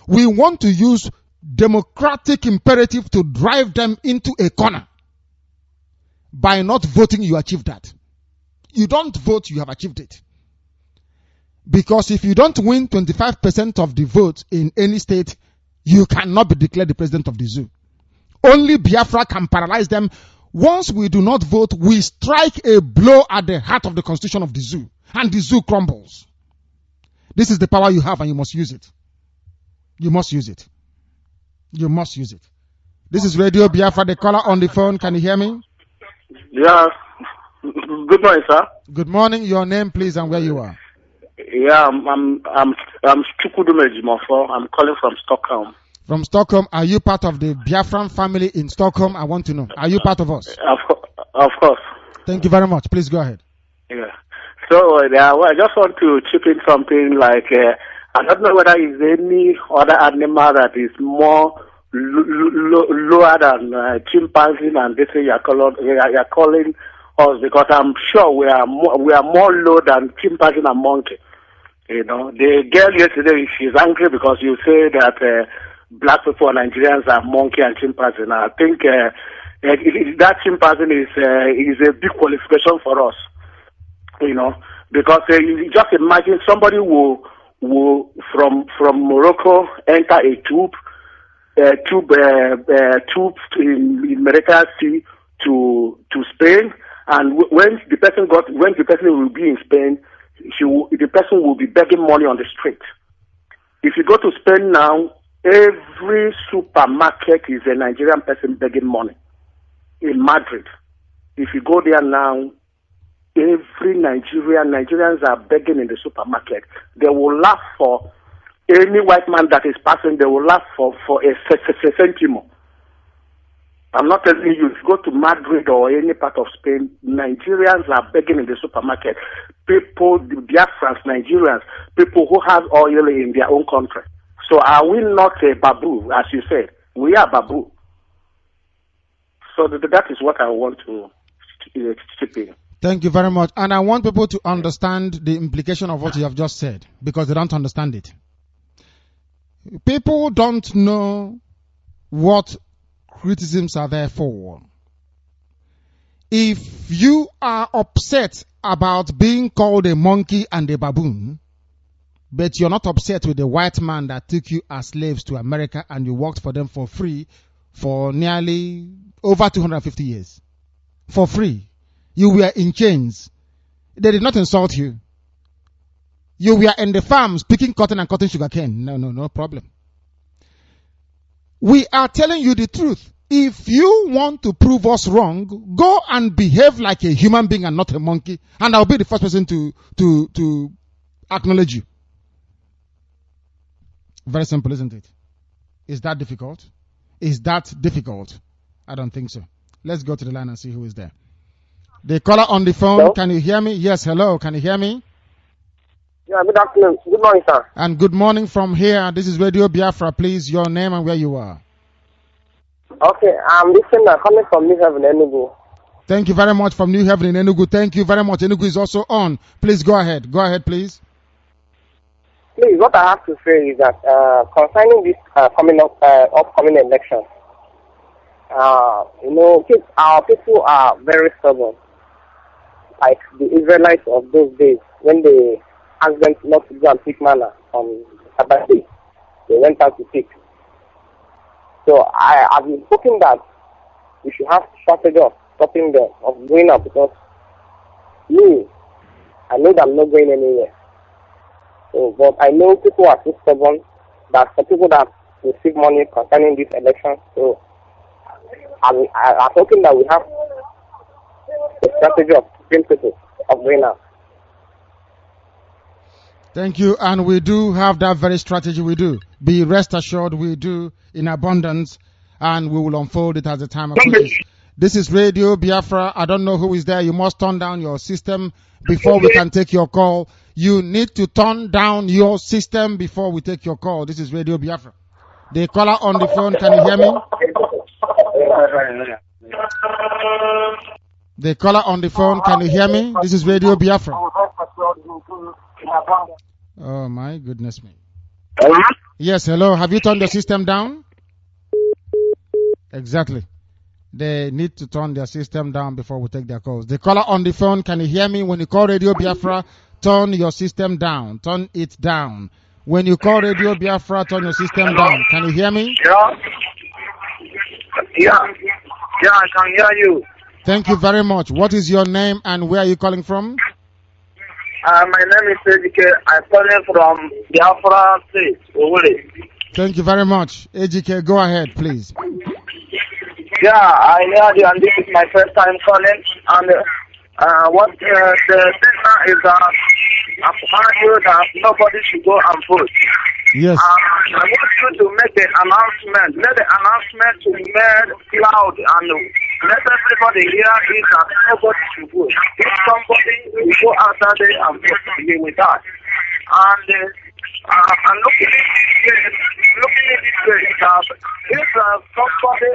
We want to use democratic imperative to drive them into a corner. By not voting, you achieve that. You don't vote, you have achieved it. Because if you don't win 25% of the vote in any state, you cannot be declared the president of the zoo. Only Biafra can paralyze them. Once we do not vote, we strike a blow at the heart of the constitution of the zoo. And the zoo crumbles. This is the power you have and you must use it. You must use it. You must use it. This is Radio Biafra, the caller on the phone. Can you hear me? Yeah. Good morning, sir. Good morning. Your name, please, and where you are. Yeah, I'm Chukwudume Jimofo. I'm calling from Stockholm. From Stockholm. Are you part of the Biafran family in Stockholm? I want to know. Are you part of us? Of course. Thank you very much. Please go ahead. Yeah. So I just want to chip in something like I don't know whether it's any other animal that is more lower than chimpanzee and this thing you're calling us, because I'm sure we are more low than chimpanzee and monkey. You know, the girl yesterday, she's angry because you say that black people and Nigerians are monkey and chimpanzee. And I think that chimpanzee is a big qualification for us. You know, because you just imagine somebody who from Morocco enter a tube in Mediterranean Sea to Spain, and when the person will be in Spain, the person will be begging money on the street. If you go to Spain now, every supermarket is a Nigerian person begging money. In Madrid, if you go there now, every Nigerians are begging in the supermarket. They will laugh for any white man that is passing. They will laugh for a centimo. I'm not telling you, if you go to Madrid or any part of Spain, Nigerians are begging in the supermarket. People, the Biafrans, Nigerians, people who have oil in their own country. So are we not a babu, as you said? We are babu. So that is what I want to chip in. Thank you very much. And I want people to understand the implication of what you have just said, because they don't understand it. People don't know what criticisms are there for. If you are upset about being called a monkey and a baboon, but you're not upset with the white man that took you as slaves to America and you worked for them for free for nearly over 250 years. For free. You were in chains. They did not insult you. You were in the farms picking cotton and cutting sugarcane. No problem. We are telling you the truth. If you want to prove us wrong, go and behave like a human being and not a monkey, and I'll be the first person to acknowledge you. Very simple, isn't it? Is that difficult? Is that difficult? I don't think so. Let's go to the line and see who is there. The caller on the phone, hello? Can you hear me? Yes, hello. Can you hear me? Yeah, good afternoon. Good morning, sir. And good morning from here. This is Radio Biafra. Please, your name and where you are. Okay, I'm listening. Coming from New Haven, Enugu. Thank you very much from New Haven in Enugu. Thank you very much. Enugu is also on. Please go ahead. Go ahead, please. Please, what I have to say is that concerning this upcoming election, our people are very stubborn, like the Israelites of those days when they asked them not to go and pick manna on Saturday. They went out to pick. So I've been hoping that we should have strategy of stopping them, of going out, because I know that I'm not going anywhere. So, but I know people are so stubborn that some people that receive money concerning this election. So I'm hoping that we have a strategy of stopping people of going out. Thank you, and we do have that very strategy. We do. Be rest assured, we do in abundance, and we will unfold it as the time approaches. This is Radio Biafra. I don't know who is there. You must turn down your system before we can take your call. You need to turn down your system before we take your call. This is Radio Biafra. The caller on the phone, can you hear me? The caller on the phone, can you hear me? This is Radio Biafra. Oh my goodness me. Hello? Yes, hello. Have you turned the system down? Exactly. They need to turn their system down before we take their calls. The caller on the phone, can you hear me? When you call Radio Biafra, turn your system down. Turn it down. When you call Radio Biafra, turn your system down. Can you hear me? Yeah, I can hear you. Thank you very much. What is your name and where are you calling from? My name is Ejike. I'm calling from Biafra State, Owerri. Thank you very much. Ejike, go ahead, please. Yeah, I heard you, and this is my first time calling. And what the thing now is that I've heard you that nobody should go and vote. Yes. I want you to make the announcement. Let the announcement to be made loud and let everybody hear it that nobody should vote. If somebody will go outside there and vote, he will die. And looking at this way, if somebody...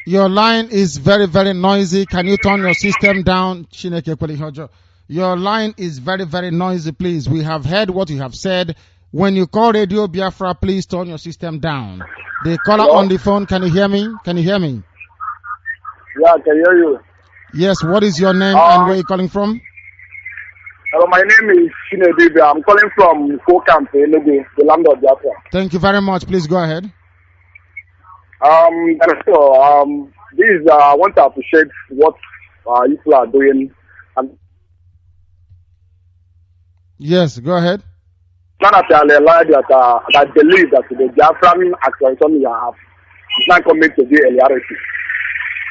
Your line is very, very noisy. Can you turn your system down? Chineke Kwelihojo. Your line is very, very noisy, please. We have heard what you have said. When you call Radio Biafra, please turn your system down. The caller on the phone, can you hear me? Can you hear me? Yeah, I can hear you. Yes, what is your name and where are you calling from? Hello, my name is Chinedu. I'm calling from Camp, Enugu, the land of Biafra. Thank you very much. Please go ahead. This I want to appreciate what people are doing. And yes, go ahead. That believe that the Biafran action you have is not coming to be a reality.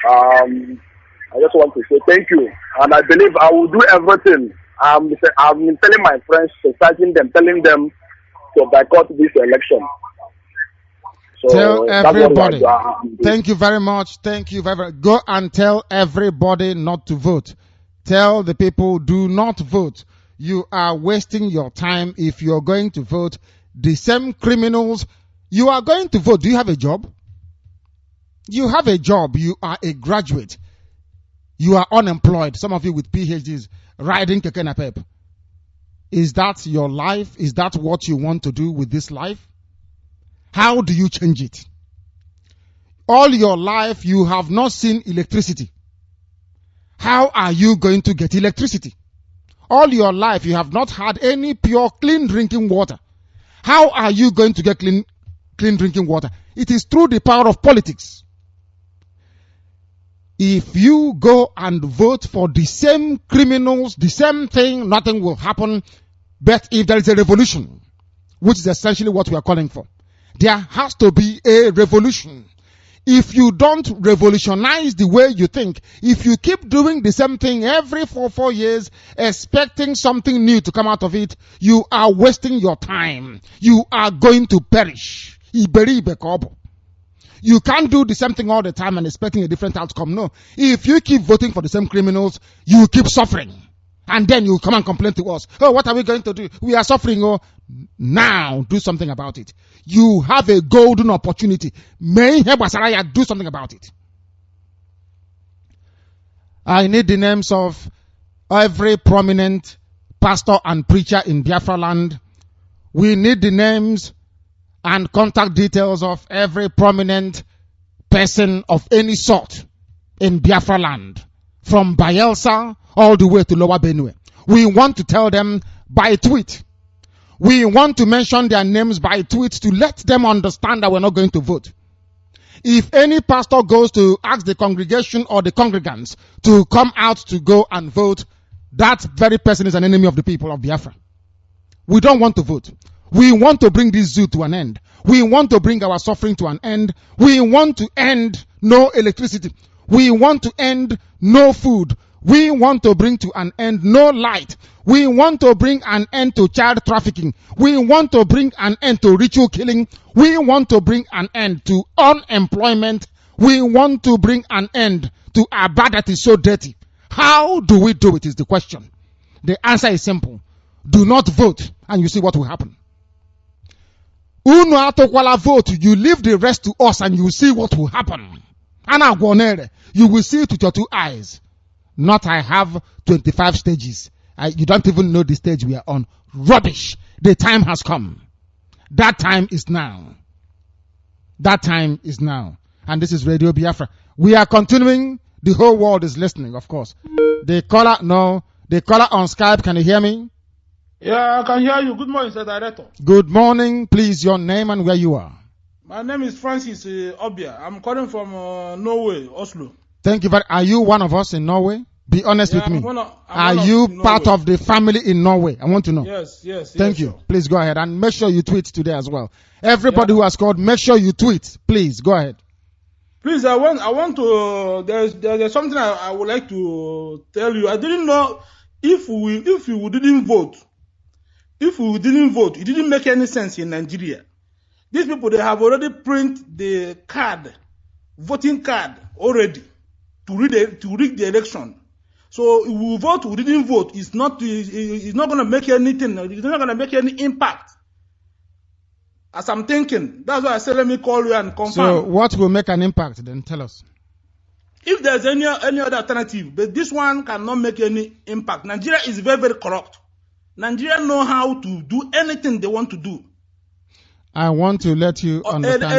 I just want to say thank you, and I believe I will do everything. I've been telling my friends, telling them to boycott this election. So tell everybody. Thank you very much. Thank you very much. Go and tell everybody not to vote. Tell the people do not vote. You are wasting your time if you are going to vote. The same criminals, you are going to vote. Do you have a job? You have a job. You are a graduate. You are unemployed. Some of you with PhDs riding keke napep. Is that your life? Is that what you want to do with this life? How do you change it? All your life you have not seen electricity. How are you going to get electricity? All your life you have not had any pure, clean drinking water. How are you going to get clean drinking water? It is through the power of politics. If you go and vote for the same criminals, the same thing, nothing will happen. But if there is a revolution, which is essentially what we are calling for, there has to be a revolution. If you don't revolutionize the way you think, if you keep doing the same thing every 4 years, expecting something new to come out of it, you are wasting your time. You are going to perish. You can't do the same thing all the time and expecting a different outcome. No. If you keep voting for the same criminals, you keep suffering. And then you come and complain to us. Oh, what are we going to do? We are suffering. Oh, now do something about it. You have a golden opportunity. Do something about it. I need the names of every prominent pastor and preacher in Biafra land. We need the names and contact details of every prominent person of any sort in Biafra land, from Bayelsa all the way to Lower Benue. We want to tell them by tweet, We want to mention their names by tweets to let them understand that we're not going to vote. If any pastor goes to ask the congregation or the congregants to come out to go and vote, that very person is an enemy of the people of Biafra. We don't want to vote. We want to bring this zoo to an end. We want to bring our suffering to an end. We want to end no electricity. We want to end no food. We want to bring to an end no light. We want to bring an end to child trafficking. We want to bring an end to ritual killing. We want to bring an end to unemployment. We want to bring an end to a bad that is so dirty. How do we do it is the question. The answer is simple. Do not vote and you see what will happen. Uno atokwala vote, you leave the rest to us and you see what will happen. You will see it with your 2 eyes. Not I have 25 stages. You don't even know the stage we are on. Rubbish. The time has come. That time is now. That time is now. And this is Radio Biafra. We are continuing. The whole world is listening, of course. The caller on Skype, can you hear me? Yeah, I can hear you. Good morning, Sir Director. Good morning. Please, your name and where you are. My name is Francis Obia. I'm calling from Norway, Oslo. Thank you very much. Are you one of us in Norway? Be honest with me. Are you part of the family in Norway? I want to know. Yes. Thank you. Sure. Please go ahead and make sure you tweet today as well. Everybody who has called, make sure you tweet. Please go ahead. Please, I want to. There's something I would like to tell you. I didn't know if we didn't vote. If we didn't vote, it didn't make any sense in Nigeria. These people, they have already printed the card, voting card already to rig the election. So if we vote, we didn't vote. It's not going to make anything. It's not going to make any impact. As I'm thinking, that's why I said let me call you and confirm. So what will make an impact? Then tell us. If there's any other alternative, but this one cannot make any impact. Nigeria is very, very corrupt. Nigeria know how to do anything they want to do. I want to let you understand.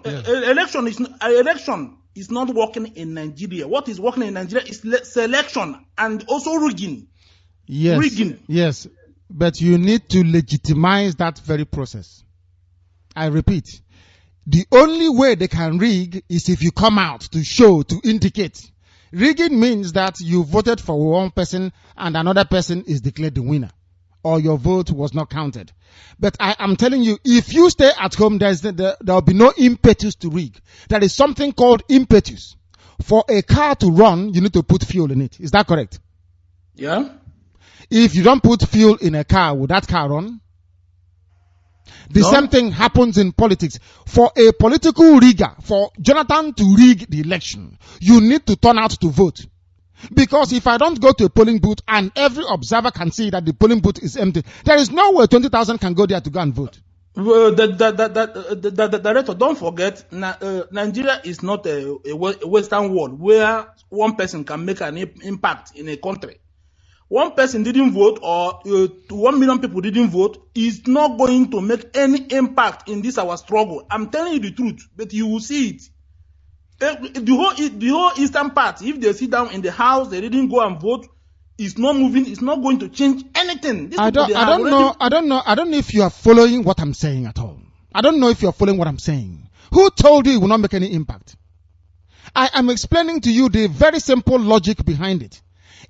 Election is not working in Nigeria. What is working in Nigeria is selection and also rigging. Yes. Rigging. Yes. But you need to legitimize that very process. I repeat, the only way they can rig is if you come out to show, to indicate. Rigging means that you voted for one person and another person is declared the winner, or your vote was not counted. But I am telling you, if you stay at home, there will be no impetus to rig. There is something called impetus. For a car to run, you need to put fuel in it. Is that correct? Yeah. If you don't put fuel in a car, will that car run? The same thing happens in politics. For a political rigger, for Jonathan to rig the election, you need to turn out to vote. Because if I don't go to a polling booth and every observer can see that the polling booth is empty, there is no way 20,000 can go there to go and vote. The director, don't forget, Nigeria is not a Western world where one person can make an impact in a country. One person didn't vote or 1 million people didn't vote is not going to make any impact in this our struggle. I'm telling you the truth, but you will see it. The whole eastern part, if they sit down in the house, they didn't go and vote, it's not moving, it's not going to change anything. I don't know if you are following what I'm saying at all. I don't know if you're following what I'm saying. Who told you it will not make any impact? I am explaining to you the very simple logic behind it.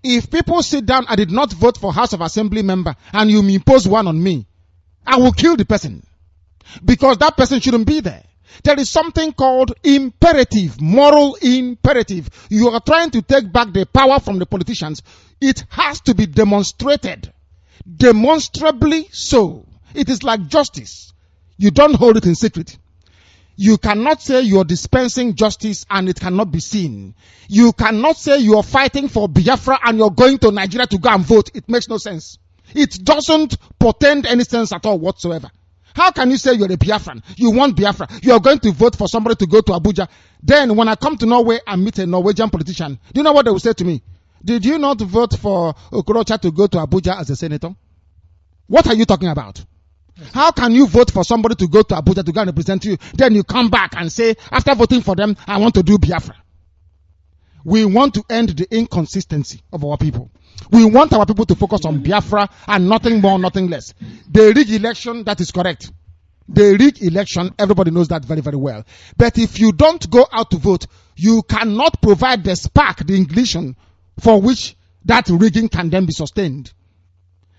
If people sit down, I did not vote for House of Assembly member, and you impose one on me, I will kill the person. Because that person shouldn't be there. There is something called imperative, moral imperative. You are trying to take back the power from the politicians. It has to be demonstrated. Demonstrably so. It is like justice. You don't hold it in secret. You cannot say you are dispensing justice and it cannot be seen. You cannot say you are fighting for Biafra and you're going to Nigeria to go and vote. It makes no sense. It doesn't portend any sense at all whatsoever. How can you say you're a Biafran? You want Biafra. You are going to vote for somebody to go to Abuja. Then when I come to Norway and meet a Norwegian politician, do you know what they will say to me? Did you not vote for Okorocha to go to Abuja as a senator? What are you talking about? How can you vote for somebody to go to Abuja to go and represent you? Then you come back and say, after voting for them, I want to do Biafra. We want to end the inconsistency of our people. We want our people to focus on Biafra and nothing more, nothing less. The rig election, that is correct. The rig election, everybody knows that very, very well. But if you don't go out to vote, you cannot provide the spark, the ignition for which that rigging can then be sustained.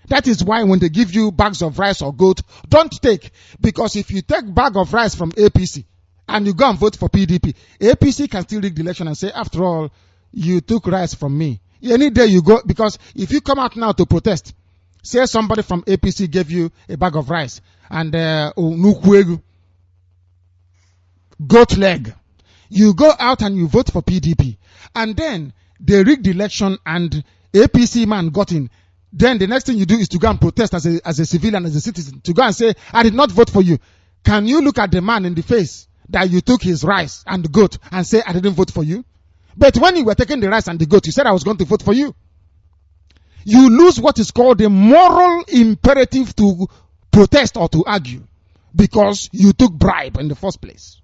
That is why when they give you bags of rice or goat, don't take. Because if you take bag of rice from APC and you go and vote for PDP, APC can still rig the election and say, after all, you took rice from me. Any day you go, because if you come out now to protest, say somebody from APC gave you a bag of rice and goat leg. You go out and you vote for PDP. And then they rig the election and APC man got in. Then the next thing you do is to go and protest as a civilian, as a citizen, to go and say, I did not vote for you. Can you look at the man in the face that you took his rice and the goat and say, I didn't vote for you? But when you were taking the rice and the goat, you said I was going to vote for you. You lose what is called the moral imperative to protest or to argue because you took bribe in the first place.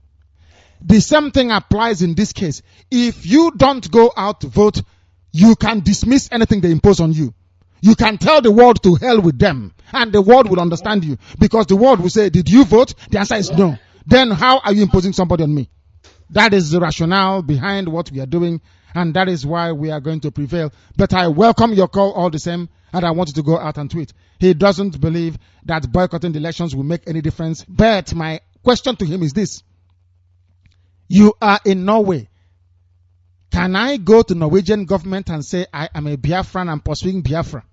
The same thing applies in this case. If you don't go out to vote, you can dismiss anything they impose on you. You can tell the world to hell with them, and the world will understand you, because the world will say, did you vote? The answer is no. Then how are you imposing somebody on me? That is the rationale behind what we are doing, and that is why we are going to prevail. But I welcome your call all the same, and I want you to go out and tweet. He doesn't believe that boycotting the elections will make any difference. But my question to him is this. You are in Norway. Can I go to Norwegian government and say I am a Biafran and pursuing Biafra?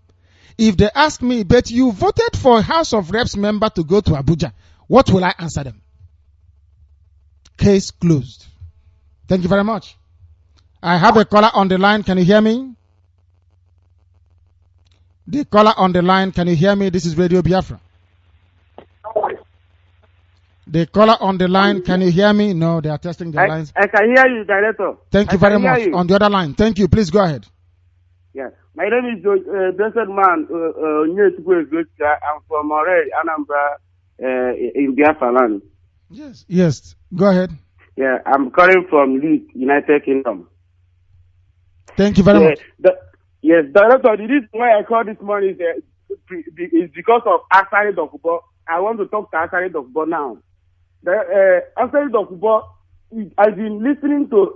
If they ask me, but you voted for House of Reps member to go to Abuja, what will I answer them? Case closed. Thank you very much. I have a caller on the line. Can you hear me? The caller on the line, can you hear me? This is Radio Biafra. The caller on the line, can you hear me? No, they are testing their lines. I can hear you, Director. Thank you very much. On the other line. Thank you. Please go ahead. Yeah. My name is Blessed Man. I'm from Anambra in Biafra land. Yes. Yes. Go ahead. Yeah, I'm calling from LIKE, United Kingdom. Thank you very much. Yes, Director, the reason why I called this morning is because of Asari Dokubo. I want to talk to Asari Dokubo now. Asari Dokubo, I've been listening to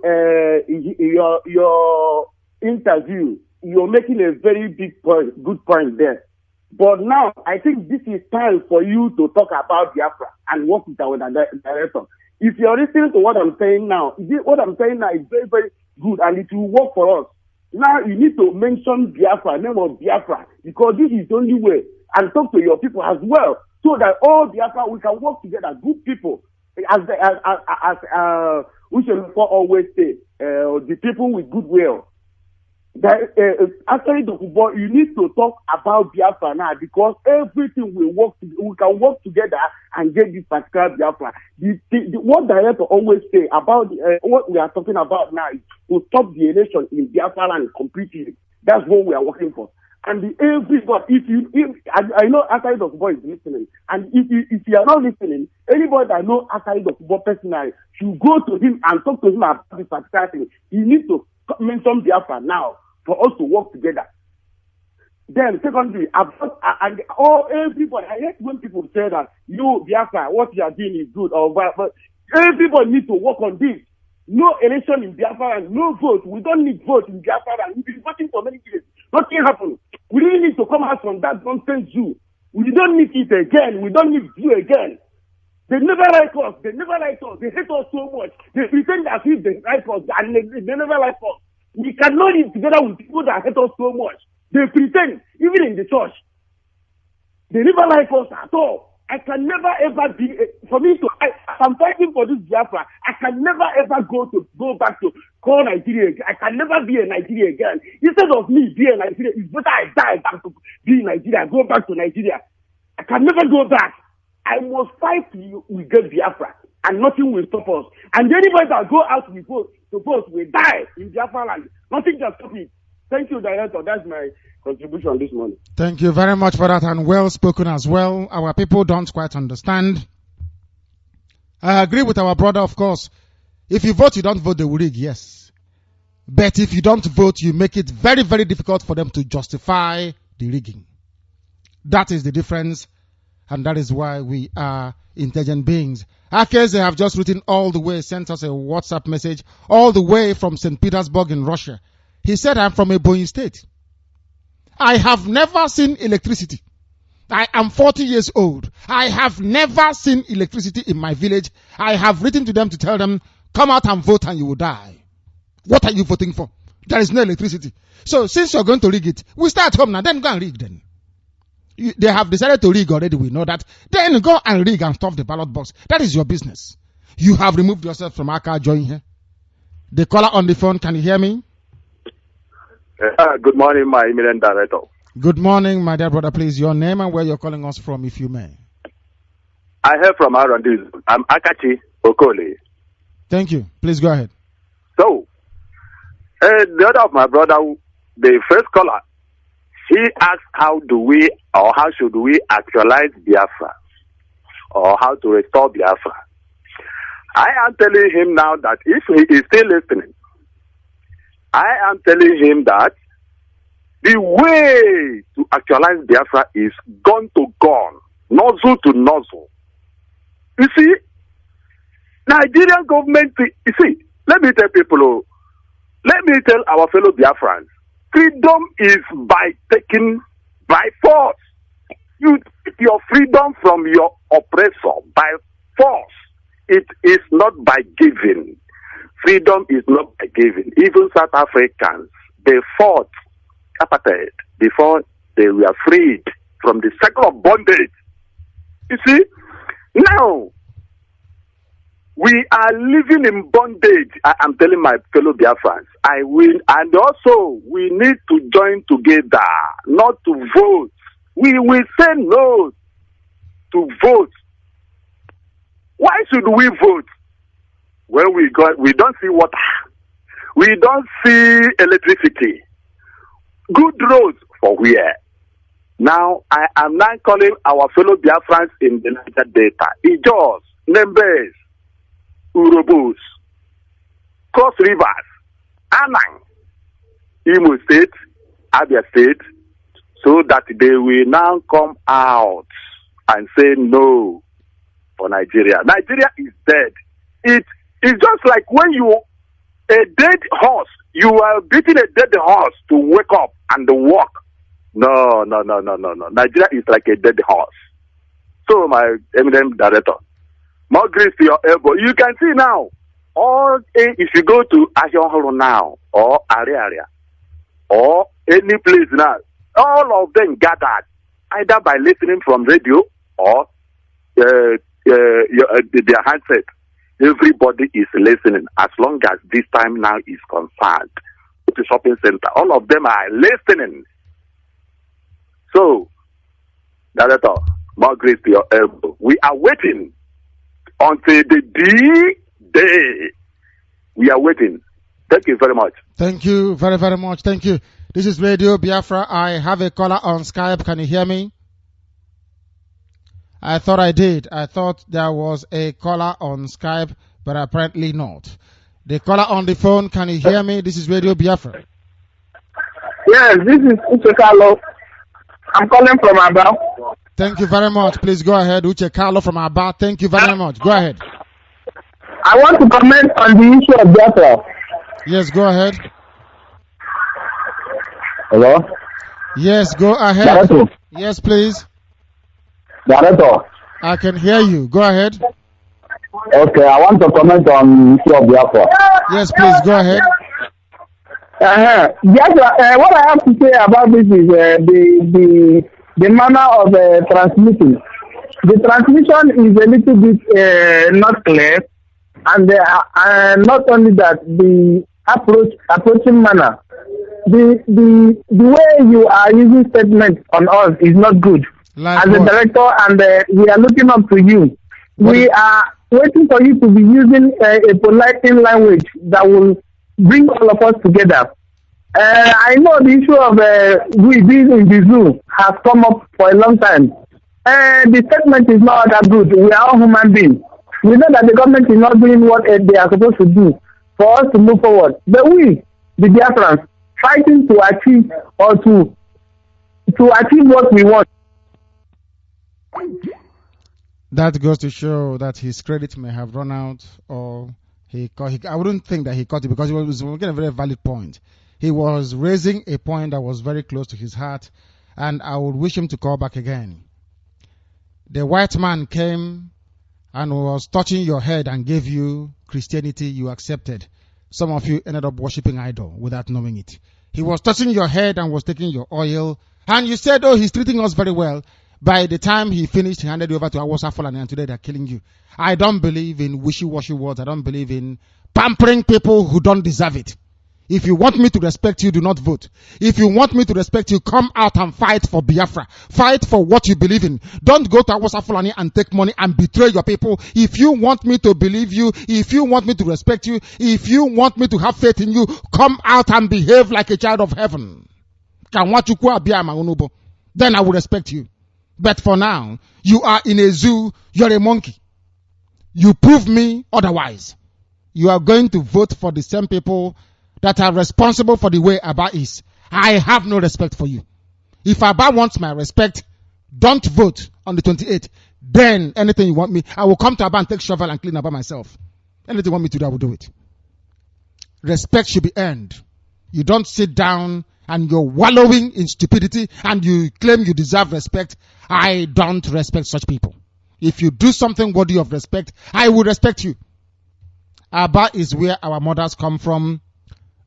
your interview. You're making a very big point, good point there. But now, I think this is time for you to talk about Biafra and work with our director. If you're listening to what I'm saying now, what I'm saying now is very, very good and it will work for us. Now, you need to mention Biafra, name of Biafra, because this is the only way, and talk to your people as well, so that all Biafra, we can work together, good people, as we should always say, the people with goodwill. Actually, Dokubo, you need to talk about Biafra now, because everything will work. We can work together and get this particular Biafra. What director always say about what we are talking about now is to stop the election in Biafra land completely. That's what we are working for. And everybody, I know Asari Dokubo is listening, and if you are not listening, anybody that knows Asari Dokubo personally should go to him and talk to him about this particular thing. You need to mention Biafra now for us to work together. Then, secondly, everybody, I hate when people say that, you, Biafra, what you are doing is good, but everybody needs to work on this. No election in Biafra and no vote. We don't need vote in Biafra and we've been voting for many years. Nothing happened. We really need to come out from that nonsense zoo. We don't need it again. We don't need you again. They never like us. They never like us. They hate us so much. They pretend as if they like us and they never like us. We cannot live together with people that hate us so much. They pretend, even in the church. They never like us at all. I can never ever be, I'm fighting for this Biafra. I can never ever go back to call Nigeria again. I can never be a Nigeria again. Instead of me being a Nigeria, it's better I die than to be in Nigeria, go back to Nigeria. I can never go back. I must fight till we get Biafra, and nothing will stop us. And anybody that go out to vote will die in Biafra land. Nothing can stop it. Thank you, Director. That's my contribution this morning. Thank you very much for that, and well spoken as well. Our people don't quite understand. I agree with our brother, of course. If you vote, you don't vote, they will rig, yes. But if you don't vote, you make it very, very difficult for them to justify the rigging. That is the difference, and that is why we are intelligent beings. Akeze have just written all the way, sent us a WhatsApp message all the way from St. Petersburg in Russia. He said, I'm from Ebonyi State. I have never seen electricity. I am 40 years old. I have never seen electricity in my village. I have written to them to tell them, come out and vote and you will die. What are you voting for? There is no electricity. So since you're going to rig it, we start home now, then go and rig then. They have decided to rig already, we know that. Then go and rig and stuff the ballot box. That is your business. You have removed yourself from our car, join here. The caller on the phone, can you hear me? Good morning, my eminent director. Good morning, my dear brother. Please, your name and where you're calling us from, if you may. I heard from Arundis. I'm Akachi Okole. Thank you. Please go ahead. So, the other of my brother, the first caller, he asked how should we actualize Biafra or how to restore Biafra. I am telling him now that if he is still listening, I am telling him that the way to actualize Biafra is gun to gun, nozzle to nozzle. You see, Nigerian government, you see, let me tell people, let me tell our fellow Biafrans, freedom is by taking by force. You take your freedom from your oppressor by force. It is not by giving. Freedom is not by giving. Even South Africans, they fought apartheid before they were freed from the cycle of bondage. You see, now we are living in bondage. I am telling my fellow Biafrans, I will, and also we need to join together, not to vote. We will say no to vote. Why should we vote? When we don't see water, we don't see electricity, good roads for where? Now I am now calling our fellow Biafrans in the Naija Delta, Ijos, Nembes, Urobos, Cross Rivers, Anang, Imo State, Abia State, so that they will now come out and say no for Nigeria. Nigeria is dead. It's just like when a dead horse, you are beating a dead horse to wake up and walk. No. Nigeria is like a dead horse. So, my eminent director, more grace to your elbow. You can see now, if you go to Ashonhoro now, or area, or any place now, all of them gathered, either by listening from radio or their handset. Everybody is listening as long as this time now is concerned. The shopping center, all of them are listening. So, Director, more grace to your elbow. We are waiting until the D-Day. We are waiting. Thank you very much. Thank you very, very much. Thank you. This is Radio Biafra. I have a caller on Skype. Can you hear me? I thought I did. I thought there was a caller on Skype, but apparently not. The caller on the phone, can you hear me? This is Radio Biafra. Yes, this is Uche Carlo. I'm calling from Aba. Thank you very much. Please go ahead, Uche Carlo from Aba. Thank you very much. Go ahead. I want to comment on the issue of Biafra. Yes, go ahead. Hello? Yes, go ahead. Director. Yes, please. Director. I can hear you. Go ahead. Okay, I want to comment on the issue of Biafra. Yes, please, go ahead. Biafra, what I have to say about this is the manner of transmitting. The transmission is a little bit not clear, and not only that, the approaching manner. The way you are using statements on us is not good. Like as a director, and we are looking up to you. We are waiting for you to be using a polite language that will bring all of us together. I know the issue of we being in the zoo has come up for a long time. The statement is not that good. We are all human beings. We know that the government is not doing what they are supposed to do for us to move forward. But we the Biafrans, fighting to achieve or to achieve what we want. That goes to show that his credit may have run out, or I wouldn't think that he caught it, because he was making a very valid point. He was raising a point that was very close to his heart, and I would wish him to call back again. The white man came and was touching your head and gave you Christianity, you accepted. Some of you ended up worshipping idol without knowing it. He was touching your head and was taking your oil, and you said, oh, he's treating us very well. By the time he finished, he handed you over to Awasa Fulani, and today they're killing you. I don't believe in wishy-washy words. I don't believe in pampering people who don't deserve it. If you want me to respect you, do not vote. If you want me to respect you, come out and fight for Biafra. Fight for what you believe in. Don't go to Awasa Fulani and take money and betray your people. If you want me to believe you, if you want me to respect you, if you want me to have faith in you, come out and behave like a child of heaven. Then I will respect you. But for now, you are in a zoo, you're a monkey. You prove me otherwise. You are going to vote for the same people that are responsible for the way Abba is. I have no respect for you. If Abba wants my respect, don't vote on the 28th. Then anything you want me, I will come to Abba and take shovel and clean Abba myself. Anything you want me to do, I will do it. Respect should be earned. You don't sit down and you're wallowing in stupidity and you claim you deserve respect. I don't respect such people. If you do something worthy of respect, I will respect you. Abba is where our mothers come from.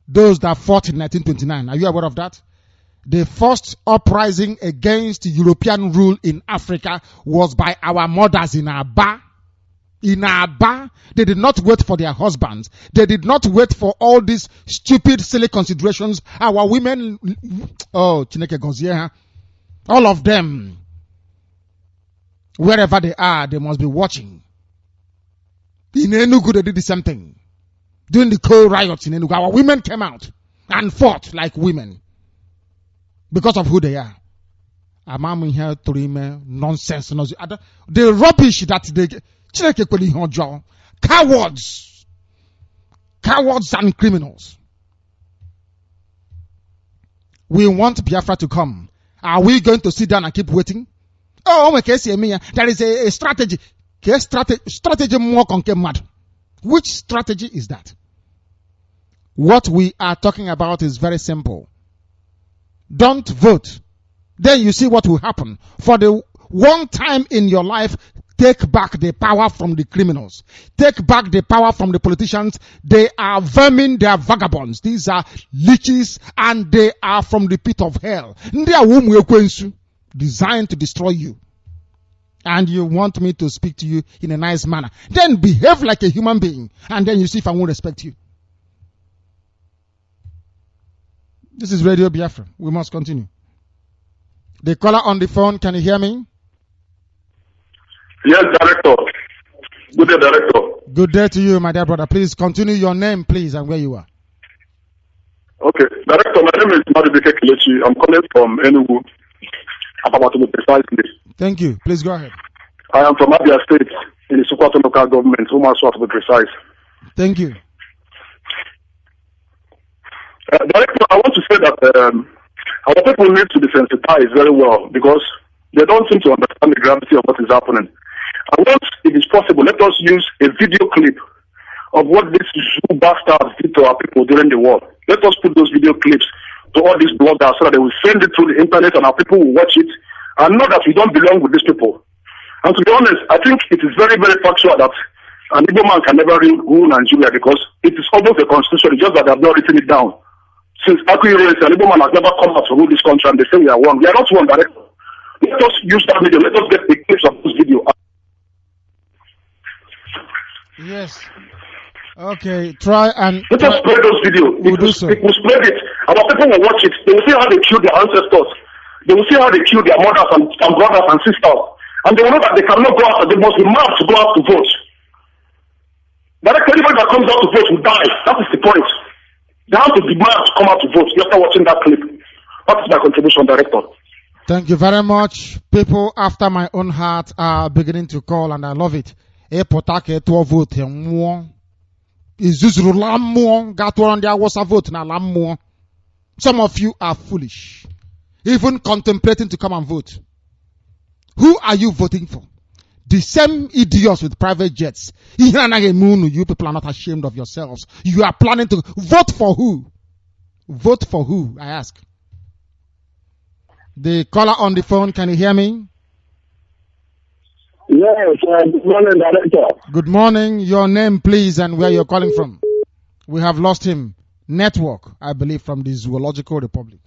Those that fought in 1929. Are you aware of that? The first uprising against European rule in Africa was by our mothers in Abba. In Abba, they did not wait for their husbands. They did not wait for all these stupid, silly considerations. Our women, Chineke Gozie, all of them, wherever they are, they must be watching. In Enugu, they did the same thing. During the coal riots in Enugu, our women came out and fought like women because of who they are. I'm here to nonsense. The rubbish that they cowards and criminals. We want Biafra to come. Are we going to sit down and keep waiting? Oh, okay, there is a strategy. Strategy more mad. Which strategy is that? What we are talking about is very simple. Don't vote. Then you see what will happen. For the one time in your life, take back the power from the criminals. Take back the power from the politicians. They are vermin, they are vagabonds. These are leeches, and they are from the pit of hell. They are designed to destroy you. And you want me to speak to you in a nice manner. Then behave like a human being. And then you see if I won't respect you. This is Radio Biafra. We must continue. The caller on the phone, can you hear me? Yes, Director. Good day, Director. Good day to you, my dear brother. Please continue your name, please, and where you are. Okay. Director, my name is Madubike Kelechi. I'm calling from Enugu. Precisely. Thank you. Please go ahead. I am from Abia State in the Sokoto local government, Umaswa to be precise. Thank you. Director, I want to say that our people need to be sensitized very well because they don't seem to understand the gravity of what is happening. I want, if it's possible, let us use a video clip of what these Zoo bastards did to our people during the war. Let us put those video clips to all these bloggers so that they will send it through the internet and our people will watch it and know that we don't belong with these people. And to be honest, I think it is very, very factual that an Igbo man can never rule Nigeria because it is almost a constitution, just that they have not written it down. Since Akui race, an Igbo man has never come out to rule this country and they say we are one. We are not one, Director. Let us use that video. Let us get the clips of this video. Yes. Okay, try and... Let us spread those videos. We'll do so. It will spread it. Our people will watch it. They will see how they killed their ancestors. They will see how they killed their mothers and brothers and sisters. And they will know that they cannot go out. They must be mad to go out to vote. But anybody that comes out to vote will die. That is the point. They have to be mad to come out to vote after watching that clip. That is my contribution, Director. Thank you very much. People after my own heart are beginning to call, and I love it. Izuzuru lamuo gatwa ndi Awusa vote na lamuo. Some of you are foolish, even contemplating to come and vote. Who are you voting for? The same idiots with private jets. You people are not ashamed of yourselves. You are planning to vote for who? Vote for who, I ask. The caller on the phone, can you hear me? Yes, good morning, Director. Good morning. Your name, please, and where you're calling from. We have lost him. Network, I believe, from the Zoological Republic.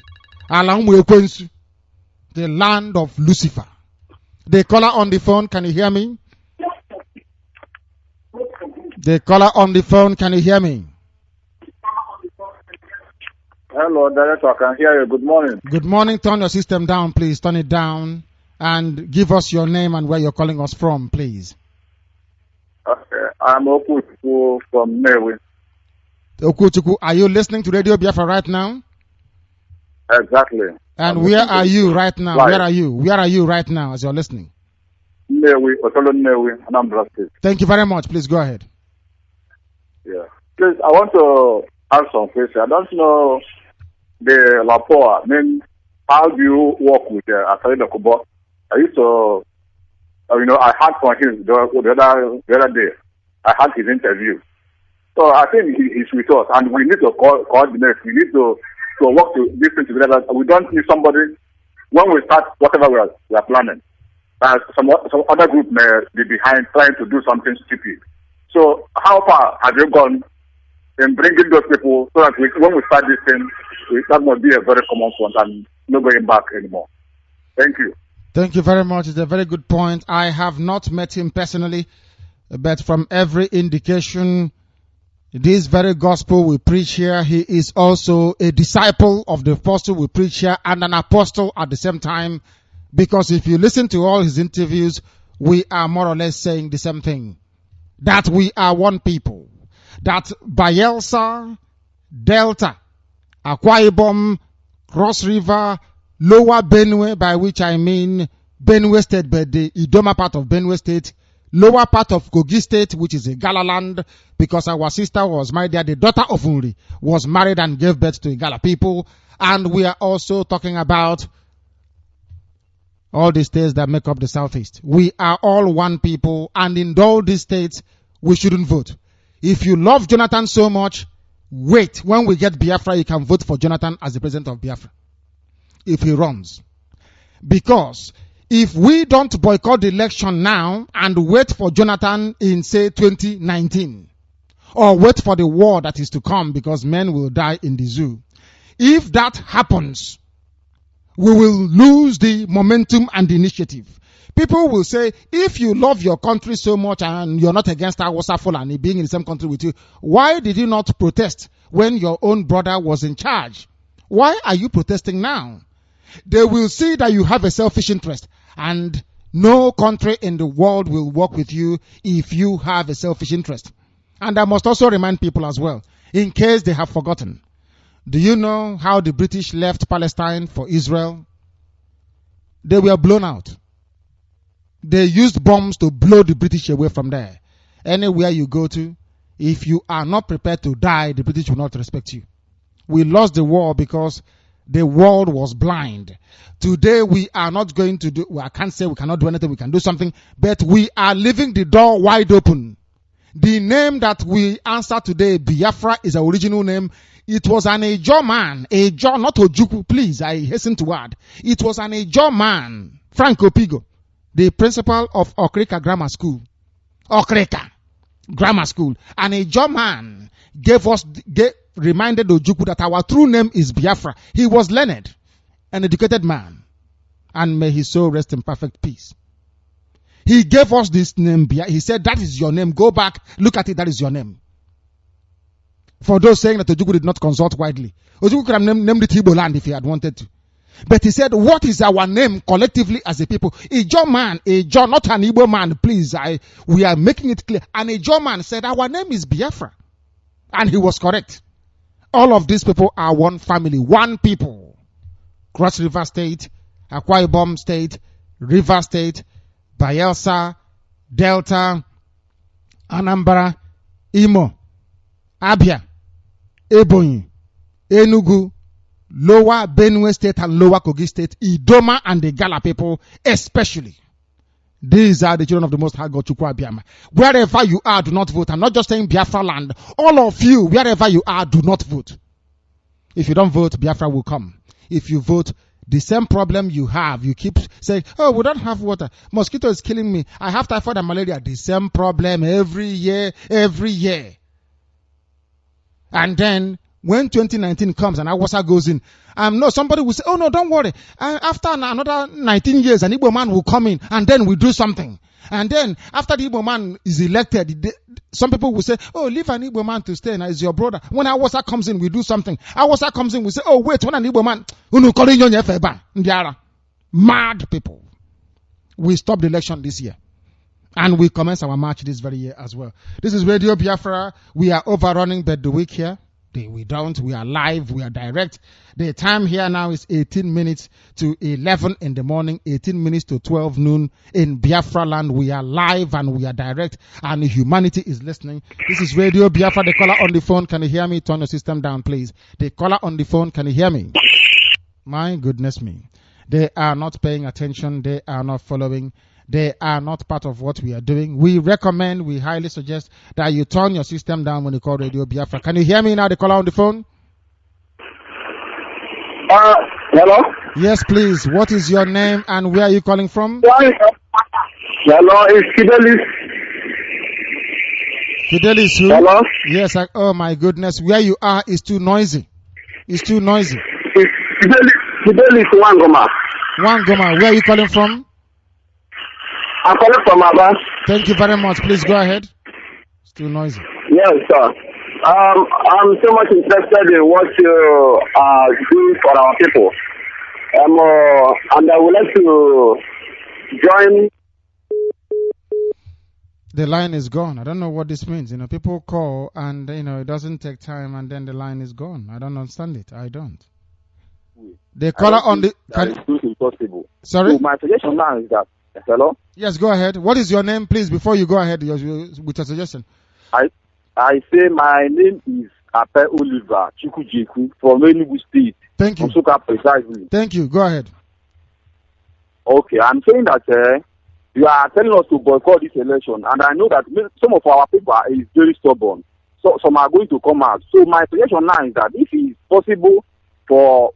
The land of Lucifer. The caller on the phone, can you hear me? The caller on the phone, can you hear me? Hello, Director, I can hear you. Good morning. Good morning. Turn your system down, please. Turn it down. And give us your name and where you're calling us from, please. Okay, I'm Okuchuku from Newe. Okuchuku, are you listening to Radio Biafra right now? Exactly. And where are you right now? Live. Where are you? Where are you right now as you're listening? Newe, Otolo Newe, Anambra State. Thank you very much. Please go ahead. Yeah. Please, I want to ask some questions. I don't know the Lapoa. I mean, how do you work with Asari Dokubo? I used to, I heard from him the other day. I had his interview. So I think he's with us, and we need to coordinate. We need to work to this thing together. We don't need somebody when we start whatever we are planning. Some other group may be behind trying to do something stupid. So how far have you gone in bringing those people so that when we start this thing, that must be a very common front and no going back anymore. Thank you. Thank you very much. It's a very good point. I have not met him personally, but from every indication, this very gospel we preach here, he is also a disciple of the apostle we preach here and an apostle at the same time. Because if you listen to all his interviews, we are more or less saying the same thing. That we are one people. That Bayelsa, Delta, Akwa Ibom, Cross River, Lower Benue, by which I mean Benue State, but the Idoma part of Benue State, lower part of Kogi State, which is a Igala land, because our sister was married there. The daughter of Unri was married and gave birth to Igala people. And we are also talking about all the states that make up the Southeast. We are all one people, and in all these states, we shouldn't vote. If you love Jonathan so much, wait. When we get Biafra, you can vote for Jonathan as the president of Biafra, if he runs. Because if we don't boycott the election now and wait for Jonathan in, say, 2019, or wait for the war that is to come because men will die in the zoo, if that happens, we will lose the momentum and the initiative. People will say, if you love your country so much and you're not against Awusa Fulani being in the same country with you, why did you not protest when your own brother was in charge? Why are you protesting now? They will see that you have a selfish interest, and no country in the world will work with you if you have a selfish interest. And I must also remind people as well, in case they have forgotten, do you know how the British left Palestine for Israel? They were blown out. They used bombs to blow the British away from there. Anywhere you go to, if you are not prepared to die, the British will not respect you. We lost the war because the world was blind. Today we are not going to do, well, I can't say we cannot do anything, we can do something, but we are leaving the door wide open. The name that we answer today, Biafra, is our original name. It was an Ejo man, Ejo, not Ojuku, please, I hasten to add. It was an Ejo man, Frank Opigo, the principal of Okrika Grammar School. Okrika Grammar School. An Ejo man reminded Ojuku that our true name is Biafra. He was learned, an educated man, and may his soul rest in perfect peace. He gave us this name. He said, that is your name. Go back, look at it, that is your name. For those saying that Ojuku did not consult widely, Ojuku could have named it Igbo land if he had wanted to. But he said, what is our name collectively as a people? Ijo man, Ijo, not an Igbo man, please. We are making it clear. And Ijo man said, our name is Biafra. And he was correct. All of these people are one family, one people. Cross River State, Akwa Ibom State, River State, Bayelsa, Delta, Anambra, Imo, Abia, Ebonyi, Enugu, Lower Benue State and Lower Kogi State, Idoma and the Gala people especially. These are the children of the Most High God, Chukwu Abiyama. Wherever you are, do not vote. I'm not just saying Biafra land. All of you, wherever you are, do not vote. If you don't vote, Biafra will come. If you vote, the same problem you have, you keep saying, oh, we don't have water. Mosquito is killing me. I have typhoid and malaria. The same problem every year. And then, when 2019 comes and Awasa goes in, no, somebody will say, oh no, don't worry. After another 19 years, an Igbo man will come in and then we do something. And then, after the Igbo man is elected, some people will say, oh, leave an Igbo man to stay, now is your brother. When Awasa comes in, we do something. Awasa comes in, we say, oh, wait, when an Igbo man, mad people. We stop the election this year. And we commence our march this very year as well. This is Radio Biafra. We are overrunning but the week here. We don't. We are live. We are direct. The time here now is 18 minutes to 11 in the morning, 18 minutes to 12 noon in Biafra land. We are live and we are direct and humanity is listening. This is Radio Biafra. The caller on the phone, can you hear me? Turn your system down, please. The caller on the phone, can you hear me? My goodness me. They are not paying attention. They are not following. They are not part of what we are doing. We recommend, we highly suggest that you turn your system down when you call Radio Biafra. Can you hear me now, the caller on the phone? Hello? Yes, please. What is your name and where are you calling from? Hello, it's Fidelis. Fidelis who? Hello? Yes, oh my goodness. Where you are is too noisy. It's too noisy. It's Fidelis Wangoma. Wangoma, where are you calling from? I'm calling from Aba. Thank you very much. Please go ahead. It's too noisy. Yes, sir. I'm so much interested in what you are doing for our people. And I would like to join. The line is gone. I don't know what this means. People call and, it doesn't take time and then the line is gone. I don't understand it. I don't. The caller on the... That is impossible. Sorry? So my suggestion now is that... Hello? Yes, go ahead. What is your name, please, before you go ahead with your suggestion? I say my name is Ape Oliver Chukwujeku from Enugu State. Thank you. Nsukka precisely. Thank you. Go ahead. Okay, I'm saying that you are telling us to boycott this election, and I know that some of our people are very stubborn. So some are going to come out. So my suggestion now is that if it is possible for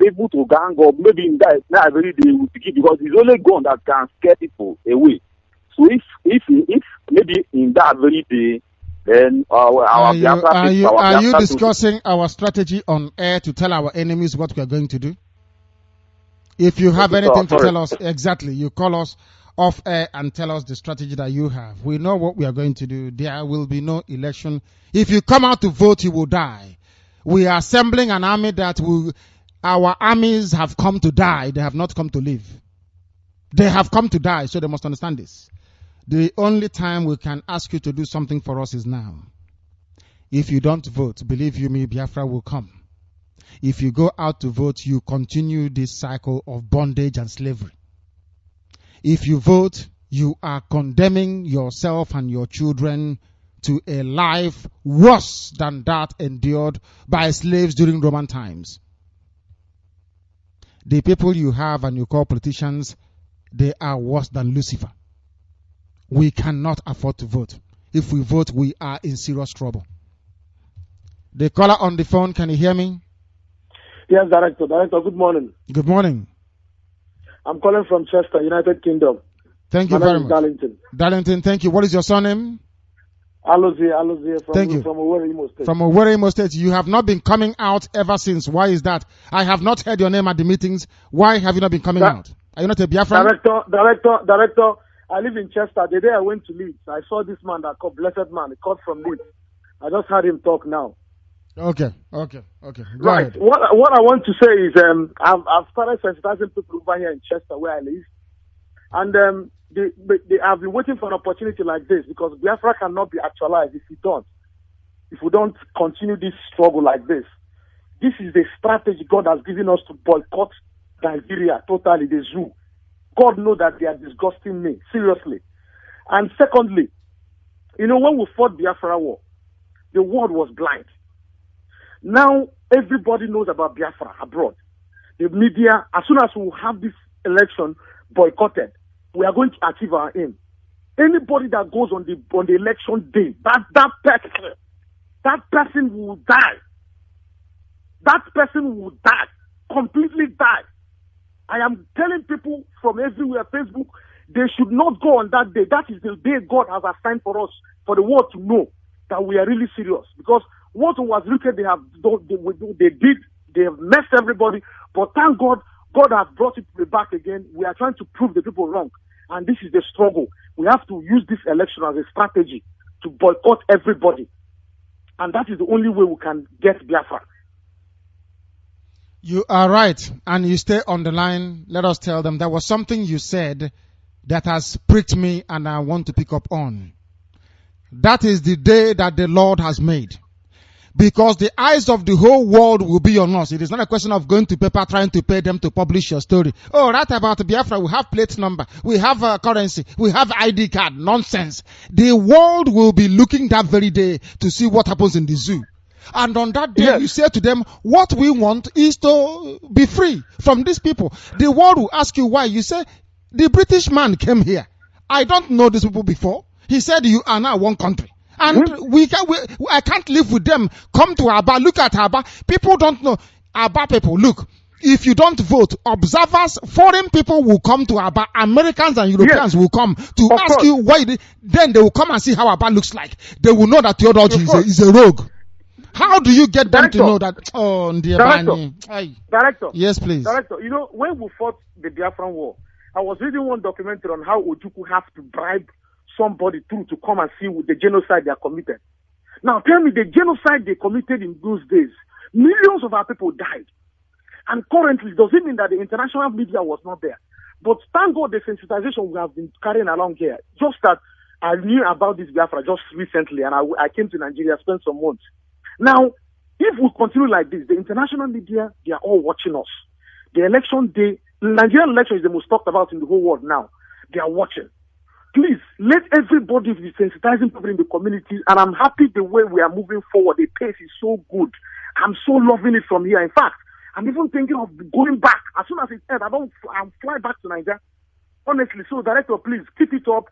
people to gang up, maybe in that very day we begin, because it's only gun that can scare people away. So if maybe in that very day, then are you discussing our strategy on air to tell our enemies what we are going to do? If you have anything to tell us, exactly, you call us off air and tell us the strategy that you have. We know what we are going to do. There will be no election. If you come out to vote, you will die. We are assembling an army that our armies have come to die. They have not come to live. They have come to die, so they must understand this. The only time we can ask you to do something for us is now. If you don't vote, believe you me, Biafra will come. If you go out to vote, you continue this cycle of bondage and slavery. If you vote, you are condemning yourself and your children to a life worse than that endured by slaves during Roman times. The people you have and you call politicians, they are worse than Lucifer. We cannot afford to vote. If we vote, we are in serious trouble. The caller on the phone, can you hear me? Yes, Director. Director, good morning. Good morning. I'm calling from Chester, United Kingdom. Thank you very much. Darlington. Darlington, thank you. What is your surname? Alozie from Owerri, Imo State. From Owerri, Imo State. You have not been coming out ever since. Why is that? I have not heard your name at the meetings. Why have you not been coming out? Are you not a Biafran? Director, I live in Chester. The day I went to Leeds, I saw this man that called Blessed Man. He called from Leeds. I just heard him talk now. Okay. Go right. ahead. What I want to say is I've started sensitizing people over here in Chester where I live. And they have been waiting for an opportunity like this because Biafra cannot be actualized if we don't continue this struggle like this. This is the strategy God has given us to boycott Nigeria totally, the zoo. God knows that they are disgusting me, seriously. And secondly, when we fought Biafra war, the world was blind. Now everybody knows about Biafra abroad. The media, as soon as we have this election boycotted, we are going to achieve our aim. Anybody that goes on the election day, that person will die. That person will die, completely die. I am telling people from everywhere, Facebook, they should not go on that day. That is the day God has assigned for us, for the world to know that we are really serious. Because what was wicked, they have messed everybody. But thank God, God has brought it back again. We are trying to prove the people wrong. And this is the struggle. We have to use this election as a strategy to boycott everybody. And that is the only way we can get Biafra. You are right, and you stay on the line. Let us tell them there was something you said that has pricked me and I want to pick up on. That is the day that the Lord has made. Because the eyes of the whole world will be on us. It is not a question of going to paper trying to pay them to publish your story. Oh, right about Biafra, we have plate number, we have currency, we have ID card. Nonsense. The world will be looking that very day to see what happens in the zoo. And on that day, yes, you say to them, what we want is to be free from these people. The world will ask you why. You say, the British man came here. I don't know these people before. He said, you are now one country. And I can't live with them. Come to Aba, look at Aba. People don't know. Aba people, look. If you don't vote, observers, foreign people will come to Aba. Americans and Europeans will come to ask you why. Then they will come and see how Aba looks like. They will know that Theodorji is a rogue. How do you get them to know that? Oh, Director. Yes, please. Director, you know, when we fought the Biafran War, I was reading one documentary on how Ojukwu have to bribe somebody through to come and see the genocide they are committed. Now tell me, the genocide they committed in those days, millions of our people died. And currently, it doesn't mean that the international media was not there. But thank God the sensitization we have been carrying along here. Just that I knew about this Biafra just recently, and I came to Nigeria, spent some months. Now, if we continue like this, the international media, they are all watching us. The election day, the Nigerian election is the most talked about in the whole world now. They are watching. Please, let everybody be sensitizing people in the communities, and I'm happy the way we are moving forward. The pace is so good. I'm so loving it from here. In fact, I'm even thinking of going back. As soon as it's end, I'll fly back to Nigeria. Honestly, so Director, please, keep it up.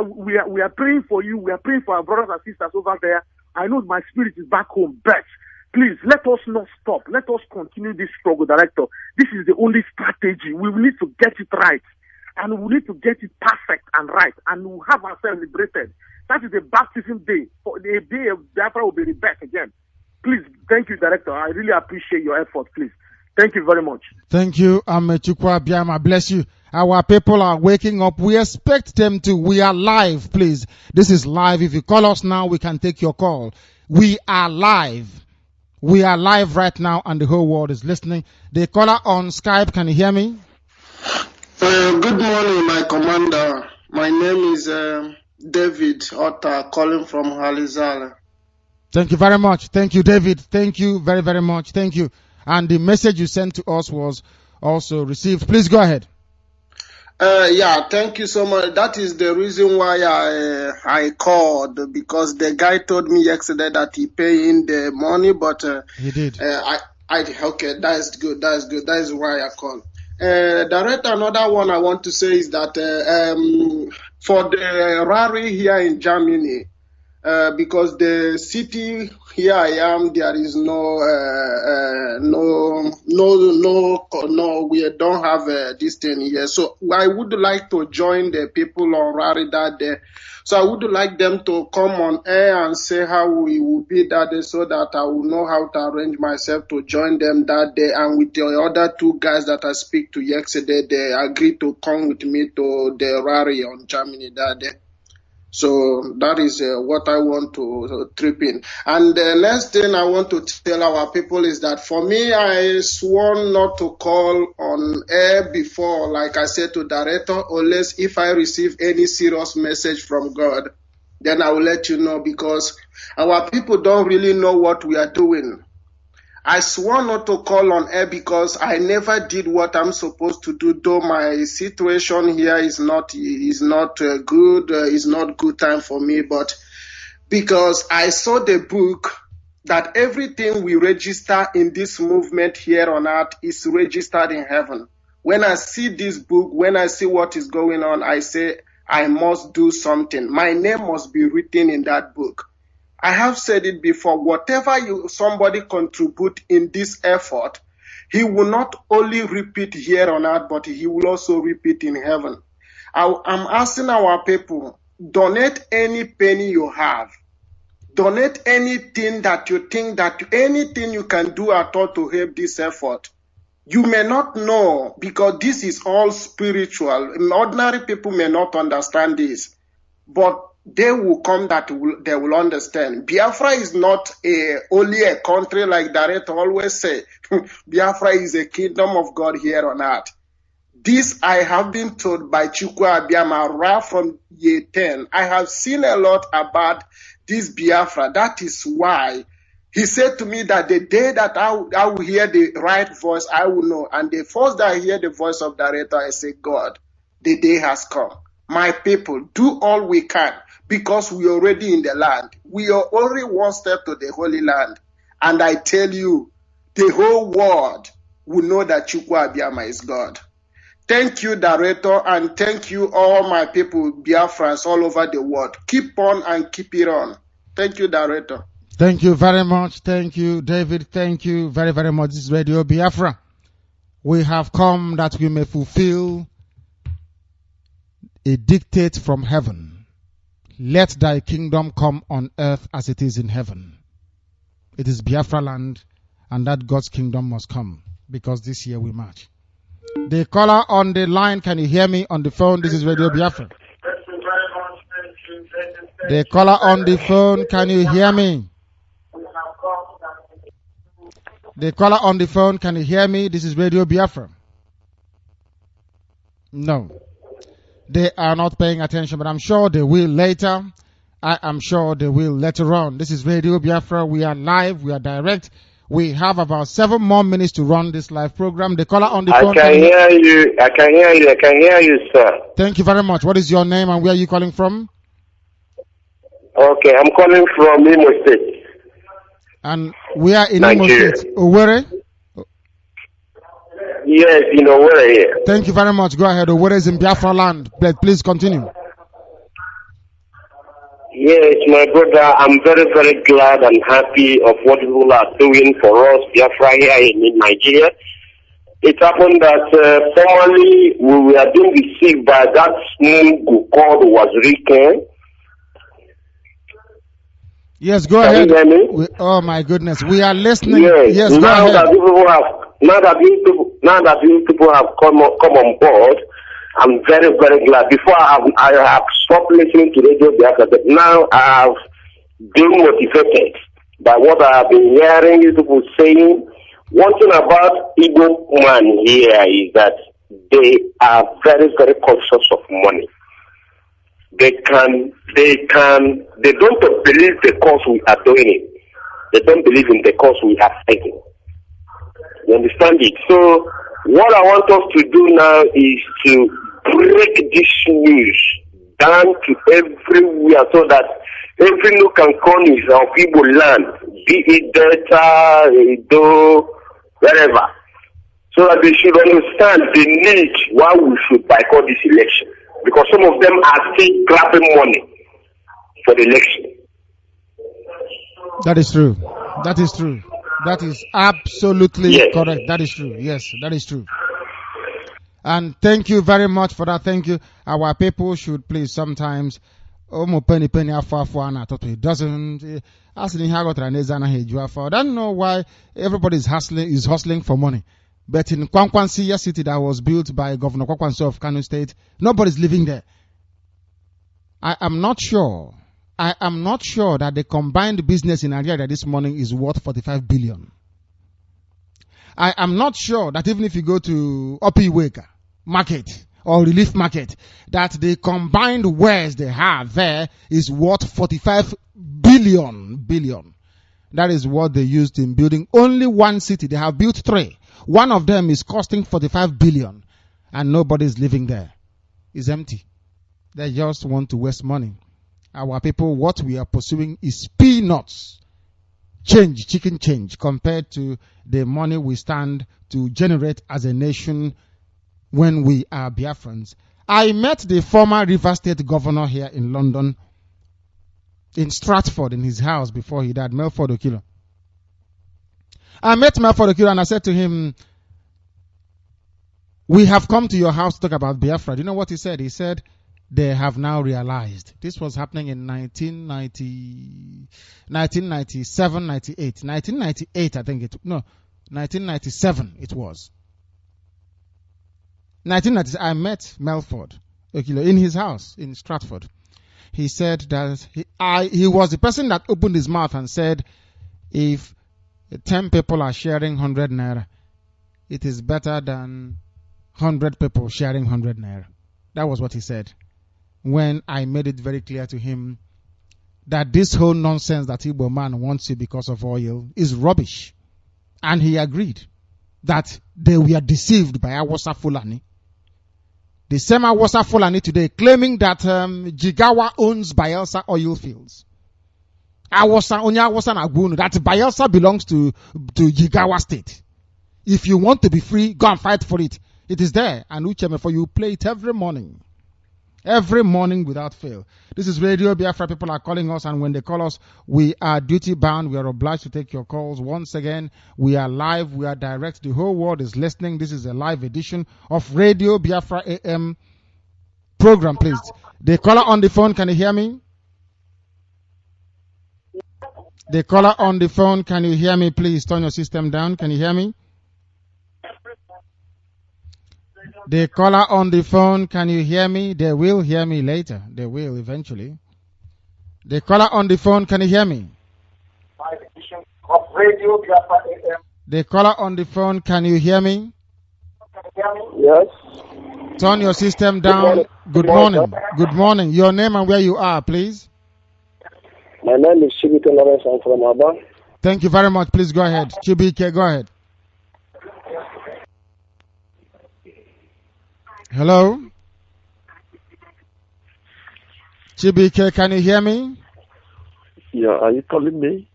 We are praying for you. We are praying for our brothers and sisters over there. I know my spirit is back home, but please, let us not stop. Let us continue this struggle, Director. This is the only strategy. We will need to get it right. And we need to get it perfect and right. And we'll have ourselves liberated. That is the baptism day. For the day of Biafra will be rebirth again. Please, thank you, Director. I really appreciate your effort, please. Thank you very much. Thank you, Chukwa Biama. Bless you. Our people are waking up. We expect them to. We are live, please. This is live. If you call us now, we can take your call. We are live. We are live right now, and the whole world is listening. The caller on Skype, can you hear me? Good morning, my commander. My name is David Otta, calling from Halizala. Thank you very much. Thank you, David. Thank you very, very much. Thank you. And the message you sent to us was also received. Please go ahead. Yeah, thank you so much. That is the reason why I called, because the guy told me yesterday that he paying the money, but he did. Okay, that is good. That is good. That is why I called. Director, another one I want to say is that for the rally here in Germany, because the city here I am, there is no, we don't have this thing here. So I would like to join the people on rally that day. So I would like them to come on air and say how we will be that day, so that I will know how to arrange myself to join them that day. And with the other two guys that I speak to yesterday, they agreed to come with me to the rally on Germany that day. So that is what I want to trip in. And the next thing I want to tell our people is that for me, I swore not to call on air before, like I said to Director, unless if I receive any serious message from God, then I will let you know, because our people don't really know what we are doing. I swore not to call on air because I never did what I'm supposed to do, though my situation here is not good. It's not good time for me, but because I saw the book that everything we register in this movement here on earth is registered in heaven. When I see this book, when I see what is going on, I say, I must do something. My name must be written in that book. I have said it before, whatever somebody contribute in this effort, he will not only repeat here on earth, but he will also repeat in heaven. I'm asking our people, donate any penny you have. Donate anything that you think that anything you can do at all to help this effort. You may not know because this is all spiritual. Ordinary people may not understand this, but they will come that they will understand. Biafra is not only a country like Dareth always say. Biafra is a kingdom of God here on earth. This I have been told by Chukwu Abiyama right from year 10. I have seen a lot about this Biafra. That is why he said to me that the day that I will hear the right voice, I will know. And the first that I hear the voice of Director, I say, God, the day has come. My people, do all we can because we are already in the land. We are only one step to the Holy Land. And I tell you, the whole world will know that Chukwu Abiyama is God. Thank you, Director, and thank you all my people, Biafrans all over the world. Keep on and keep it on. Thank you, Director. Thank you very much. Thank you, David. Thank you very, very much. This is Radio Biafra. We have come that we may fulfill a dictate from heaven. Let thy kingdom come on earth as it is in heaven. It is Biafra land, and that God's kingdom must come because this year we march. The caller on the line, can you hear me on the phone? This is Radio Biafra. The caller on the phone, can you hear me? The caller on the phone, can you hear me? This is Radio Biafra. No. They are not paying attention, but I'm sure they will later. I am sure they will later on. This is Radio Biafra. We are live. We are direct. We have about 7 more minutes to run this live program. The caller on the phone. I can hear you. I can hear you. I can hear you, sir. Thank you very much. What is your name and where are you calling from? Okay, I'm calling from Imo State. And we are in Nigeria. Imo State. Owerri? Yes, in Owerri here. Thank you very much. Go ahead. Owerri is in Biafra land. Please continue. Yes, my brother, I'm very, very glad and happy of what people are doing for us, Biafra here in Nigeria. It happened that formerly we were being deceived by that small called was LIKE. Yes, go Can ahead. you hear me? Oh my goodness, we are listening. Yes, Yes, go now ahead. that these people have come on board, I'm very, very glad. Before I have stopped listening to Radio Biafra, but now I have been motivated by what I have been hearing you people saying. One thing about Igbo man here is that they are very, very conscious of money. They don't believe the cause we are doing it. They don't believe in the cause we are fighting. You understand it? So what I want us to do now is to break this news down to everywhere so that every nook and corner of Igbo land, be it Delta, Edo, wherever, so that they should understand the need why we should boycott this election. Because some of them are still grabbing money for the election. That is true. That is true. That is absolutely correct. That is true. Yes, that is true. And thank you very much for that. Thank you. Our people should please sometimes penny it doesn't I don't know why everybody is hustling for money. But in Kwankwansi city that was built by Governor Kwankwansi of Kano State, nobody's living there. I am not sure that the combined business in Nigeria this morning is worth 45 billion. I am not sure that even if you go to Opiweka market or Relief Market, that the combined wares they have there is worth 45 billion. That is what they used in building only one city. They have built 3. One of them is costing 45 billion and nobody is living there. It's empty. They just want to waste money. our people, what we are pursuing is peanuts. Change, chicken change, compared to the money we stand to generate as a nation when we are Biafrans. I met the former River State governor here in London, in Stratford, in his house before he died, Melford Okilo. I met Melford Okilo and I said to him, we have come to your house to talk about Biafra. Do you know what he said? He said, they have now realized. This was happening in 1997, 98. 1998, I think 1997 it was. 1990, I met Melford Okilo in his house in Stratford. He said that he was the person that opened his mouth and said, if 10 people are sharing 100 naira, it is better than 100 people sharing 100 naira. That was what he said. When I made it very clear to him that this whole nonsense that Igbo man wants you because of oil is rubbish. And he agreed that they were deceived by Awasa Fulani. The same Awasa Fulani today claiming that Jigawa owns Bayelsa oil fields. Awasa Nagunu, that Bayelsa belongs to Jigawa state. If you want to be free, go and fight for it. It is there. And Ucheme, you play it every morning. Every morning without fail. This is Radio Biafra. People are calling us, and when they call us, we are duty bound. We are obliged to take your calls. Once again, we are live. We are direct. The whole world is listening. This is a live edition of Radio Biafra AM program, please. The caller on the phone, can you hear me? The caller on the phone, can you hear me? Please turn your system down. Can you hear me? The caller on the phone, can you hear me? They will hear me later. They will eventually. The caller on the phone, can you hear me? The caller on the phone, can you hear me? Yes. Turn your system down. Good morning. Good morning. Your name and where you are, please. My name is Chibike Lawrence. I'm from Aba. Thank you very much. Please go ahead. Chibike, go ahead. Hello? Chibike, can you hear me? Yeah, are you calling me?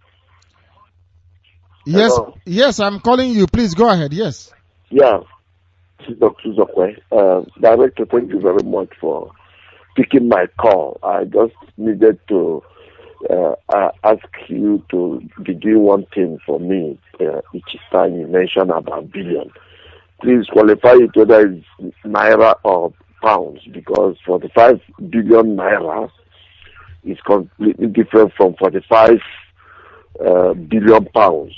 Yes, Hello? yes, I'm calling you. Please go ahead. Yes. Yeah. This is Dr. Zokwe. Director, thank you very much for picking my call. I just needed to ask you to be doing one thing for me each time you mention about billion. Please qualify it whether it's naira or pounds, because 45 billion naira is completely different from 45 billion pounds.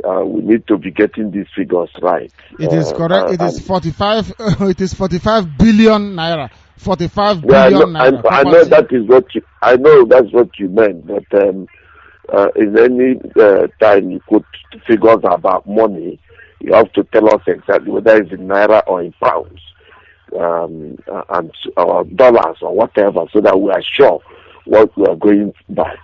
We need to be getting these figures right. It is correct. It is 45. It is 45 billion naira. 45 yeah, billion naira. I know that is what you. I know that's what you meant. But in any time you put figures about money, you have to tell us exactly whether it's in naira or in pounds, and or dollars or whatever, so that we are sure what we are going by.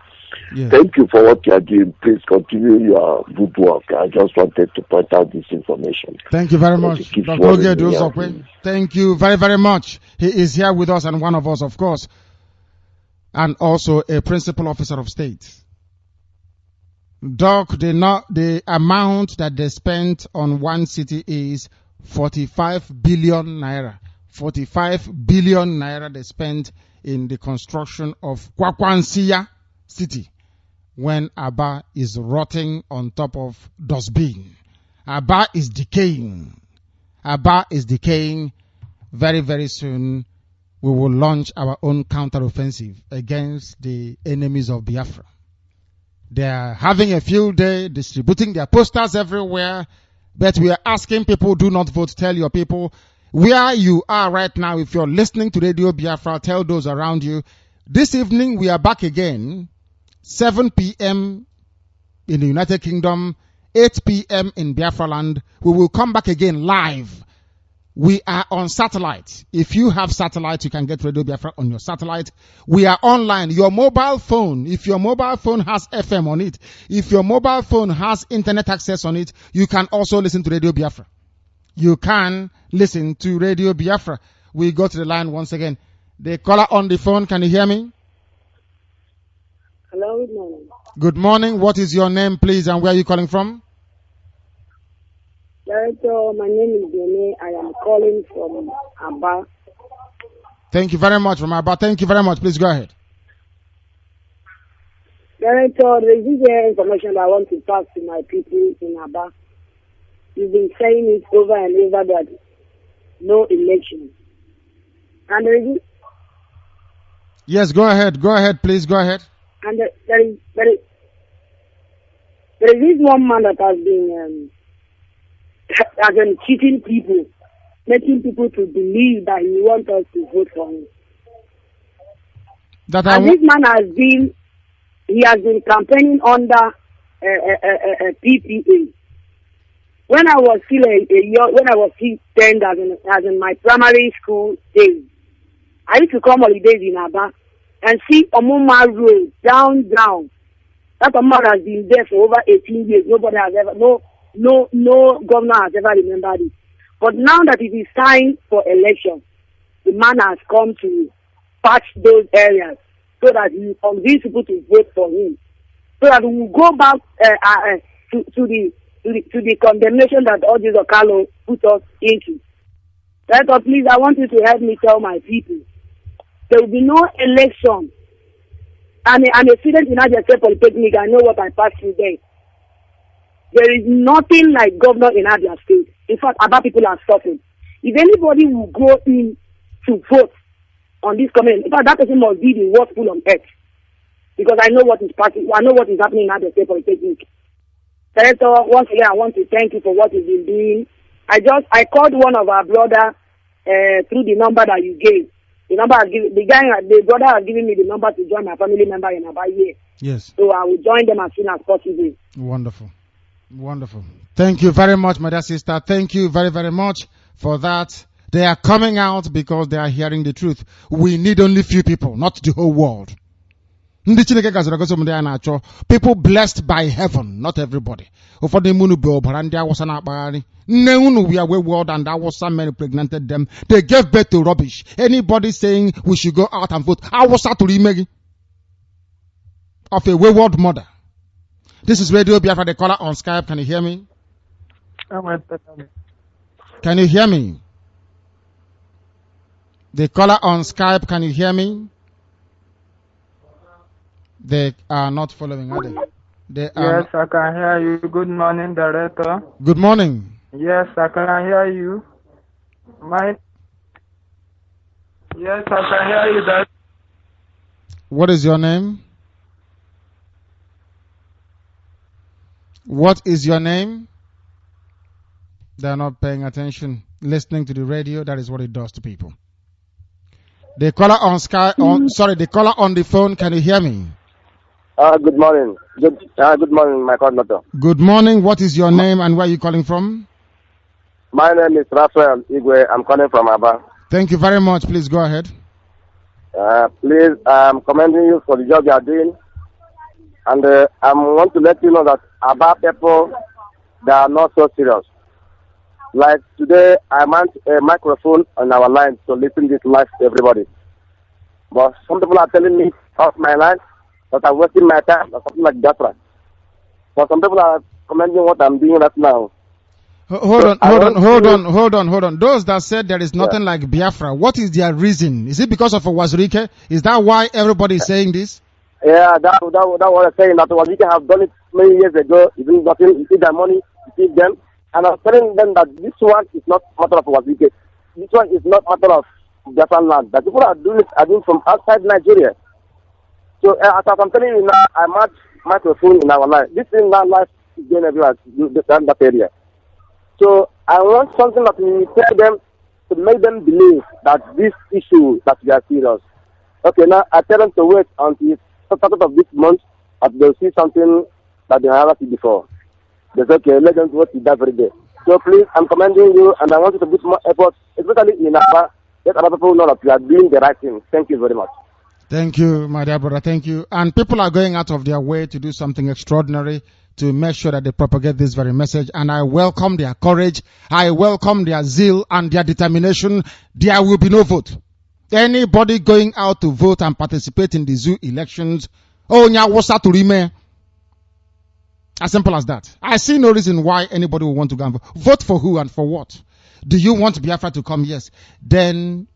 Yeah. Thank you for what you are doing. Please continue your good work. I just wanted to point out this information. Thank you very much, Dr. Oge. Thank you very, very much. He is here with us and one of us, of course, and also a principal officer of state. Doc, the amount that they spent on one city is 45 billion naira. 45 billion naira they spent in the construction of Kwakwansia city, when Aba is rotting on top of dustbin. Aba is decaying. Aba is decaying. Very, very soon we will launch our own counteroffensive against the enemies of Biafra. They are having a field day, distributing their posters everywhere, but we are asking people, do not vote. Tell your people where you are right now. If you're listening to Radio Biafra, tell those around you. This evening we are back again, 7 p.m. in the United Kingdom, 8 p.m. in Biafra land. We will come back again live. We are on satellite. If you have satellite, you can get Radio Biafra on your satellite. We are online. Your mobile phone, if your mobile phone has FM on it, if your mobile phone has internet access on it, you can also listen to Radio Biafra. You can listen to Radio Biafra. We go to the line once again. The caller on the phone, can you hear me? Hello, good morning. Good morning. What is your name, please, and where are you calling from? Director, my name is Bene. I am calling from Aba. Thank you very much, Ramaba. Thank you very much. Please go ahead. Director, there is this information that I want to pass to my people in Aba. You've been saying it over and over that no election. And there is Yes, go ahead. Go ahead, please. Go ahead. and there is this one man that has been cheating people, making people to believe that he wants us to vote for him. And this man has been campaigning under PPA. When I was still when I was still 10, as in my primary school days, I used to come holidays in Aba and see Omuma Road down. That Omuma has been there for over 18 years. Nobody has ever, no governor has ever remembered it. But now that it is time for election, the man has come to patch those areas so that he will convince people to vote for him. So that we will go back to the condemnation that all these Okalo put us into. Therefore, please, I want you to help me tell my people. There will be no election. I'm a student in Naija State Polytechnic. I know what I passed through there. There is nothing like governor in Abia State. In fact, Aba people are suffering. If anybody will go in to vote on this comment, in fact, that person must be the worst fool on earth. Because I know what is happening in Abia State Polytechnic. Director, once again, I want to thank you for what you've been doing. I called one of our brother through the number that you gave. The brother has given me the number to join my family member in Aba here. Yes. So I will join them as soon as possible. Wonderful. Wonderful. Thank you very much, my dear sister. Thank you very, very much for that. They are coming out because they are hearing the truth. We need only few people, not the whole world. People blessed by heaven, not everybody. We are wayward and that was some men impregnated them. They gave birth to rubbish. Anybody saying we should go out and vote, I was to remake of a wayward mother. This is Radio Biafra, the caller on Skype. Can you hear me? Can you hear me? The caller on Skype, can you hear me? They are not following, are they? Yes, I can hear you. Good morning, Director. Good morning. Yes, I can hear you. Yes, I can hear you, Director. What is your name? What is your name? They are not paying attention. Listening to the radio, that is what it does to people. The caller on the caller on the phone, can you hear me? Good morning. Good morning, my coordinator. Good morning. What is your name and where are you calling from? My name is Raphael Igwe. I'm calling from Aba. Thank you very much. Please go ahead. Please, I'm commending you for the job you are doing. And I want to let you know that Aba people, they are not so serious. Like today, I mount a microphone on our line to listen this live to everybody. But some people are telling me off my line that I'm wasting my time or something like that. But some people are commenting what I'm doing right now. Hold on. Those that said there is nothing like Biafra, what is their reason? Is it because of Wazirike? Is that why everybody is saying this? Yeah, that's what I'm saying. That Wazirike have done it many years ago. He didn't nothing. He see their money, he feed them. And I'm telling them that this one is not matter of Wazirike. This one is not matter of Biafran land. That people are doing from outside Nigeria. So as I'm telling you now, I match microphone in our life. This thing now life is going everywhere in that area. So I want something that we tell them to make them believe that this issue that we are serious. Okay, now I tell them to wait until the start of this month that they'll see something that they haven't seen before. That's okay, let them work with that very day. So please, I'm commending you and I want you to put more effort, especially in Aba. Let other people know that we are doing the right thing. Thank you very much. Thank you, my dear brother. Thank you. And people are going out of their way to do something extraordinary to make sure that they propagate this very message. And I welcome their courage. I welcome their zeal and their determination. There will be no vote. Anybody going out to vote and participate in the zoo elections Oh, nya wasa to remain. As simple as that. I see no reason why anybody will want to go and vote. Vote for who and for what? Do you want Biafra to come? Yes. Then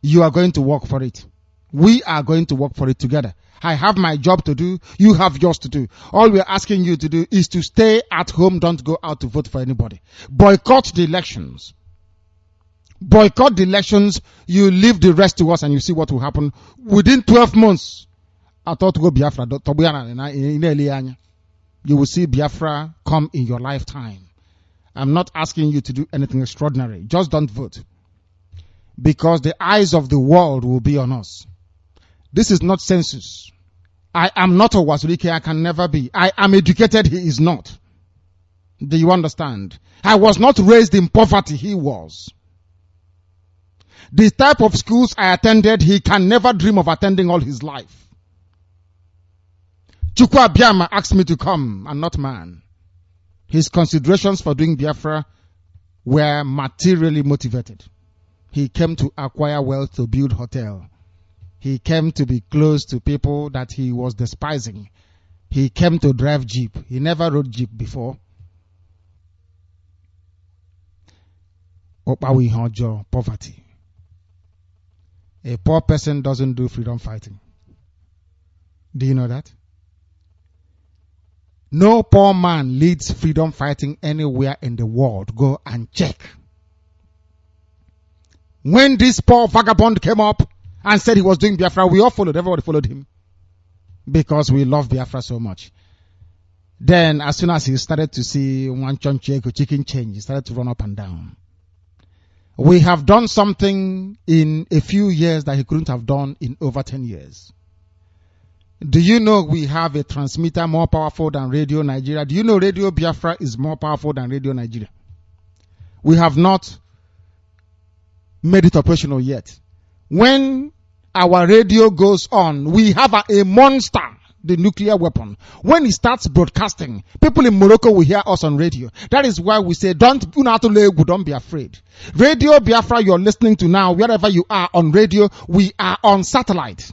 you are going to work for it. We are going to work for it together. I have my job to do. You have yours to do. All we're asking you to do is to stay at home. Don't go out to vote for anybody. Boycott the elections. Boycott the elections. You leave the rest to us and you see what will happen. Within 12 months, I thought to go Biafra. You will see Biafra come in your lifetime. I'm not asking you to do anything extraordinary. Just don't vote. Because the eyes of the world will be on us. This is not census. I am not a Wazirike. I can never be. I am educated. He is not. Do you understand? I was not raised in poverty. He was. The type of schools I attended, he can never dream of attending all his life. Chukwu Abiyama asked me to come and not man. His considerations for doing Biafra were materially motivated. He came to acquire wealth to build hotel. He came to be close to people that he was despising. He came to drive jeep. He never rode jeep before. Poverty. A poor person doesn't do freedom fighting. Do you know that? No poor man leads freedom fighting anywhere in the world. Go and check. When this poor vagabond came up and said he was doing Biafra, we all followed. Everybody followed him. Because we love Biafra so much. Then, as soon as he started to see one chicken change, he started to run up and down. We have done something in a few years that he couldn't have done in over 10 years. Do you know we have a transmitter more powerful than Radio Nigeria? Do you know Radio Biafra is more powerful than Radio Nigeria? We have not made it operational yet. When our radio goes on, we have a monster, the nuclear weapon. When it starts broadcasting, people in Morocco will hear us on radio. That is why we say, don't be afraid. Radio Biafra you're listening to now, wherever you are on radio, we are on satellite.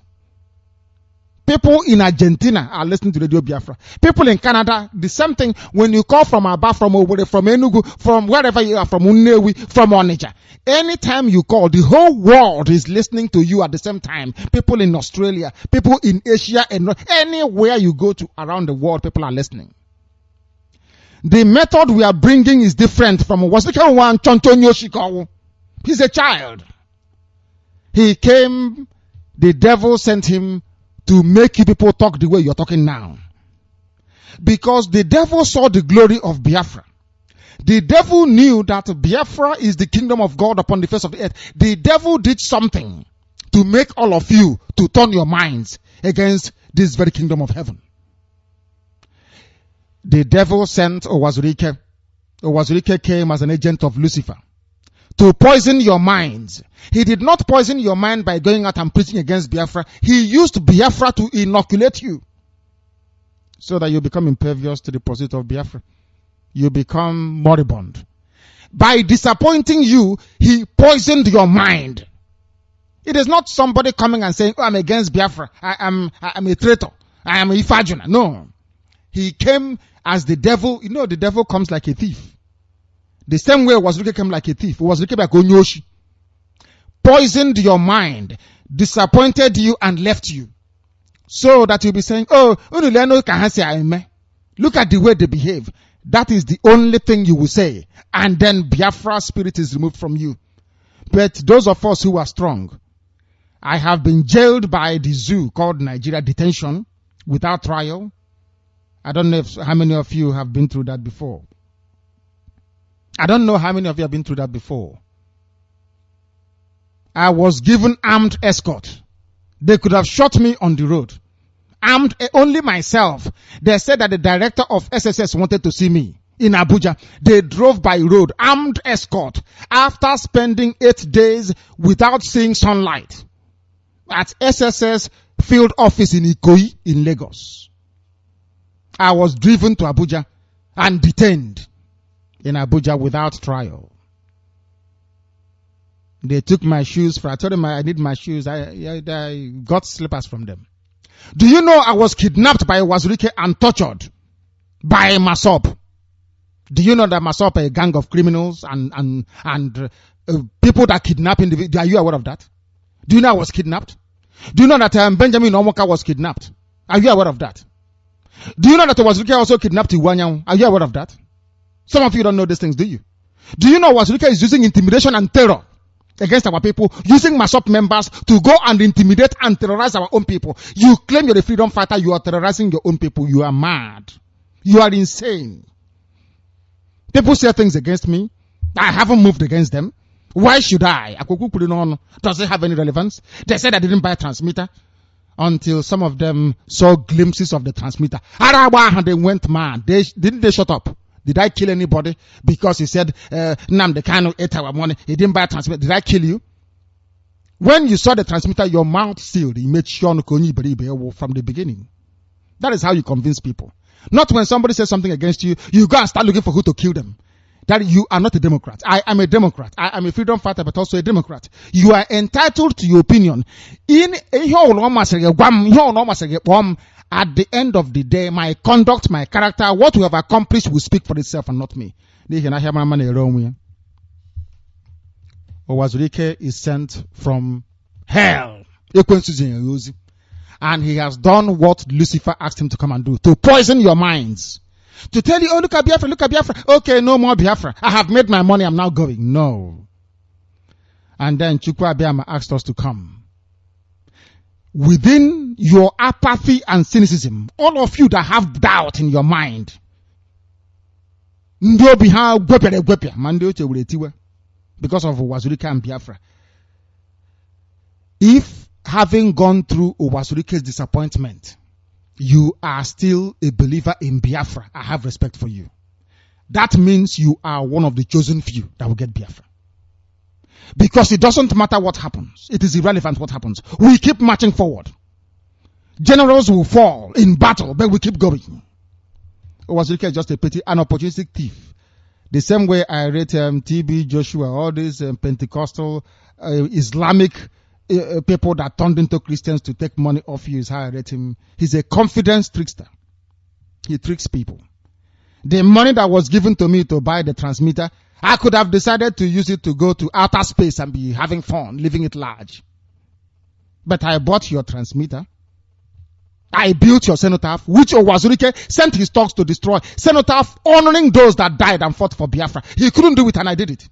People in Argentina are listening to Radio Biafra. People in Canada, the same thing. When you call from Aba, from Owerri, from Enugu, from wherever you are, from Unewi, from Onitsha, anytime you call, the whole world is listening to you at the same time. People in Australia, people in Asia, and anywhere you go to around the world, people are listening. The method we are bringing is different from Wasika Chontonyo Shikawo. He's a child. He came, the devil sent him to make you people talk the way you're talking now. Because the devil saw the glory of Biafra. The devil knew that Biafra is the kingdom of God upon the face of the earth. The devil did something to make all of you to turn your minds against this very kingdom of heaven. The devil sent Owazurike. Owazurike came as an agent of Lucifer to poison your minds. He did not poison your mind by going out and preaching against Biafra. He used Biafra to inoculate you so that you become impervious to the pursuit of Biafra. You become moribund. By disappointing you, he poisoned your mind. It is not somebody coming and saying, oh, I'm against Biafra. I am a traitor. I am a Ifajuna. No. He came as the devil. You know, the devil comes like a thief. The same way Wazirike came like a thief. Wazirike like Onyoshi. Poisoned your mind, disappointed you and left you. So that you'll be saying, oh, look at the way they behave. That is the only thing you will say. And then Biafra spirit is removed from you. But those of us who are strong, I have been jailed by the zoo called Nigeria detention without trial. I don't know how many of you have been through that before. I don't know how many of you have been through that before. I was given armed escort. They could have shot me on the road. Armed, only myself. They said that the director of SSS wanted to see me in Abuja. They drove by road, armed escort, after spending 8 days without seeing sunlight at SSS field office in Ikoyi in Lagos. I was driven to Abuja and detained in Abuja without trial. They took my shoes. I told them I need my shoes. I got slippers from them. Do you know I was kidnapped by Wazirike and tortured by Masop? Do you know that Masop are a gang of criminals and people that kidnap individuals? Are you aware of that? Do you know I was kidnapped? Do you know that Benjamin Omoka was kidnapped? Are you aware of that? Do you know that Wazirike also kidnapped Iwanyang? Are you aware of that? Some of you don't know these things, do you? Do you know Wazirike is using intimidation and terror against our people, using Masop members to go and intimidate and terrorize our own people? You claim you're a freedom fighter, you are terrorizing your own people. You are mad. You are insane. People say things against me. I haven't moved against them. Why should I? Does it have any relevance? They said I didn't buy a transmitter until some of them saw glimpses of the transmitter. And they went mad. Didn't they shut up? Did I kill anybody because he said Nnamdi Kanu ate our money? He didn't buy a transmitter. Did I kill you? When you saw the transmitter, your mouth sealed. You made sure from the beginning. That is how you convince people. Not when somebody says something against you, you go and start looking for who to kill them. That you are not a Democrat. I am a Democrat. I am a freedom fighter, but also a Democrat. You are entitled to your opinion. At the end of the day, my conduct, my character, what we have accomplished will speak for itself and not me. Wazirike is sent from hell. And he has done what Lucifer asked him to come and do, to poison your minds. To tell you, oh, look at Biafra, look at Biafra. Okay, no more Biafra. I have made my money, I'm now going. No. And then Chukwu Abiyama asked us to come. Within your apathy and cynicism, all of you that have doubt in your mind, because of Wazirike and Biafra. If having gone through Wazirike's disappointment, you are still a believer in Biafra, I have respect for you. That means you are one of the chosen few that will get Biafra. Because it doesn't matter what happens. It is irrelevant what happens. We keep marching forward. Generals will fall in battle, but we keep going. Wazirike is just an opportunistic thief. The same way I rate TB, Joshua, all these Pentecostal, Islamic people that turned into Christians to take money off you is how I rate him. He's a confidence trickster. He tricks people. The money that was given to me to buy the transmitter, I could have decided to use it to go to outer space and be having fun, living it large. But I bought your transmitter. I built your cenotaph, which Wazirike sent his thugs to destroy. Cenotaph honoring those that died and fought for Biafra. He couldn't do it and I did it.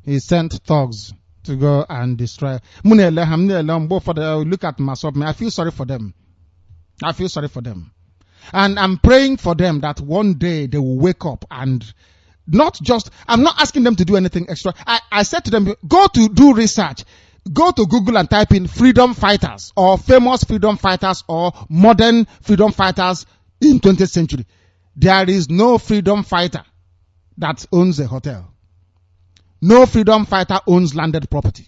He sent thugs to go and destroy. Look at Masop. I feel sorry for them. I feel sorry for them. And I'm praying for them that one day they will wake up and not just, I'm not asking them to do anything extra. I said to them, go to do research. Go to Google and type in freedom fighters or famous freedom fighters or modern freedom fighters in 20th century. There is no freedom fighter that owns a hotel. No freedom fighter owns landed property.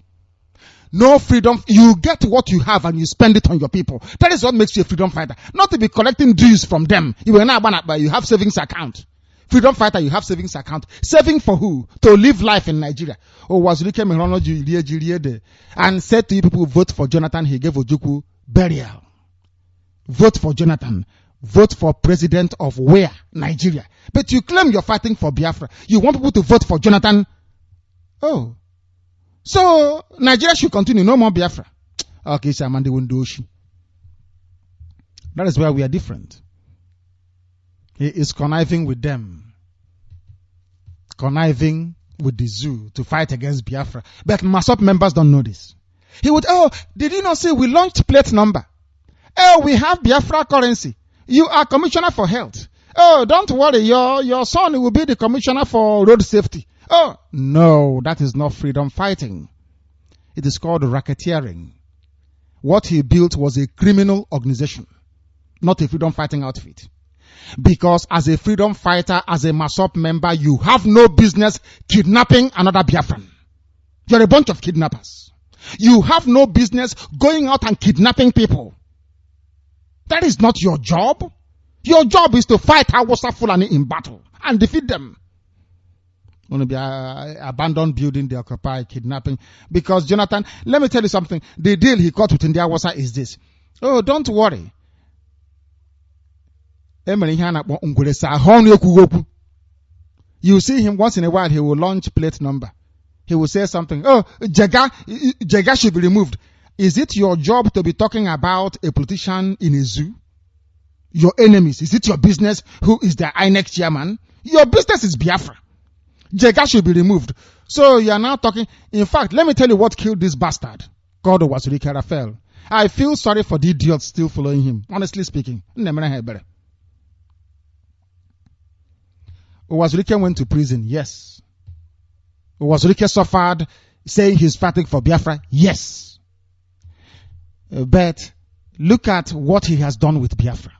No freedom. You get what you have and you spend it on your people. That is what makes you a freedom fighter. Not to be collecting dues from them. You have savings account. Freedom fighter, you have savings account. Saving for who? To live life in Nigeria. Or was Wazirike and said to you people, vote for Jonathan. He gave Ojukwu burial. Vote for Jonathan. Vote for president of where? Nigeria. But you claim you're fighting for Biafra. You want people to vote for Jonathan. Oh. So, Nigeria should continue. No more Biafra. Okay, Shamandi Wundoshi. That is where we are different. He is conniving with them. Conniving with the zoo to fight against Biafra. But Masop members don't know this. He would, oh, did you not say we launched plate number? Oh, we have Biafra currency. You are commissioner for health. Oh, don't worry, your son will be the commissioner for road safety. Oh, no, that is not freedom fighting. It is called racketeering. What he built was a criminal organization, not a freedom fighting outfit. Because as a freedom fighter, as a Masop member, you have no business kidnapping another Biafran. You're a bunch of kidnappers. You have no business going out and kidnapping people. That is not your job. Your job is to fight Hausa Fulani in battle and defeat them. Going to be abandoned building, they occupy, kidnapping. Because Jonathan, let me tell you something. The deal he got with India Wasa is this. Oh, don't worry. You see him once in a while, he will launch plate number. He will say something. Oh, Jega should be removed. Is it your job to be talking about a politician in a zoo? Your enemies. Is it your business who is the INEC chairman? Your business is Biafra. Jega should be removed. So you are now talking. In fact, let me tell you what killed this bastard. God was Ricky Raphael. I feel sorry for the idiots still following him. Honestly speaking. Owazurike went to prison, yes. Owazurike suffered saying he's fighting for Biafra, yes. But look at what he has done with Biafra.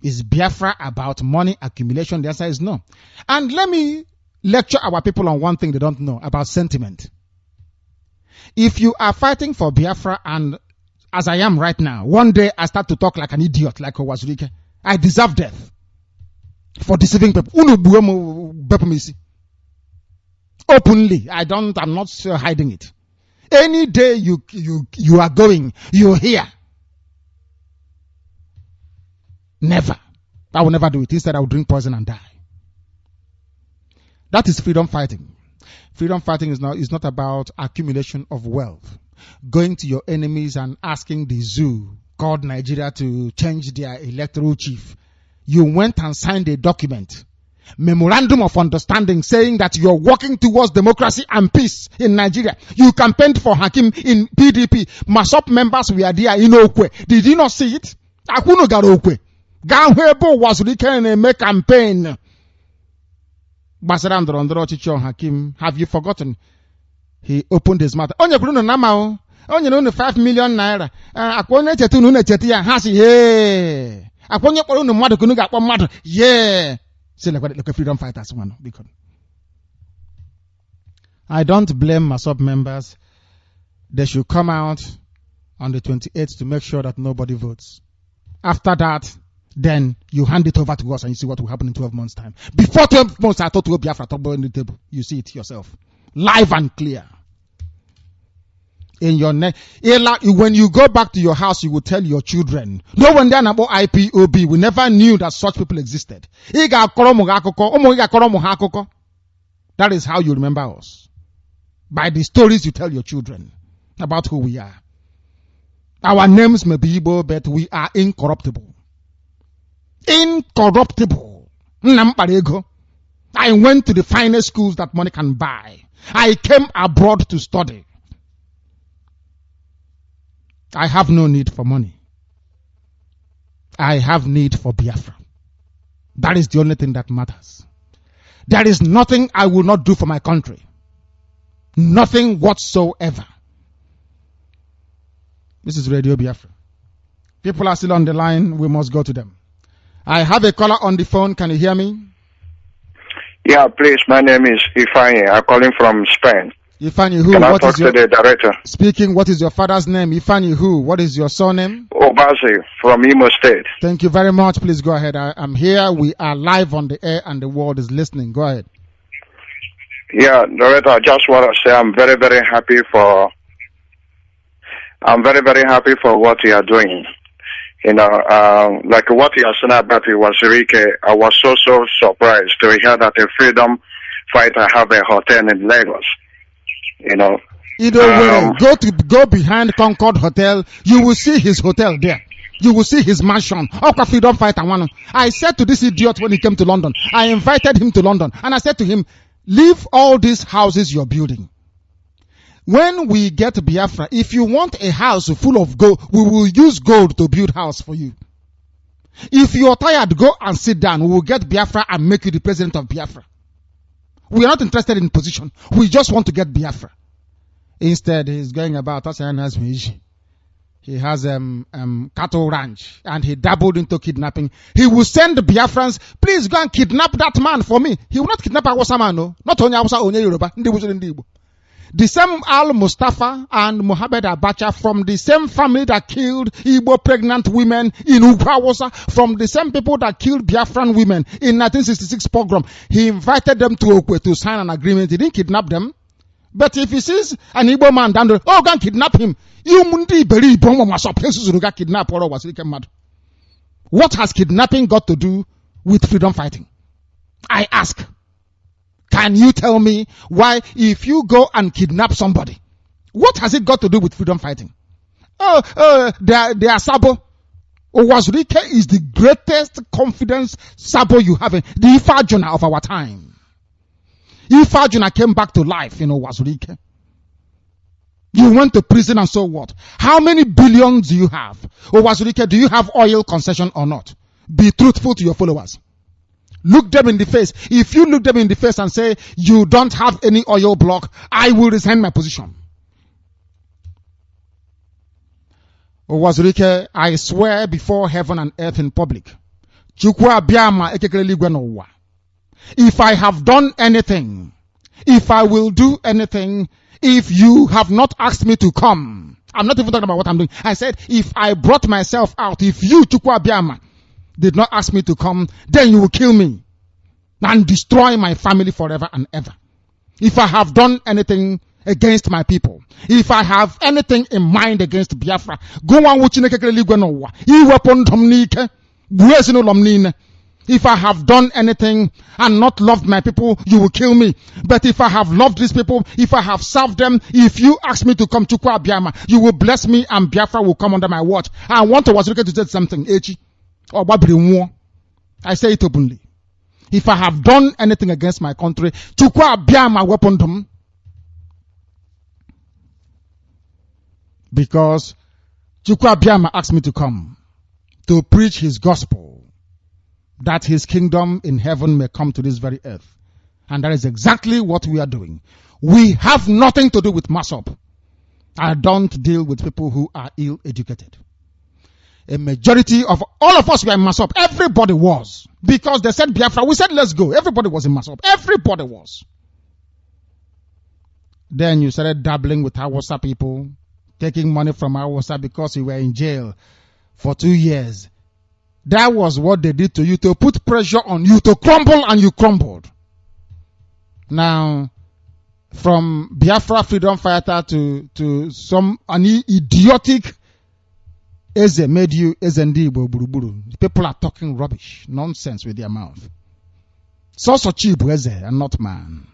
Is Biafra about money accumulation? The answer is no. And let me lecture our people on one thing they don't know about sentiment. If you are fighting for Biafra, and as I am right now, one day I start to talk like an idiot, like Owazurike, I deserve death for deceiving people. Openly, I'm not hiding it. Any day you are going, you hear. Never. I will never do it. Instead, I will drink poison and die. That is freedom fighting. Freedom fighting is not about accumulation of wealth. Going to your enemies and asking the zoo called Nigeria to change their electoral chief. You went and signed a document, memorandum of understanding, saying that you're working towards democracy and peace in Nigeria. You campaigned for Hakim in PDP. Masop members were there in Okwe. Did you not see it? Akuno got Okwe. Ganhebo was recurring make campaign. Basaram Drondro Chicho Hakim. Have you forgotten? He opened his mouth. Onye Bruno Namao. Onye no 5 million naira. Akwone chetu no chetia. Hasi hey. Akwone poro no madu kunu ga pon madu. Yeah. Say like freedom fighters one. Because I don't blame Masop members. They should come out on the 28th to make sure that nobody votes. After that, then you hand it over to us and you see what will happen in 12 months' time. Before 12 months, I thought to go Biafra top on the table. You see it yourself. Live and clear. In your neck. When you go back to your house, you will tell your children. No one there about IPOB. We never knew that such people existed. That is how you remember us. By the stories you tell your children about who we are. Our names may be Igbo, but we are incorruptible. Incorruptible. I went to the finest schools that money can buy. I came abroad to study. I have no need for money. I have need for Biafra. That is the only thing that matters. There is nothing I will not do for my country. Nothing whatsoever. This is Radio Biafra. People are still on the line. We must go to them. I have a caller on the phone. Can you hear me? Yeah, please. My name is Ifani. I'm calling from Spain. Ifani who? Can I talk to the director? Speaking. What is your father's name? Ifani who? What is your surname? Obasi from Imo State. Thank you very much. Please go ahead. I'm here. We are live on the air and the world is listening. Go ahead. Yeah, director, I just want to say I'm very, very happy for what you are doing. You know, like what you are saying about it was Rike. I was so surprised to hear that a freedom fighter have a hotel in Lagos. You know, go behind Concord Hotel. You will see his hotel there. You will see his mansion. Freedom fighter one. I said to this idiot when he came to London, I invited him to London, and I said to him, leave all these houses you're building. When we get Biafra, if you want a house full of gold, we will use gold to build house for you. If you're tired, go and sit down. We will get Biafra and make you the president of Biafra. We are not interested in position. We just want to get Biafra. Instead, he's going about us and has he has cattle ranch and he dabbled into kidnapping. He will send the Biafrans, please go and kidnap that man for me. He will not kidnap Awasa man, no. Not only Awasa, only Yoruba. The same Al Mustafa and Mohammed Abacha from the same family that killed Igbo pregnant women in Ugwawosa, from the same people that killed Biafran women in 1966 pogrom. He invited them to Okwe to sign an agreement. He didn't kidnap them. But if he sees an Igbo man down the road, oh, go and kidnap him. What has kidnapping got to do with freedom fighting? I ask. Can you tell me why, if you go and kidnap somebody, what has it got to do with freedom fighting? They are Sabo. Owazurike is the greatest confidence Sabo you have, the Ifajuna of our time. Ifajuna came back to life in Owazurike. You went to prison and so what? How many billions do you have? Owazurike, do you have oil concession or not? Be truthful to your followers. Look them in the face. If you look them in the face and say, you don't have any oil block, I will resign my position. Owazurike, I swear before heaven and earth in public. If I have done anything, if I will do anything, if you have not asked me to come, I'm not even talking about what I'm doing. I said, if I brought myself out, if you, Chukwu Abiama, did not ask me to come, then you will kill me and destroy my family forever and ever. If I have done anything against my people, if I have anything in mind against Biafra, go on with if I have done anything and not loved my people, you will kill me. But if I have loved these people, if I have served them, if you ask me to come to Biafra, you will bless me and Biafra will come under my watch. I want to say something, Echi. Or I say it openly. If I have done anything against my country, Chukwa Biama weapon them. Because Chukwa Biama asked me to come to preach his gospel, that his kingdom in heaven may come to this very earth. And that is exactly what we are doing. We have nothing to do with MASOP. I don't deal with people who are ill-educated. A majority of all of us were in MASOP. Everybody was. Because they said Biafra. We said let's go. Everybody was in MASOP. Everybody was. Then you started dabbling with Hausa people, taking money from Hausa because you were in jail for 2 years. That was what they did to you, to put pressure on you to crumble, and you crumbled. Now, from Biafra freedom fighter to some idiotic Eze made you Ezendi Buruburu. People are talking rubbish, nonsense with their mouth. So cheap Eze and not man.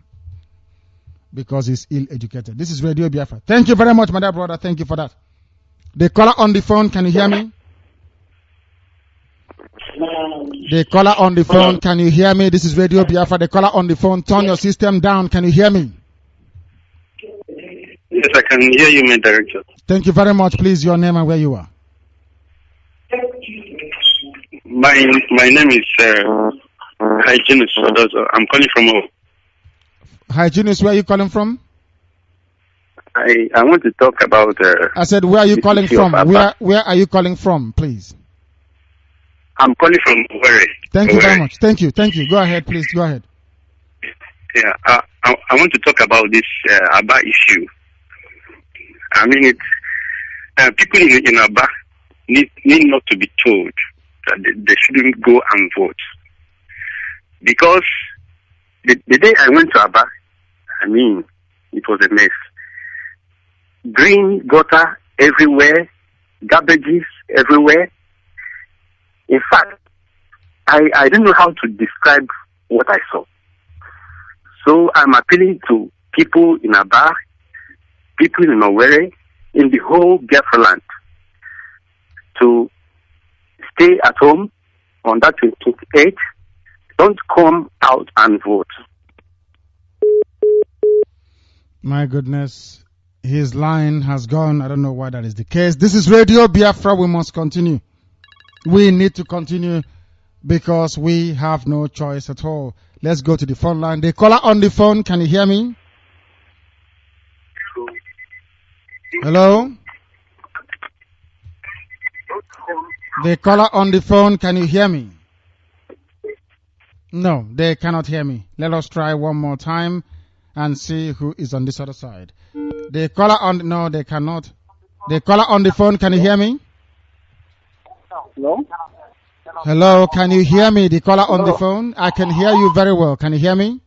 Because he's ill-educated. This is Radio Biafra. Thank you very much, my dear brother. Thank you for that. The caller on the phone, can you hear me? The caller on the phone, can you hear me? This is Radio Biafra. The caller on the phone, turn your system down. Can you hear me? Yes, I can hear you, my director. Thank you very much. Please, your name and where you are. My name is Indigenous. I'm calling from Hygienist, where are you calling from? I want to talk about. I said, where are you calling from? Where are you calling from, please? I'm calling from Owerri. Thank you very much. Thank you. Go ahead, please. Go ahead. Yeah, I want to talk about this Aba issue. I mean, it's people in Aba need not to be told that they shouldn't go and vote, because the day I went to Aba, I mean, it was a mess. Green gutter everywhere, garbages everywhere. In fact, I don't know how to describe what I saw. So I'm appealing to people in Aba, people in Owerri, in the whole Biafra land, to stay at home on that 28th. Don't come out and vote. My goodness, his line has gone. I don't know why that is the case. This is Radio Biafra. We must continue. We need to continue because we have no choice at all. Let's go to the phone line. The caller on the phone, can you hear me? Hello? The caller on the phone, can you hear me? No, they cannot hear me. Let us try one more time and see who is on this other side. The caller on no, they cannot. The caller on the phone, can you hear me? No. Hello, can you hear me? The caller on the phone, I can hear you very well. Can you hear me?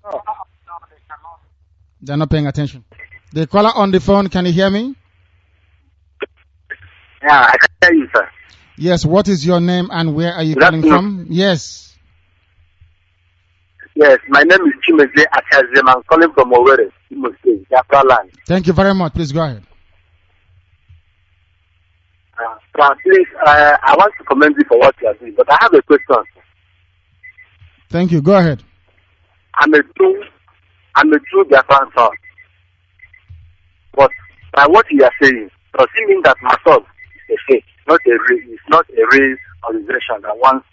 They're not paying attention. The caller on the phone, can you hear me? Yeah, I can hear you, sir. Yes, what is your name and where are you calling from? Yes. Yes, my name is Chimeze Akazem. I'm calling from Owerri, Imo State, Biafra land. Thank you very much. Please go ahead. Please, I want to commend you for what you are doing, but I have a question. Thank you. Go ahead. I'm a true Biafran son. But by what you are saying, does it mean that my son is a fake, not a real organization that wants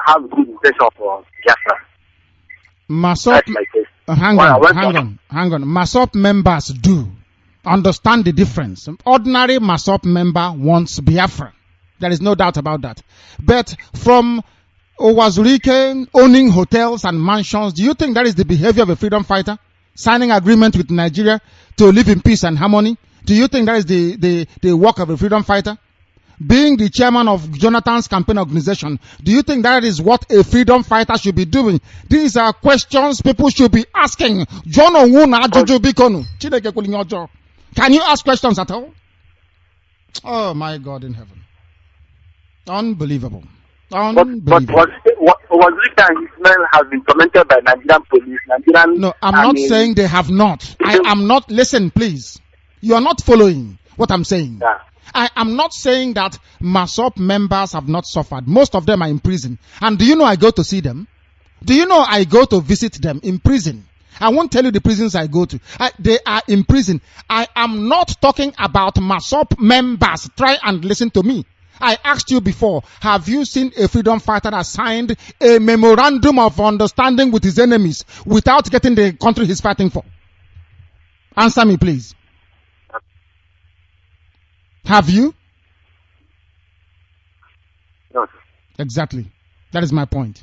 have good intention for Biafra? MASOP, hang on. MASOP members do understand the difference. Ordinary MASOP member wants Biafra. There is no doubt about that. But from Owazurike owning hotels and mansions, do you think that is the behavior of a freedom fighter? Signing agreement with Nigeria to live in peace and harmony? Do you think that is the work of a freedom fighter? Being the chairman of Jonathan's campaign organization, do you think that is what a freedom fighter should be doing? These are questions people should be asking. Can you ask questions at all? Oh my God in heaven. Unbelievable. But was it that his men have been tormented by Nigerian police? No, I'm not saying they have not. I am not. Listen, please. You are not following what I'm saying. Yeah. I am not saying that MASOP members have not suffered. Most of them are in prison. And do you know I go to see them? Do you know I go to visit them in prison? I won't tell you the prisons I go to. They are in prison. I am not talking about MASOP members. Try and listen to me. I asked you before, have you seen a freedom fighter that signed a memorandum of understanding with his enemies without getting the country he's fighting for? Answer me, please. Have you? No. Exactly. That is my point.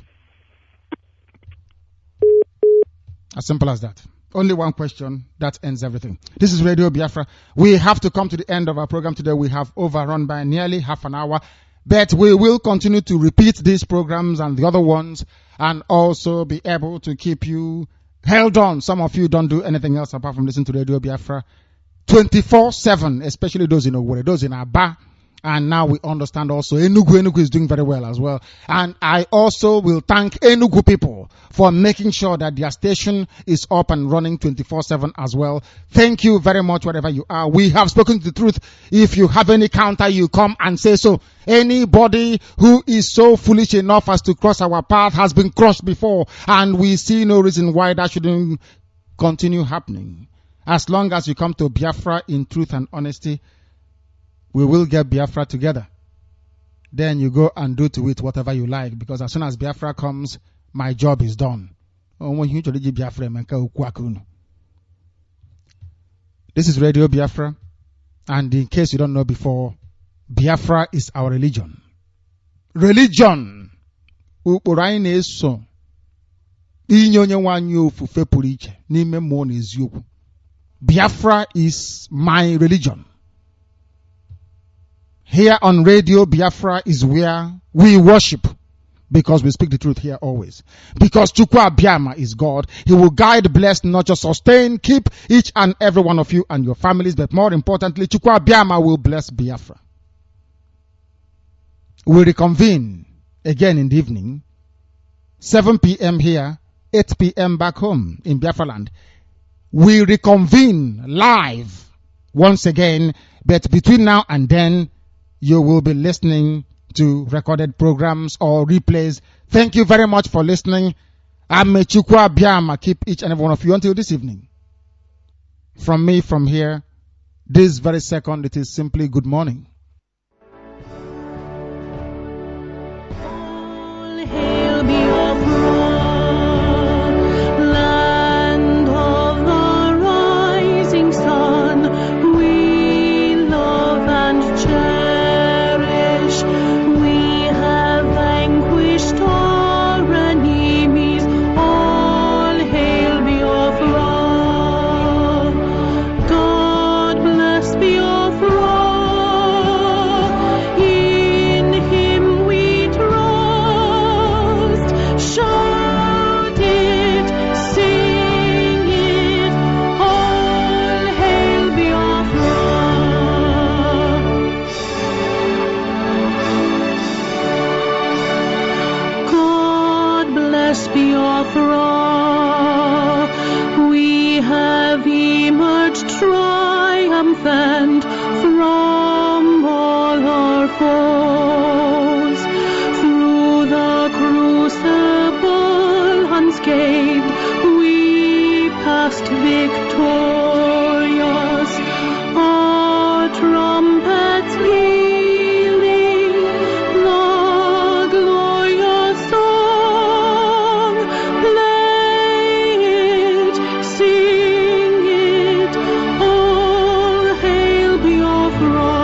As simple as that. Only one question, that ends everything. This is Radio Biafra. We have to come to the end of our program today. We have overrun by nearly half an hour, but we will continue to repeat these programs and the other ones and also be able to keep you held on. Some of you don't do anything else apart from listen to Radio Biafra 24/7, especially those in Owerri, those in Aba. And now we understand also Enugu is doing very well as well. And I also will thank Enugu people for making sure that their station is up and running 24/7 as well. Thank you very much, wherever you are. We have spoken the truth. If you have any counter, you come and say so. Anybody who is so foolish enough as to cross our path has been crushed before. And we see no reason why that shouldn't continue happening. As long as you come to Biafra in truth and honesty, we will get Biafra together. Then you go and do to it whatever you like, because as soon as Biafra comes, my job is done. This is Radio Biafra, and in case you don't know before, Biafra is our religion. Religion. Biafra is my religion. Here on Radio Biafra is where we worship, because we speak the truth here always. Because Chukwu Abiyama is God. He will guide, bless, not just sustain, keep each and every one of you and your families, but more importantly, Chukwu Abiyama will bless Biafra. We reconvene again in the evening, 7 p.m. here, 8 p.m. back home in Biafra land. We reconvene live once again, but between now and then, you will be listening to recorded programs or replays. Thank you very much for listening. I'm Chukwu Abiyama. Keep each and every one of you until this evening. From me, from here, this very second, it is simply good morning. All hail Biafra, land of the rising sun. We love and cherish. We have vanquished our enemies. All hail Biafra. triumphant from all our foes. Through the crucible unscathed we passed victorious, our trumpets pealing the glorious song. Play it, sing it, all hail Biafra.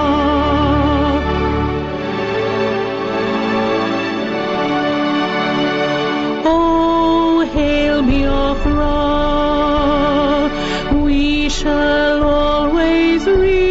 Oh, hail Biafra, we shall always read.